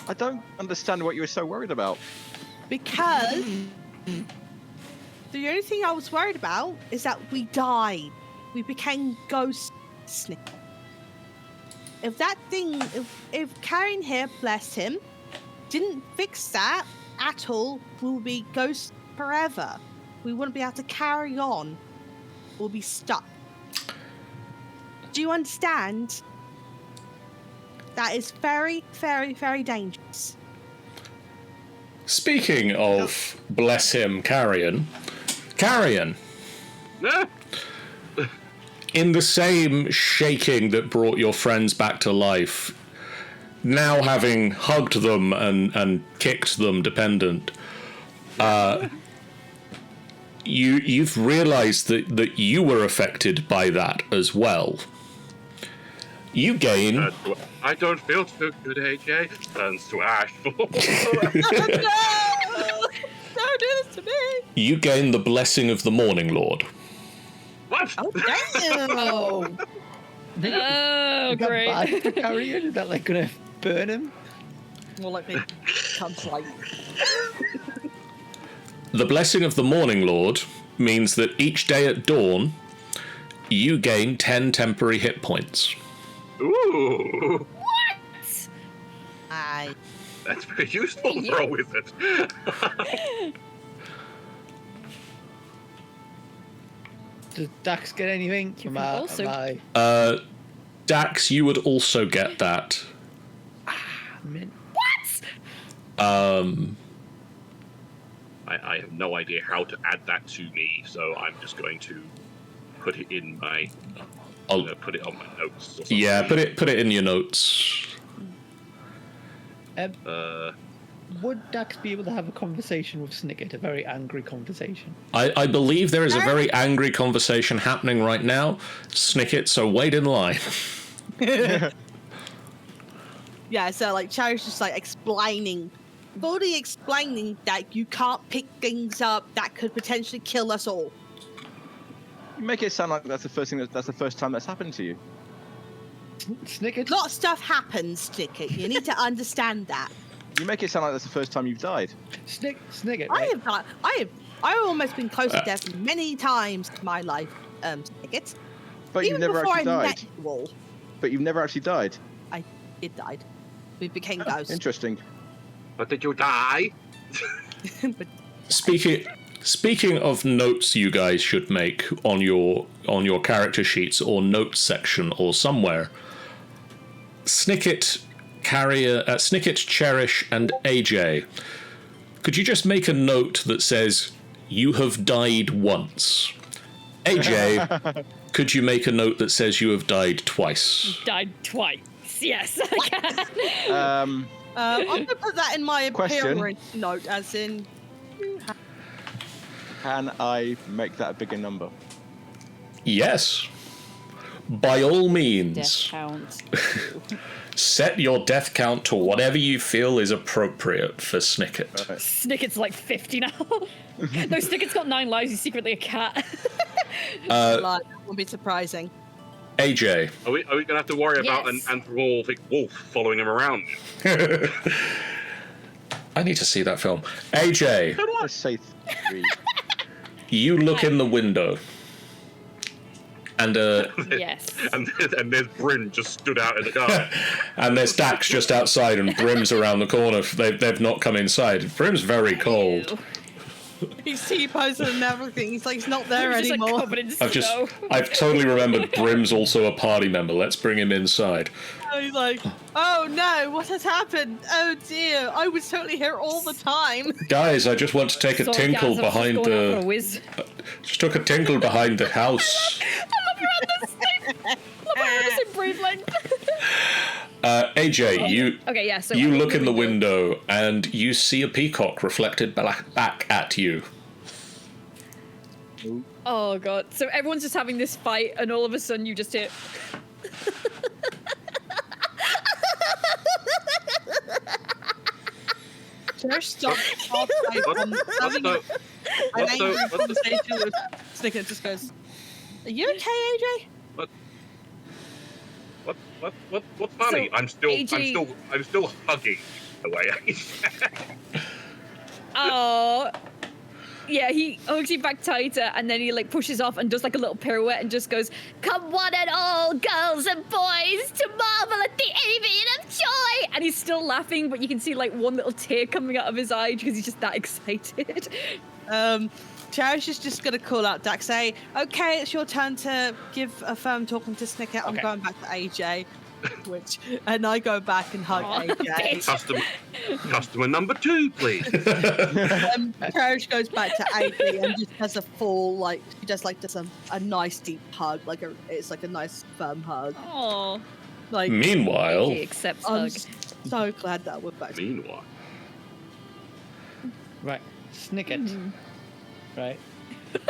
I don't understand what you were so worried about. Because the only thing I was worried about is that we died. We became ghost Snicket. If that thing, if Karen here, bless him, didn't fix that at all, we'll be ghosts forever. We wouldn't be able to carry on. We'll be stuck. Do you understand? That is very, very, very dangerous. Speaking of, bless him, Carrion, Yeah. in the same shaking that brought your friends back to life, now having hugged them and kicked them dependent, you've realised that you were affected by that as well. You gain... I don't feel too good, AJ. Turns to ash. No! Don't do this to me! You gain the blessing of the Morning Lord. What? Oh, damn! Oh, is that great. bad for Carrion? Is that like gonna burn him? More like me. Comes like. The blessing of the Morning Lord means that each day at dawn, you gain 10 temporary hit points. Ooh. I. That's very useful for a wizard. Does Dax get anything? You Am can I- also- am I- Dax, you would also get that. Mint? I have no idea how to add that to me, so I'm just going to put it in my. I'll, Put it on my notes. Or something. yeah, put it in your notes. Would Dax be able to have a conversation with Snicket? A very angry conversation. I believe there is a very angry conversation happening right now, Snicket, so wait in line. Yeah, so like Cherry's just like fully explaining that you can't pick things up that could potentially kill us all. You make it sound like that's the first thing. That's the first time that's happened to you. Snicket? A lot of stuff happens, Sticky. You need to understand that. You make it sound like that's the first time you've died. Snicket, I right? have not. I've almost been close to death many times in my life, Snicket. But you've Even never before actually I died. met you all, But you've never actually died. it died. We became Oh, ghosts. interesting. But did you die? But Speaking of notes you guys should make on your character sheets or notes section or somewhere, Snicket, Cherish, and AJ, could you just make a note that says, you have died once? AJ, could you make a note that says you have died twice? Died twice. Yes, I can. I'm going to put that in my Question. appearance note, as in... Can I make that a bigger number? Yes. By all Death means, count. set your death count to whatever you feel is appropriate for Snicket. Snicket's like 50 now. No, Snicket's got 9 lives. He's secretly a cat. That won't be surprising. AJ. Are we going to have to worry about an Yes. anthropomorphic wolf following him around? I need to see that film. AJ, Let's say 3. you look in the window. And Yes. and there's Bryn just stood out in the garden. and there's Dax just outside, and Brim's around the corner. They've not come inside. Brim's very cold. Ew. He's T-posing and everything. He's like, he's not there Just, like, anymore. covered in snow. I've totally remembered Brim's also a party member. Let's bring him inside. He's like, oh no, what has happened? Oh dear, I was totally here all the time. Guys, I just want to take a Sorry, tinkle guys, I was just behind going out for a the. whiz. Just took a tinkle behind the house. Brave length. AJ, you Okay, yeah. So you look in the window and you see a peacock reflected back at you. Oh god! So everyone's just having this fight, and all of a sudden you just hear. Just stop having an angry conversation with Snicket. Just goes, "Are you okay, AJ?" What's funny? So, I'm still hugging away. Oh. Yeah, he hugs you back tighter, and then he like pushes off and does like a little pirouette and just goes, "Come one and all, girls and boys, to marvel at the avian of joy!" And he's still laughing, but you can see like one little tear coming out of his eye because he's just that excited. Cherish is just gonna call out Dax, say, "Okay, it's your turn to give a firm talking to Snicket. I'm Okay. going back to AJ." And I go back and hug AJ. Customer number 2, please. Cherish goes back to AJ and just has a full, like, she does like just a nice deep hug, it's like a nice firm hug. Oh, Like, Meanwhile, he accepts I'm hug. so glad that we're back. Meanwhile, Right, Snicket. Right.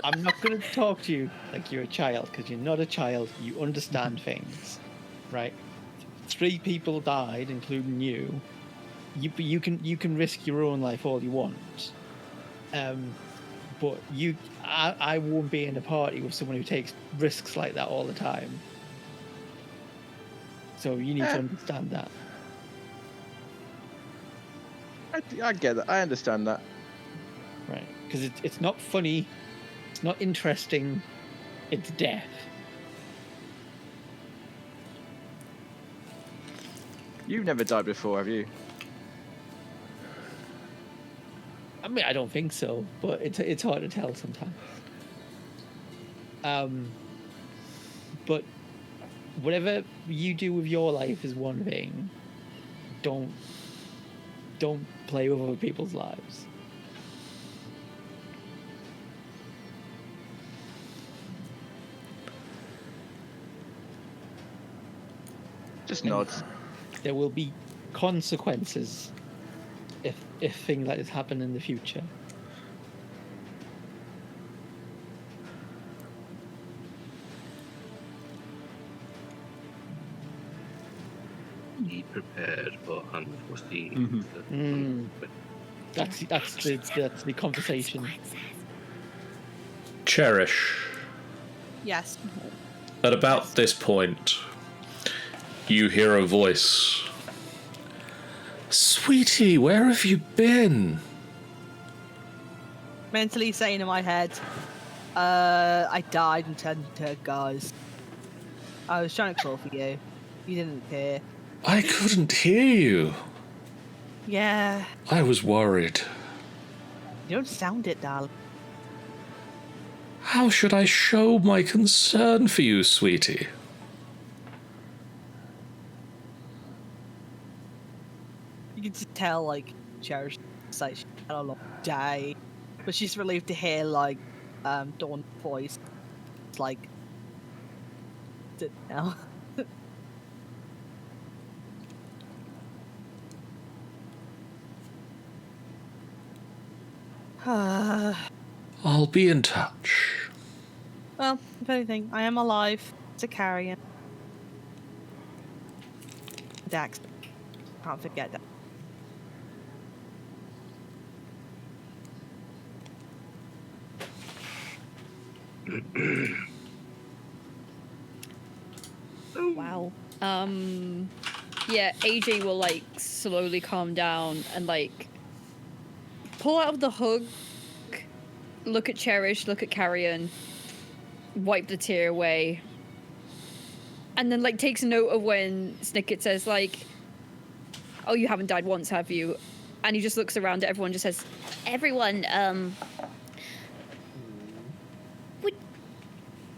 I'm not going to talk to you like you're a child, because you're not a child. You understand things, right? 3 people died, including you. You can risk your own life all you want. But I won't be in a party with someone who takes risks like that all the time. So you need to understand that. I get that. I understand that. Right, because it's not funny, it's not interesting, it's death. You've never died before, have you? I mean, I don't think so, but it's hard to tell sometimes. But whatever you do with your life is one thing. Don't play with other people's lives. Just nods. There will be consequences if things like this happen in the future. be prepared for unforeseen. That's the conversation. Cherish. Yes. At about this point, you hear a voice. Sweetie, where have you been? Mentally saying in my head, I died and turned into a ghost. I was trying to call for you. You didn't appear. I couldn't hear you. Yeah. I was worried. You don't sound it, darling. How should I show my concern for you, sweetie? You can just tell, like, Cherish, like, she had a long day. But she's relieved to hear, like, Dawn's voice. It's like, sit now. I'll be in touch. Well, if anything, I am alive. It's a carrion. Dax. Can't forget that. Wow. Yeah, AJ will like slowly calm down and like pull out of the hug, look at Cherish, look at Carrion, wipe the tear away, and then like takes note of when Snicket says like, "Oh, you haven't died once, have you?" And he just looks around at everyone, and just says, Everyone,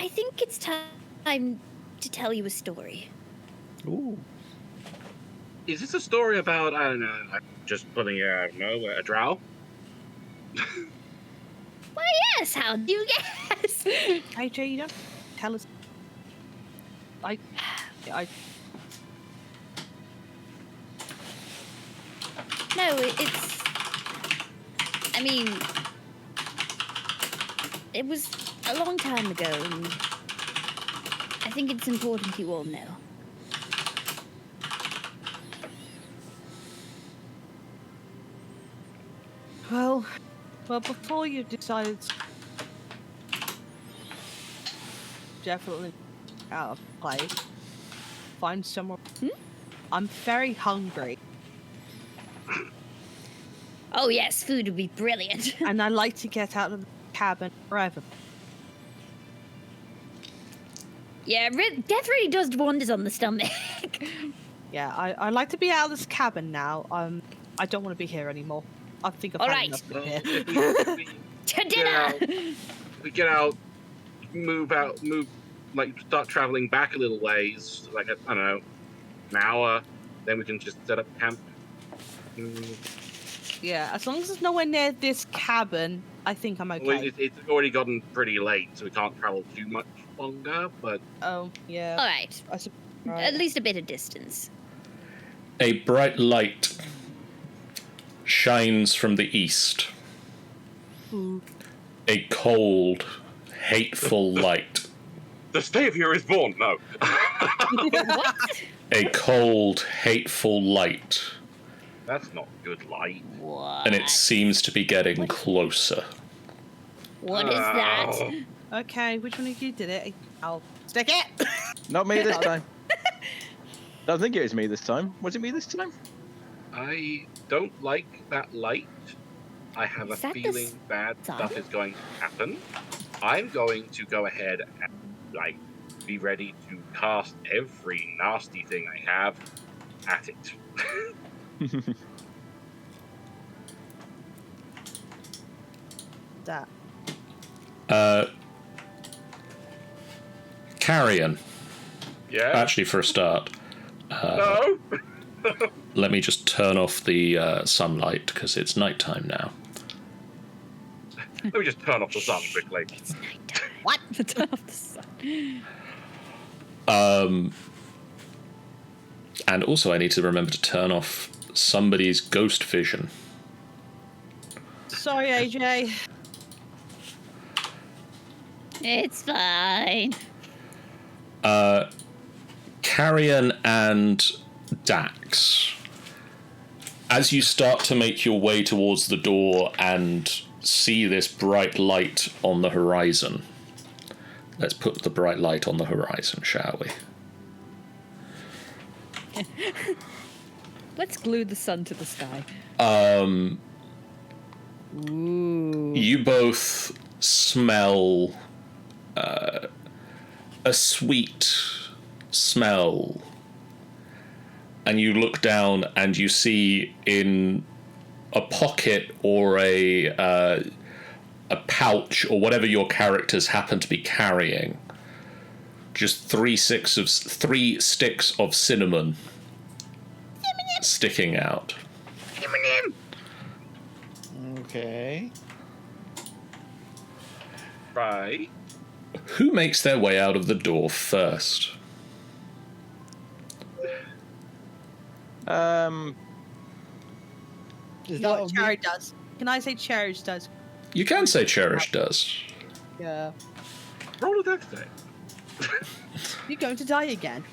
I think it's time to tell you a story. Ooh. Is this a story about, I don't know, like just putting a drow? Why, yes, how do you guess? AJ, you don't tell us. I No, it's... I mean... It was a long time ago, and I think it's important you all know. well, before you decided, definitely out of place. Find somewhere. I'm very hungry, Oh yes, food would be brilliant. and I like to get out of the cabin forever. Yeah, death really does wonders on the stomach. Yeah, I like to be out of this cabin now. I don't want to be here anymore. I think I've All had right. enough Well, of here. if we To get dinner! out, we get out, move, like start traveling back a little ways, like I don't know, an hour. Then we can just set up camp. Yeah, as long as there's nowhere near this cabin, I think I'm okay. Well, it's already gotten pretty late, so we can't travel too much longer. But Oh, yeah. All right, I sup- at right. least a bit of distance. A bright light shines from the east. Ooh. A cold, hateful light. the Savior is born. No. What? A cold, hateful light. That's not good light. What? And it seems to be getting closer. What is that? Oh. Okay, which one of you did it? I'll stick it. Not me this time. Don't think it was me this time. Was it me this time? I don't like that light. I have Is a that the feeling bad sun? stuff is going to happen. I'm going to go ahead and be ready to cast every nasty thing I have at it. That. Carrion. Yeah. Actually, for a start, No. let me just turn off the sunlight because it's nighttime now. Let me just turn off the sun quickly. It's nighttime. What? Turn off the sun. And also, I need to remember to turn off somebody's ghost vision. Sorry, AJ. It's fine. Carrion and Dax, as you start to make your way towards the door and see this bright light on the horizon, let's put the bright light on the horizon, shall we? Let's glue the sun to the sky. Ooh. You both smell a sweet smell, and you look down and you see in a pocket or a pouch or whatever your characters happen to be carrying, just three sticks of cinnamon sticking out. Okay. Right. Who makes their way out of the door first? Is No, that what Cherry does. Can I say Cherish does? You can say Cherish does. Yeah. Roll a death save. You're going to die again.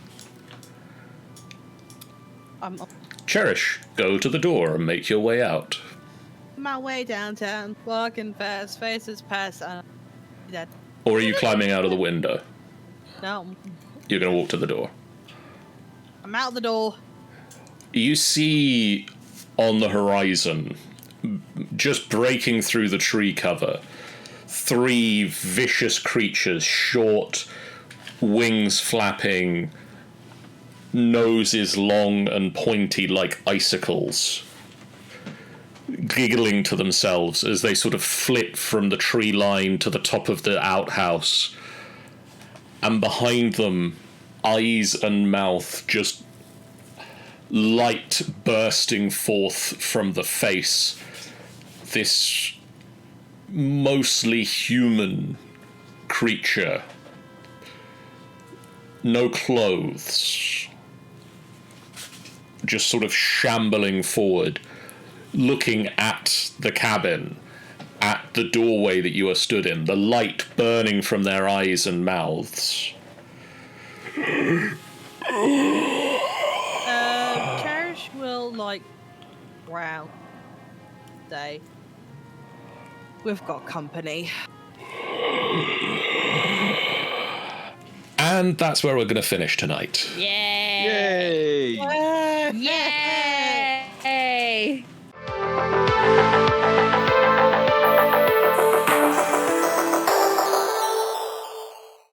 I'm on Cherish, go to the door and make your way out. my way downtown, walking fast, faces past. Dead. Or are you climbing out of the window? No, You're going to walk to the door. I'm out the door. You see on the horizon, just breaking through the tree cover, three vicious creatures, short, wings flapping, noses long and pointy like icicles, giggling to themselves as they sort of flit from the tree line to the top of the outhouse. And behind them, eyes and mouth, just light bursting forth from the face. This mostly human creature. No clothes. Just sort of shambling forward, looking at the cabin, at the doorway that you are stood in, the light burning from their eyes and mouths. Cherish will, like, wow. Day. We've got company. And that's where we're going to finish tonight. Yeah. Yay! Yeah.